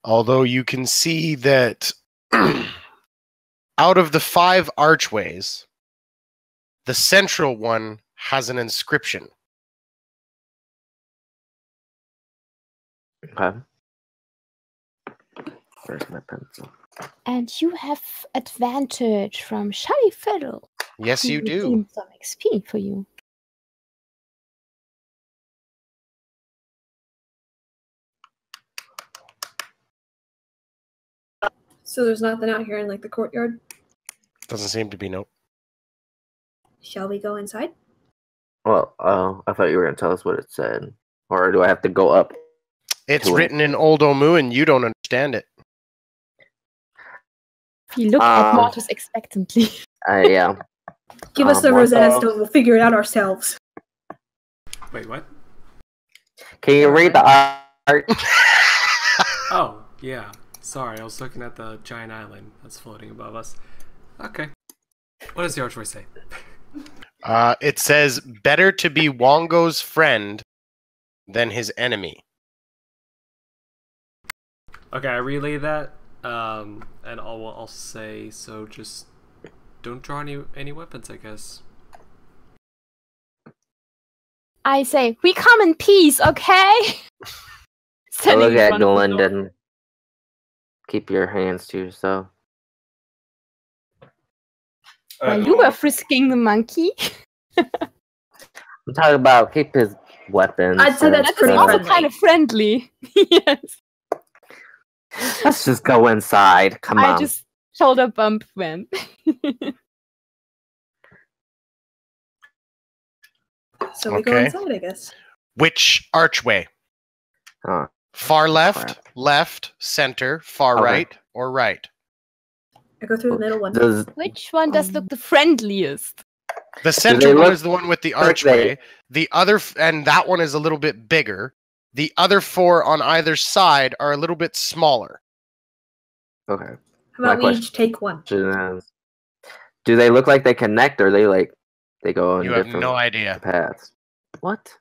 Although you can see that out of the 5 archways, the central one has an inscription. Okay. Where's my pencil? And you have advantage from Shoddy Fiddle. Yes, you who do. redeemed some XP for you. So there's nothing out here in like the courtyard. Doesn't seem to be, no. Shall we go inside? Well, I thought you were going to tell us what it said. Or do I have to go up? It's to it? written in Old Omu and you don't understand it. He looked at Mortis expectantly. Yeah. Give us the What Rosetta the- Stone. We'll figure it out ourselves. Wait, what? Can you read the art? Oh, yeah. Sorry, I was looking at the giant island that's floating above us. Okay. What does the archway say? It says, better to be Wongo's friend than his enemy. Okay, I relay that, and I'll say, so just don't draw any weapons, I guess. I say, we come in peace, okay? I Standing look in at front of the door. Glendon. Keep your hands to yourself. While you were frisking the monkey. I'm talking about keep his weapons. I'd say that's That is pretty also friendly. kind of friendly. Yes. Let's just go inside. Come I on. just shoulder bump them. So we go Okay. inside, I guess. Which archway? Oh, Far left, crap. left, center, far Okay. right, or right? I go through the middle one. Does Which one does look the friendliest? The center one look is the one with the like archway. The other, and that one is a little bit bigger. The other four on either side are a little bit smaller. okay? How about My we each take one? Question is, do they look like they connect, or they go in You have different no idea. paths? What?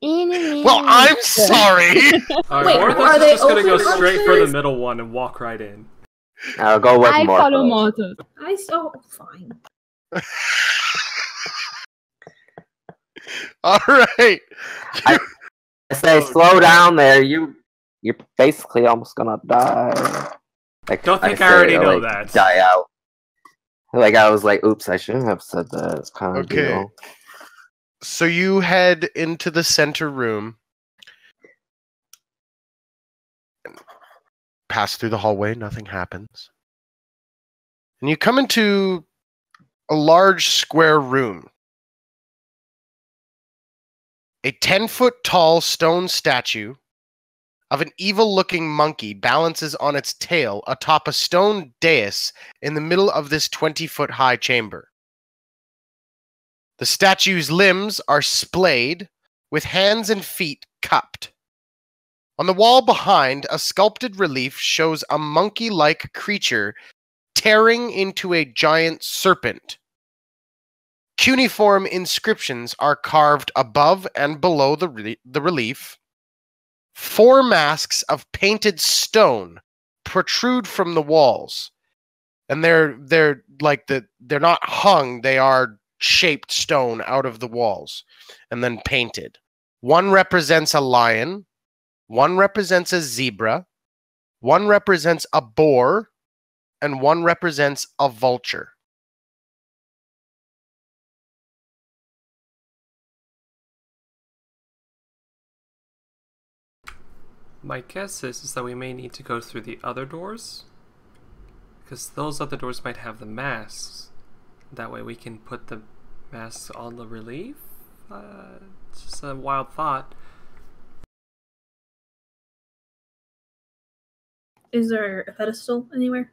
Well, I'm sorry. Alright, Wait, Morthos are is they just gonna go open straight for the archways? middle one and walk right in. I'll go with I follow Morthos. Mortis. Fine. All right. I say, slow down there. You're basically almost gonna die. Like, Don't think I already know that. Die out. Like I was like, oops, I shouldn't have said that. Kind of Okay. deal. So you head into the center room. Pass through the hallway, nothing happens. And you come into a large square room. A 10-foot tall stone statue of an evil-looking monkey balances on its tail atop a stone dais in the middle of this 20-foot high chamber. The statue's limbs are splayed, with hands and feet cupped. On the wall behind, a sculpted relief shows a monkey-like creature tearing into a giant serpent. Cuneiform inscriptions are carved above and below the relief. 4 masks of painted stone protrude from the walls, and they're not hung; they are shaped stone out of the walls, and then painted. One represents a lion, one represents a zebra, one represents a boar, and one represents a vulture. My guess is that we may need to go through the other doors, because those other doors might have the masks. That way we can put the masks on the relief? It's just a wild thought. Is there a pedestal anywhere?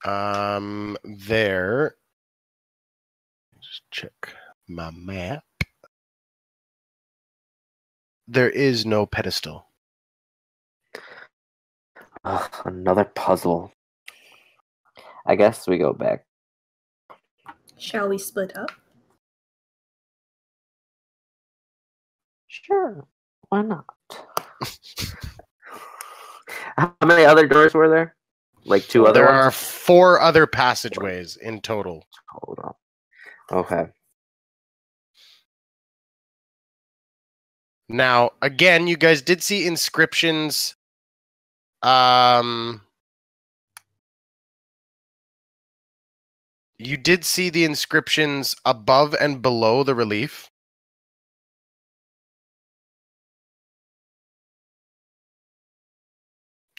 There. Just check my map. There is no pedestal. Ugh, another puzzle. I guess we go back. Shall we split up? Sure. Why not? How many other doors were there? Like 2 other There ones? are 4 other passageways in total. Hold on. Okay. Now, again, you guys did see inscriptions. You did see the inscriptions above and below the relief.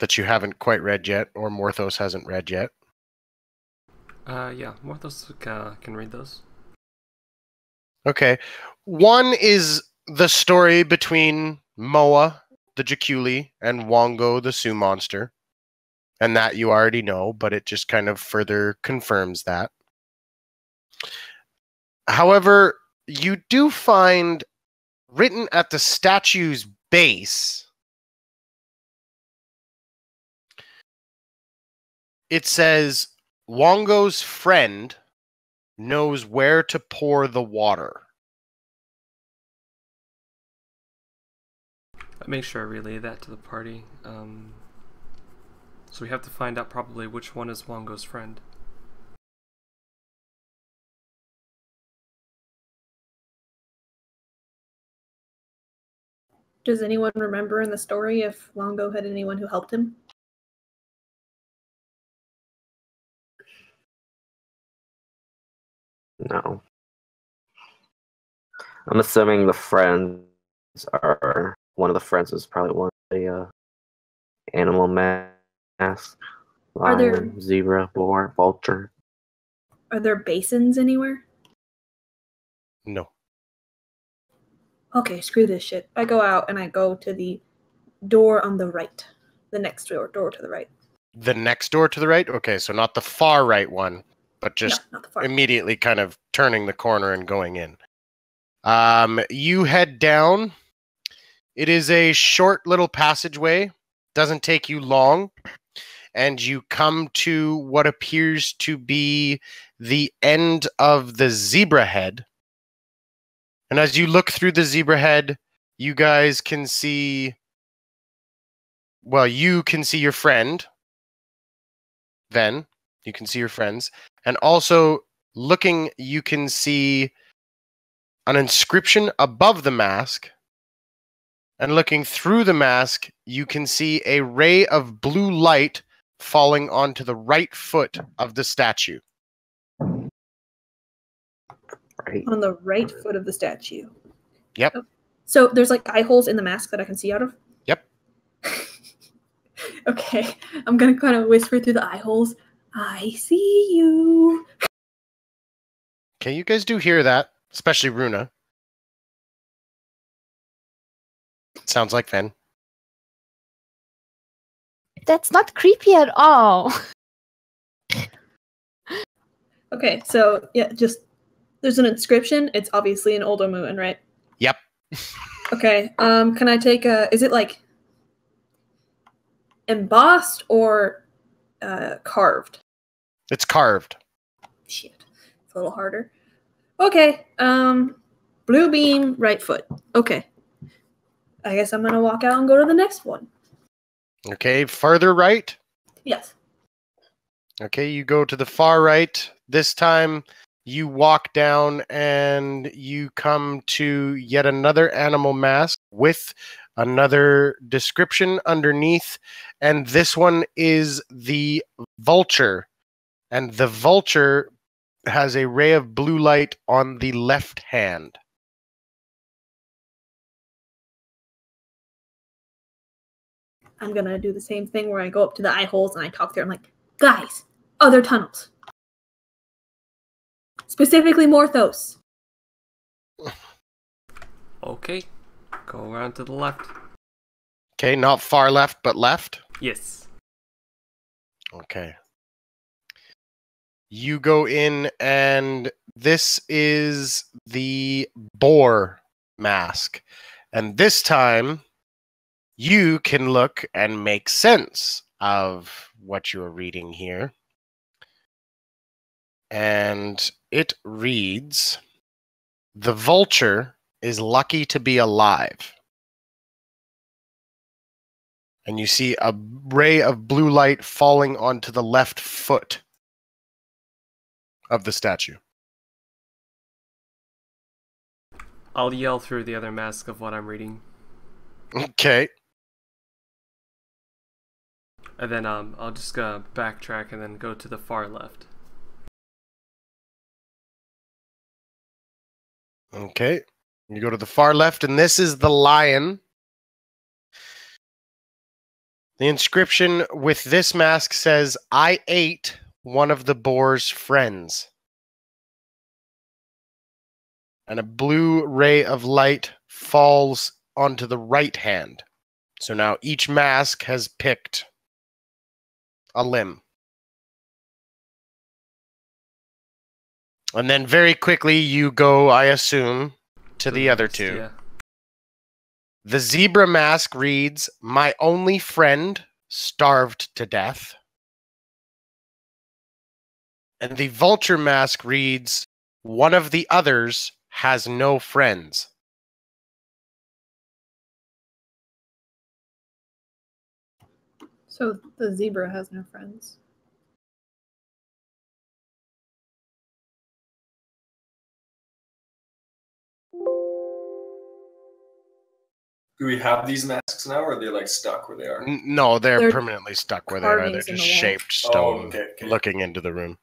That you haven't quite read yet, or Morthos hasn't read yet. Yeah, Morthos can read those. Okay. One is the story between Moa, the Jaculi, and Wongo, the Sioux monster. And that you already know, but it just kind of further confirms that. However, you do find written at the statue's base, it says, Wongo's friend knows where to pour the water. I make sure I relay that to the party. So we have to find out probably which one is Wongo's friend. Does anyone remember in the story if Longo had anyone who helped him? No. I'm assuming the friends are one of the friends is probably one of the animal mask. Are there- Lion, zebra, boar, vulture. Are there basins anywhere? No. Okay, screw this shit. I go out and I go to the door on the right. The next door to the right. The next door to the right? Okay, so not the far right one, but just No, not the far. immediately kind of turning the corner and going in. You head down. It is a short little passageway. Doesn't take you long. And you come to what appears to be the end of the zebra head. And as you look through the zebra head, you guys can see... Well, you can see your friend. Then you can see your friends. And also, looking, you can see an inscription above the mask. And looking through the mask, you can see a ray of blue light falling onto the right foot of the statue. Right. On the right foot of the statue. Yep. Oh. So there's like eye holes in the mask that I can see out of? Yep. Okay. I'm gonna kind of whisper through the eye holes. I see you. Okay, you guys do hear that, especially Runa. Sounds like Ven. That's not creepy at all. Okay, so yeah, just there's an inscription. It's obviously an Oldomuin, right? Yep. Okay. Can I take a? Is it like embossed or carved? It's carved. Shit, it's a little harder. Okay. Blue beam, right foot. Okay. I guess I'm gonna walk out and go to the next one. Okay, farther right. Yes. Okay, you go to the far right. This time you walk down and you come to yet another animal mask with another description underneath. And this one is the vulture. And the vulture has a ray of blue light on the left hand. I'm gonna do the same thing where I go up to the eye holes and I talk there. I'm like, guys, other tunnels. Specifically Morthos. Okay, go around to the left. Okay, not far left, but left. Yes. Okay. You go in, and this is the boar mask. And this time, you can look and make sense of what you're reading here. And it reads, "The vulture is lucky to be alive." And you see a ray of blue light falling onto the left foot of the statue. I'll yell through the other mask of what I'm reading. Okay. And then I'll just backtrack and then go to the far left. Okay. You go to the far left, and this is the lion. The inscription with this mask says, "I ate one of the boar's friends." And a blue ray of light falls onto the right hand. So now each mask has picked a limb. And then very quickly you go, I assume, to the other two. Yeah. The zebra mask reads, "My only friend starved to death." And the vulture mask reads, "One of the others has no friends." So the zebra has no friends. Do we have these masks now, or are they like stuck where they are? No, they're They're permanently stuck where they are. They're carvings in just the wall. shaped stone Oh, okay. looking into the room.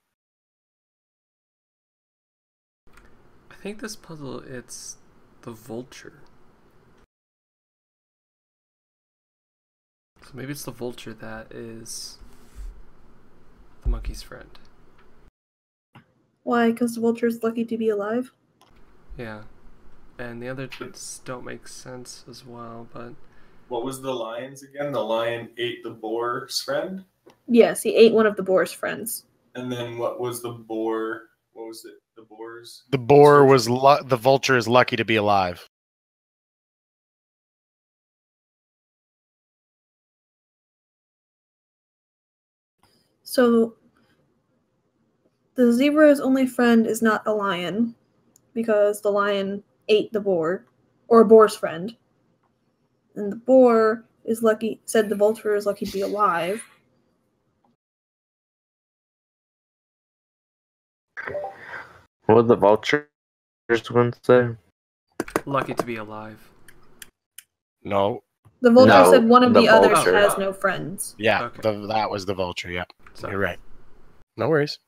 I think this puzzle, it's the vulture. So maybe it's the vulture that is the monkey's friend. Why? Because the vulture's lucky to be alive? Yeah. And the others don't make sense as well, but... What was the lion's again? The lion ate the boar's friend? Yes, he ate one of the boar's friends. And then what was the boar? What was it? The boar's? The boar was the vulture is lucky to be alive. So the zebra's only friend is not a lion, because the lion ate the boar, or a boar's friend. And the boar is lucky, said the vulture is lucky to be alive. What would the vulture's one say? Lucky to be alive. No. The vulture No, said one of the the others vulture. has no friends. Yeah, Okay. that was the vulture. Yeah, Sorry. you're right. No worries.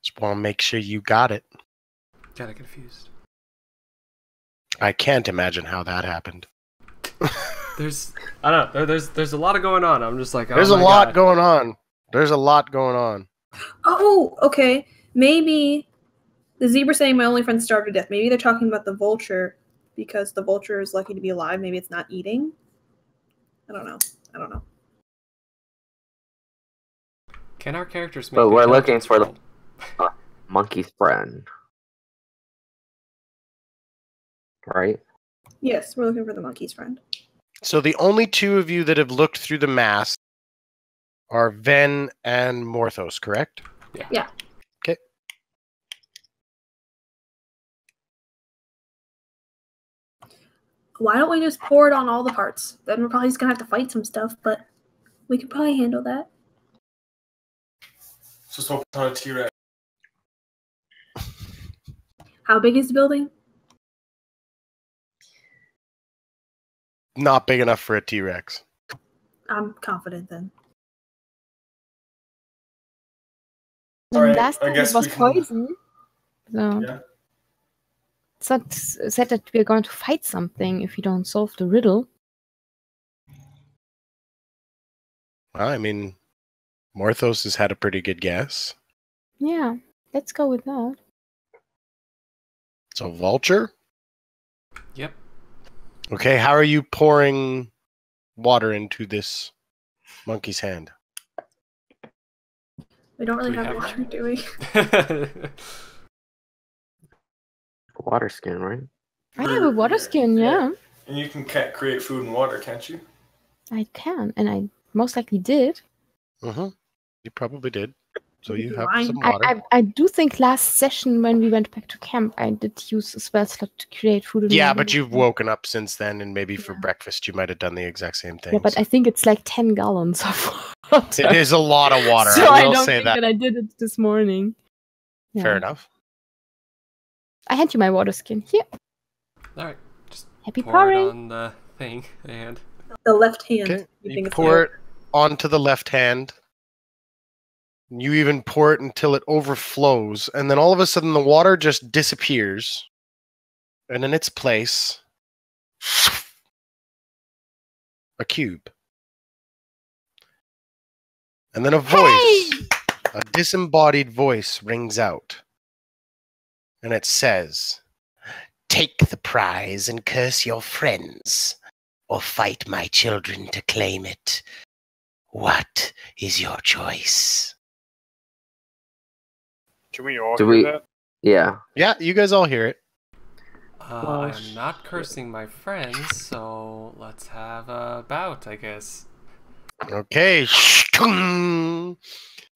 Just want to make sure you got it. Kinda confused. I can't imagine how that happened. I don't know. There's a lot of going on. I'm just like, There's oh a my lot God. going on. There's a lot going on. Oh, okay. Maybe the zebra saying my only friend starved to death. Maybe they're talking about the vulture because the vulture is lucky to be alive. Maybe it's not eating. I don't know. Can our characters make But we're looking intelligence for the roll? monkey's friend. Right? Yes, we're looking for the monkey's friend. So the only two of you that have looked through the mask are Ven and Morthos, correct? Yeah. Okay. Why don't we just pour it on all the parts? Then we're probably just gonna have to fight some stuff, but we could probably handle that. Just focus on a T-Rex. How big is the building? Not big enough for a T-Rex. I'm confident then. All right, Last I time it guess was we can- poison. So Yeah. it's not said that we're going to fight something if we don't solve the riddle. Well, I mean, Morthos has had a pretty good guess. Yeah, let's go with that. So vulture? Yep. Okay, how are you pouring water into this monkey's hand? We don't really Do we have have water, do we? Water skin, right? I have a water skin, yeah. And you can create food and water, can't you? I can, and I most likely did. Mm-hmm. You probably did. So you have Wine. some water. I do think last session when we went back to camp, I did use a spell slot to create food. And Yeah, water. but you've woken up since then, and maybe for Yeah. breakfast you might have done the exact same thing. Yeah, but I think it's like 10 gallons of water. It is a lot of water. So I I will don't say think that. that I did it this morning. Fair Yeah. enough. I hand you my water skin. Here. Alright. Just Happy pour it pouring. on the thing and The left hand. Okay, You you think it's pour the- it onto the left hand. You even pour it until it overflows, and then all of a sudden the water just disappears. And in its place, a cube. And then a voice, a disembodied voice rings out. And it says, "Take the prize and curse your friends, or fight my children to claim it. What is your choice?" Can we all Do hear we- that? Yeah. Yeah, you guys all hear it. I am not cursing my friends, so let's have a bout, I guess. Okay.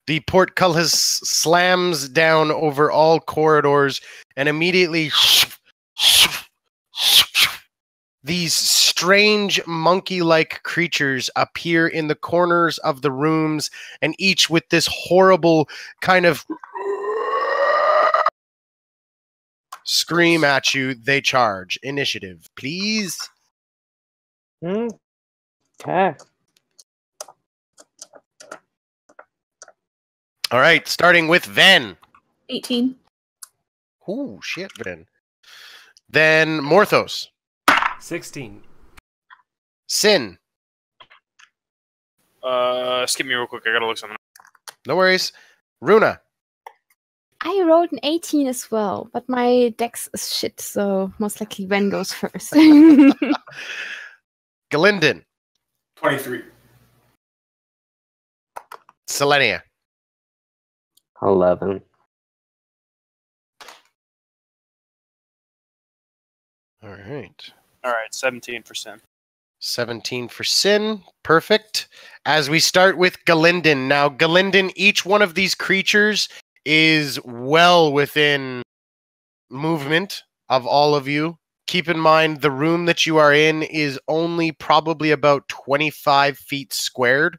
The portcullis slams down over all corridors, and immediately these strange monkey-like creatures appear in the corners of the rooms, and each with this horrible kind of scream at you. They charge. Initiative, please. Okay. All right, starting with Ven. 18. Ooh, shit, Ven. Then Morthos. 16. Sin. Skip me real quick. I gotta look something up. No worries. Runa. I rolled an 18 as well, but my dex is shit, so most likely Ven goes first. Galinden. 23. Selenia. 11. All right. All right, 17%. 17 for Sin. Perfect. As we start with Galinden. Now, Galinden, each one of these creatures is well within movement of all of you. Keep in mind, the room that you are in is only probably about 25 feet squared.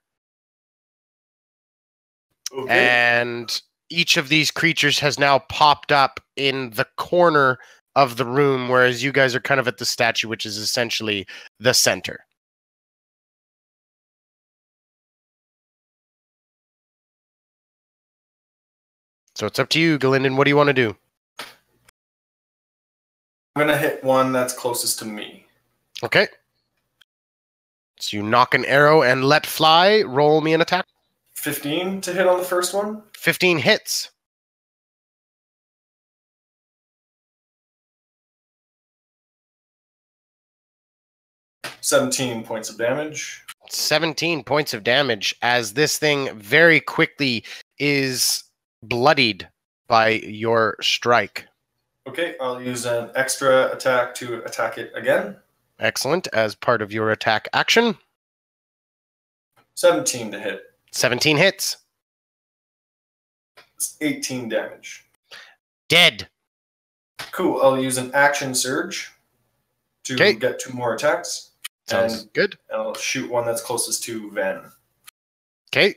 Okay. And each of these creatures has now popped up in the corner of the room, whereas you guys are kind of at the statue, which is essentially the center. So it's up to you, Galinden. What do you want to do? I'm going to hit one that's closest to me. Okay. So you knock an arrow and let fly. Roll me an attack. 15 to hit on the first one. 15 hits. $17 points of damage. 17 points of damage as this thing very quickly is bloodied by your strike. Okay, I'll use an extra attack to attack it again. Excellent. As part of your attack action. 17 to hit. 17 hits. It's 18 damage. Dead. Cool, I'll use an action surge to Okay. get 2 more attacks. Sounds good. And I'll shoot one that's closest to Ven. Okay.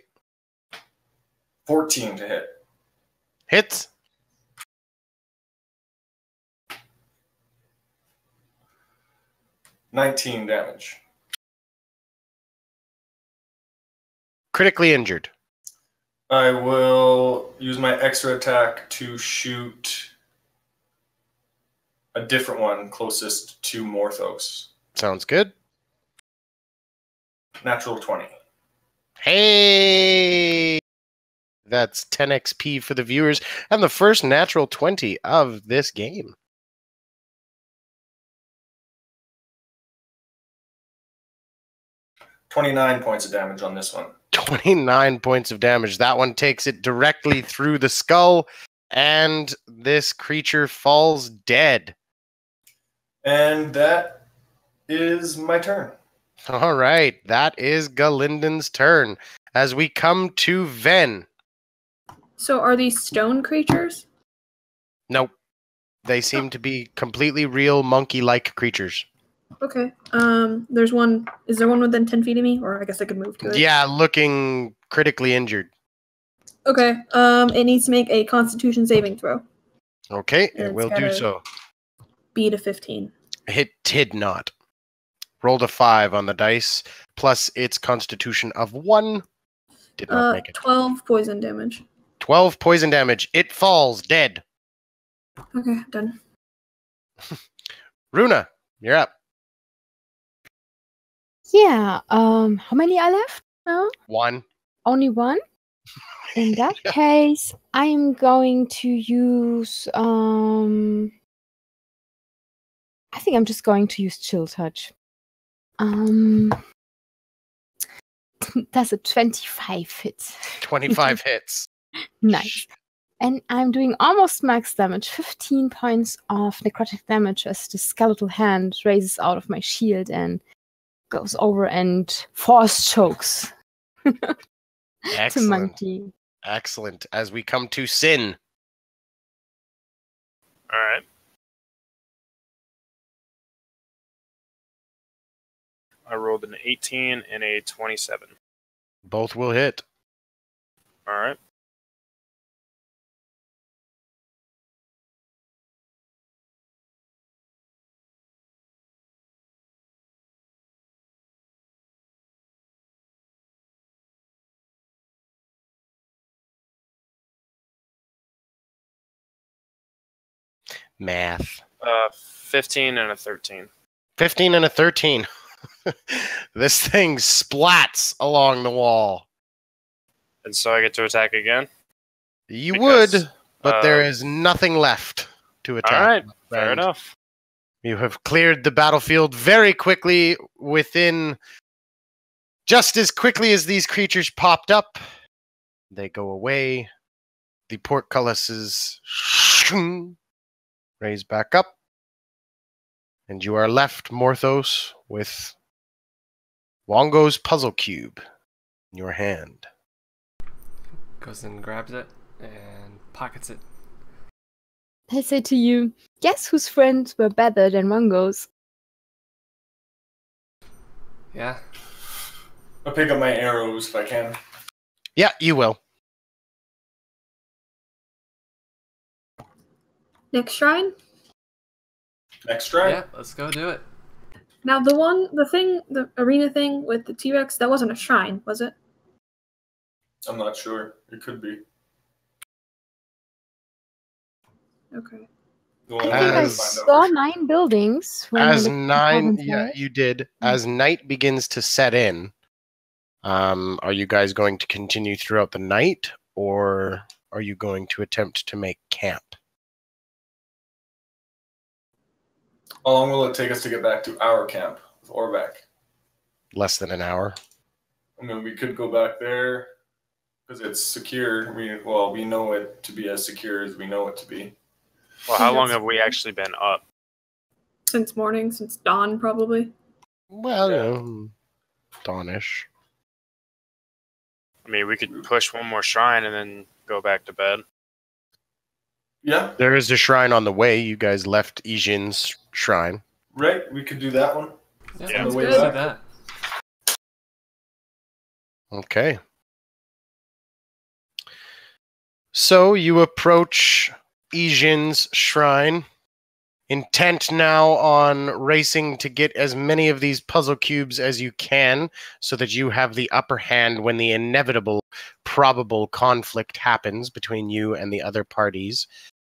14 to hit. Hits. $19 damage. Critically injured. I will use my extra attack to shoot a different one closest to Morthos. Sounds good. Natural 20. Hey! That's 10 XP for the viewers and the first natural 20 of this game. $29 points of damage on this one. 29 points of damage. That one takes it directly through the skull, and this creature falls dead. And that is my turn. All right, that is Galinden's turn. As we come to Ven. So are these stone creatures? Nope. They seem to be completely real monkey-like creatures. Okay. There's one. Is there one within 10 feet of me? Or I guess I could move to it. Yeah, looking critically injured. Okay. It needs to make a Constitution saving throw. Okay, And it it's will do gotta- so. Beat a 15. It did not. Rolled a 5 on the dice, plus its constitution of 1. Did not make it. 12 poison damage. 12 poison damage. It falls dead. Okay, done. Runa, you're up. Yeah. How many are left now? 1. Only one? In that case, I am going to use I think I'm just going to use Chill Touch. That's a 25 hit. 25 hits. Nice. And I'm doing almost max damage, 15 points of necrotic damage as the skeletal hand raises out of my shield and goes over and force chokes to Excellent. Monkey. Excellent. As we come to Sin. All right. I rolled an 18 and a 27. Both will hit. All right. Math. 15 and a 13. 15 and a 13. This thing splats along the wall. And so I get to attack again? You Because, would, but there is nothing left to attack. All right. my Fair friend. enough. You have cleared the battlefield very quickly just as quickly as these creatures popped up. They go away. The portcullises raise back up. And you are left, Morthos, with Wongo's puzzle cube in your hand. Goes and grabs it and pockets it. I say to you, guess whose friends were better than Mongo's? Yeah. I'll pick up my arrows if I can. Yeah, you will. Next shrine? Next try. Yeah, let's go do it. Now the arena thing with the T-Rex, that wasn't a shrine, was it? I'm not sure. It could be. Okay. The I one think As- I find out saw for sure. 9 buildings. When As I looked at the nine, province yeah, map. you did. As night begins to set in, are you guys going to continue throughout the night, or are you going to attempt to make camp? How long will it take us to get back to our camp with Orvac? Less than an hour. I mean, we could go back there because it's secure. We know it to be as secure as we know it to be. Well, how long have we actually been up? Since morning, since dawn, probably. Well, Yeah. you know, dawnish. I mean, we could push one more shrine and then go back to bed. Yeah, There is a shrine on the way. You guys left Ijin's shrine. right. We could do that one. Yeah, Yeah, let's on the go way do back. that. Okay. So you approach Ijin's shrine, intent now on racing to get as many of these puzzle cubes as you can so that you have the upper hand when the inevitable, probable conflict happens between you and the other parties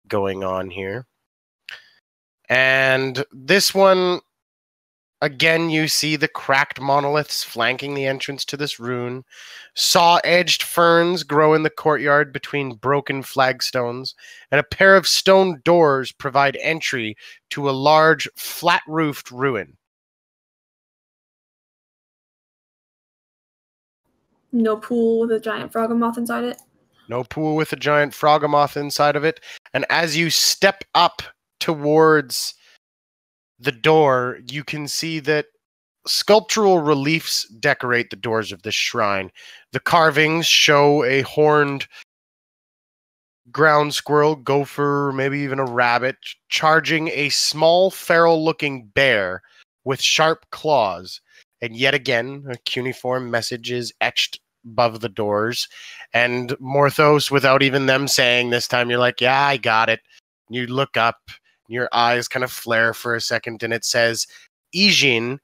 going on here. And this one, again, you see the cracked monoliths flanking the entrance to this ruin. Saw-edged ferns grow in the courtyard between broken flagstones, and a pair of stone doors provide entry to a large, flat-roofed ruin. No pool with a giant frogmoth inside it. No pool with a giant frogmoth inside of it. And as you step up towards the door, you can see that sculptural reliefs decorate the doors of this shrine. The carvings show a horned ground squirrel, gopher, maybe even a rabbit, charging a small feral-looking bear with sharp claws. And yet again, a cuneiform message is etched above the doors. And Morthos, without even them saying this time, you're like, yeah, I got it. You look up, your eyes kind of flare for a second, and it says, Ijin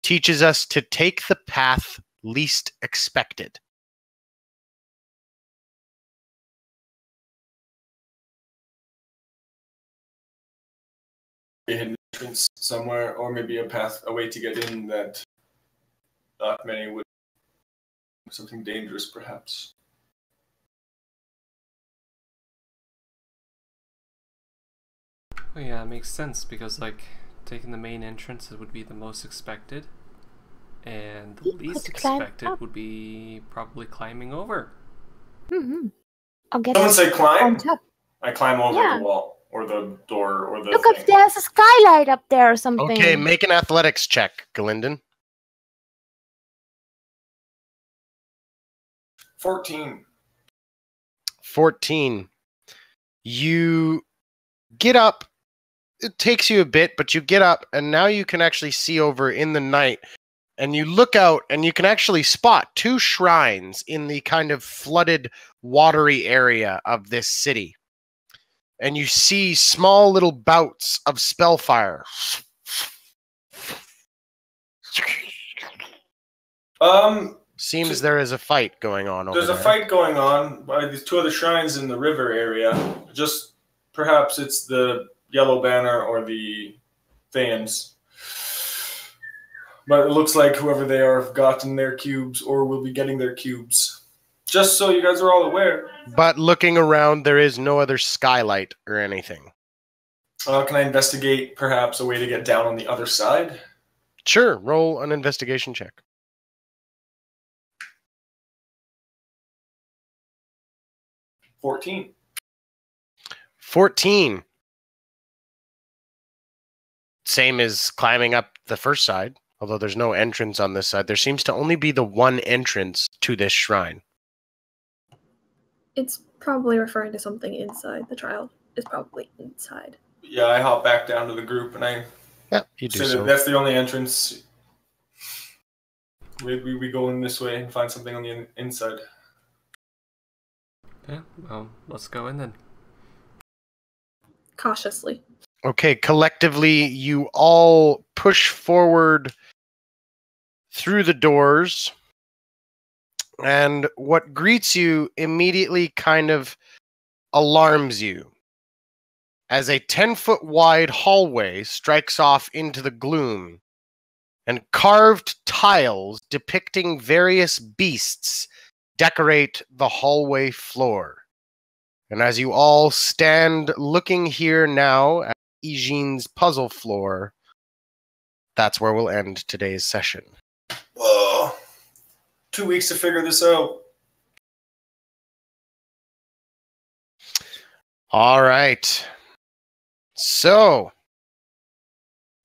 teaches us to take the path least expected. A hidden entrance somewhere, or maybe a way to get in that not many would. Something dangerous, perhaps. Well, yeah, it makes sense because, like, taking the main entrance would be the most expected, and the You least could climb expected up. would be probably climbing over. Mm-hmm. I'll get Someone up say climb. on top. I climb over Yeah. the wall or the door or the Look thing. up, there's a skylight up there or something. Okay, make an athletics check, Galinden. 14. 14. You get up. It takes you a bit, but you get up, and now you can actually see over in the night. And you look out, and you can actually spot 2 shrines in the kind of flooded, watery area of this city. And you see small little bouts of spellfire. Seems there is a fight going on over there. There's a fight going on by these 2 other shrines in the river area. Just perhaps it's the Yellow Banner or the Thames. But it looks like whoever they are have gotten their cubes or will be getting their cubes. Just so you guys are all aware. But looking around, there is no other skylight or anything. Can I investigate perhaps a way to get down on the other side? Sure, roll an investigation check. 14. 14. Same as climbing up the first side, although there's no entrance on this side. There seems to only be the one entrance to this shrine. It's probably referring to something inside. The trial is probably inside. Yeah, I hop back down to the group and I Yeah, you do say so. that that's the only entrance. We go in this way and find something on the inside. Yeah, well, let's go in then. Cautiously. Okay, collectively, you all push forward through the doors, and what greets you immediately kind of alarms you as a 10-foot wide hallway strikes off into the gloom, and carved tiles depicting various beasts decorate the hallway floor. And as you all stand looking here now at Eugène's puzzle floor, that's where we'll end today's session. Whoa. 2 weeks to figure this out. All right. So,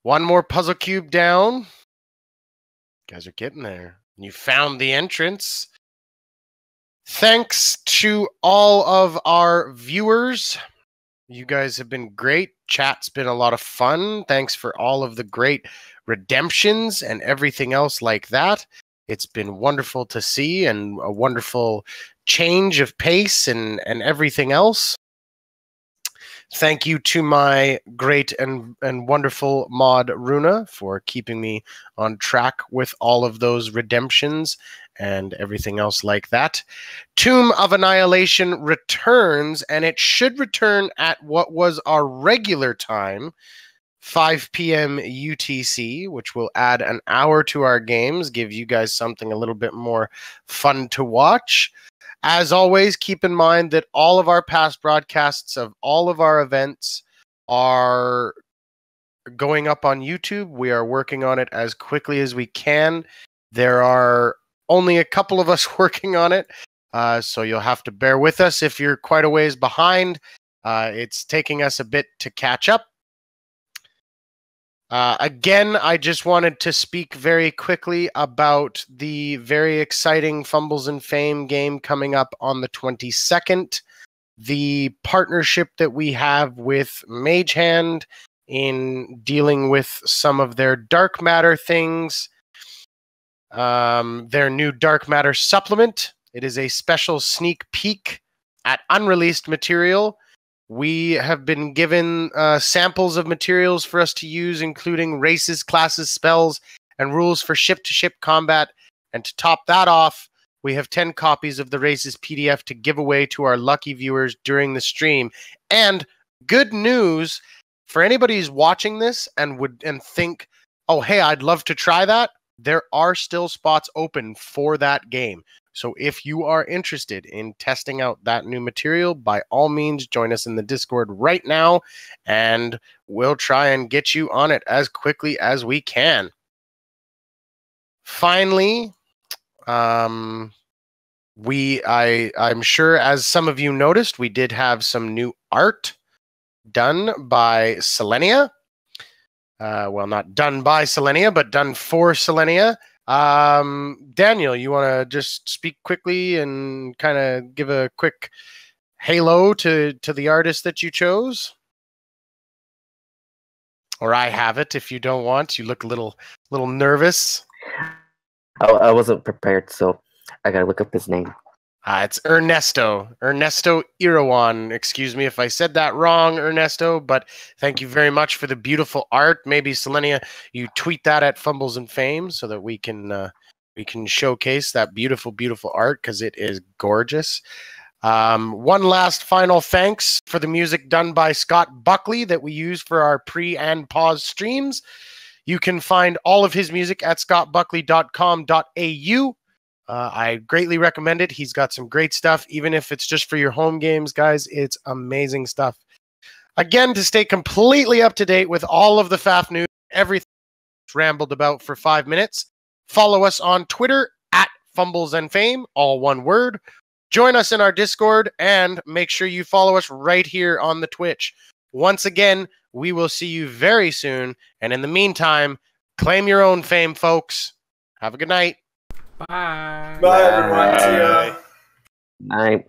one more puzzle cube down. You guys are getting there. You found the entrance. Thanks to all of our viewers. You guys have been great. Chat's been a lot of fun. Thanks for all of the great redemptions and everything else like that. It's been wonderful to see, and a wonderful change of pace and everything else. Thank you to my great and wonderful mod Runa for keeping me on track with all of those redemptions and everything else like that. Tomb of Annihilation returns, and it should return at what was our regular time, 5 p.m. UTC, which will add an hour to our games, give you guys something a little bit more fun to watch. As always, keep in mind that all of our past broadcasts of all of our events are going up on YouTube. We are working on it as quickly as we can. There are only a couple of us working on it, so you'll have to bear with us if you're quite a ways behind. It's taking us a bit to catch up. Again, I just wanted to speak very quickly about the very exciting Fumbles and Fame game coming up on the 22nd. The partnership that we have with Mage Hand in dealing with some of their dark matter things. Their new dark matter supplement. It is a special sneak peek at unreleased material. We have been given samples of materials for us to use, including races, classes, spells, and rules for ship-to-ship combat. And to top that off, we have 10 copies of the races PDF to give away to our lucky viewers during the stream. And good news for anybody who's watching this and think, oh, hey, I'd love to try that. There are still spots open for that game. So if you are interested in testing out that new material, by all means, join us in the Discord right now, and we'll try and get you on it as quickly as we can. Finally, I'm sure, as some of you noticed, we did have some new art done by Selenia. Well, not done by Selenia, but done for Selenia. Daniel, you want to just speak quickly and kind of give a quick halo to the artist that you chose? Or I have it if you don't want. You look a little nervous. I wasn't prepared, so I gotta look up his name. It's Ernesto Irawan. Excuse me if I said that wrong, Ernesto, but thank you very much for the beautiful art. Maybe Selenia, you tweet that at Fumbles and Fame so that we can showcase that beautiful, beautiful art because it is gorgeous. One last final thanks for the music done by Scott Buckley that we use for our pre and pause streams. You can find all of his music at scottbuckley.com.au. I greatly recommend it. He's got some great stuff, even if it's just for your home games, guys. It's amazing stuff. Again, to stay completely up to date with all of the FAF news, everything rambled about for 5 minutes, follow us on Twitter at Fumbles and Fame, all one word. Join us in our Discord, and make sure you follow us right here on the Twitch. Once again, we will see you very soon, and in the meantime, claim your own fame, folks. Have a good night. Bye. Bye, everyone. See ya. Night.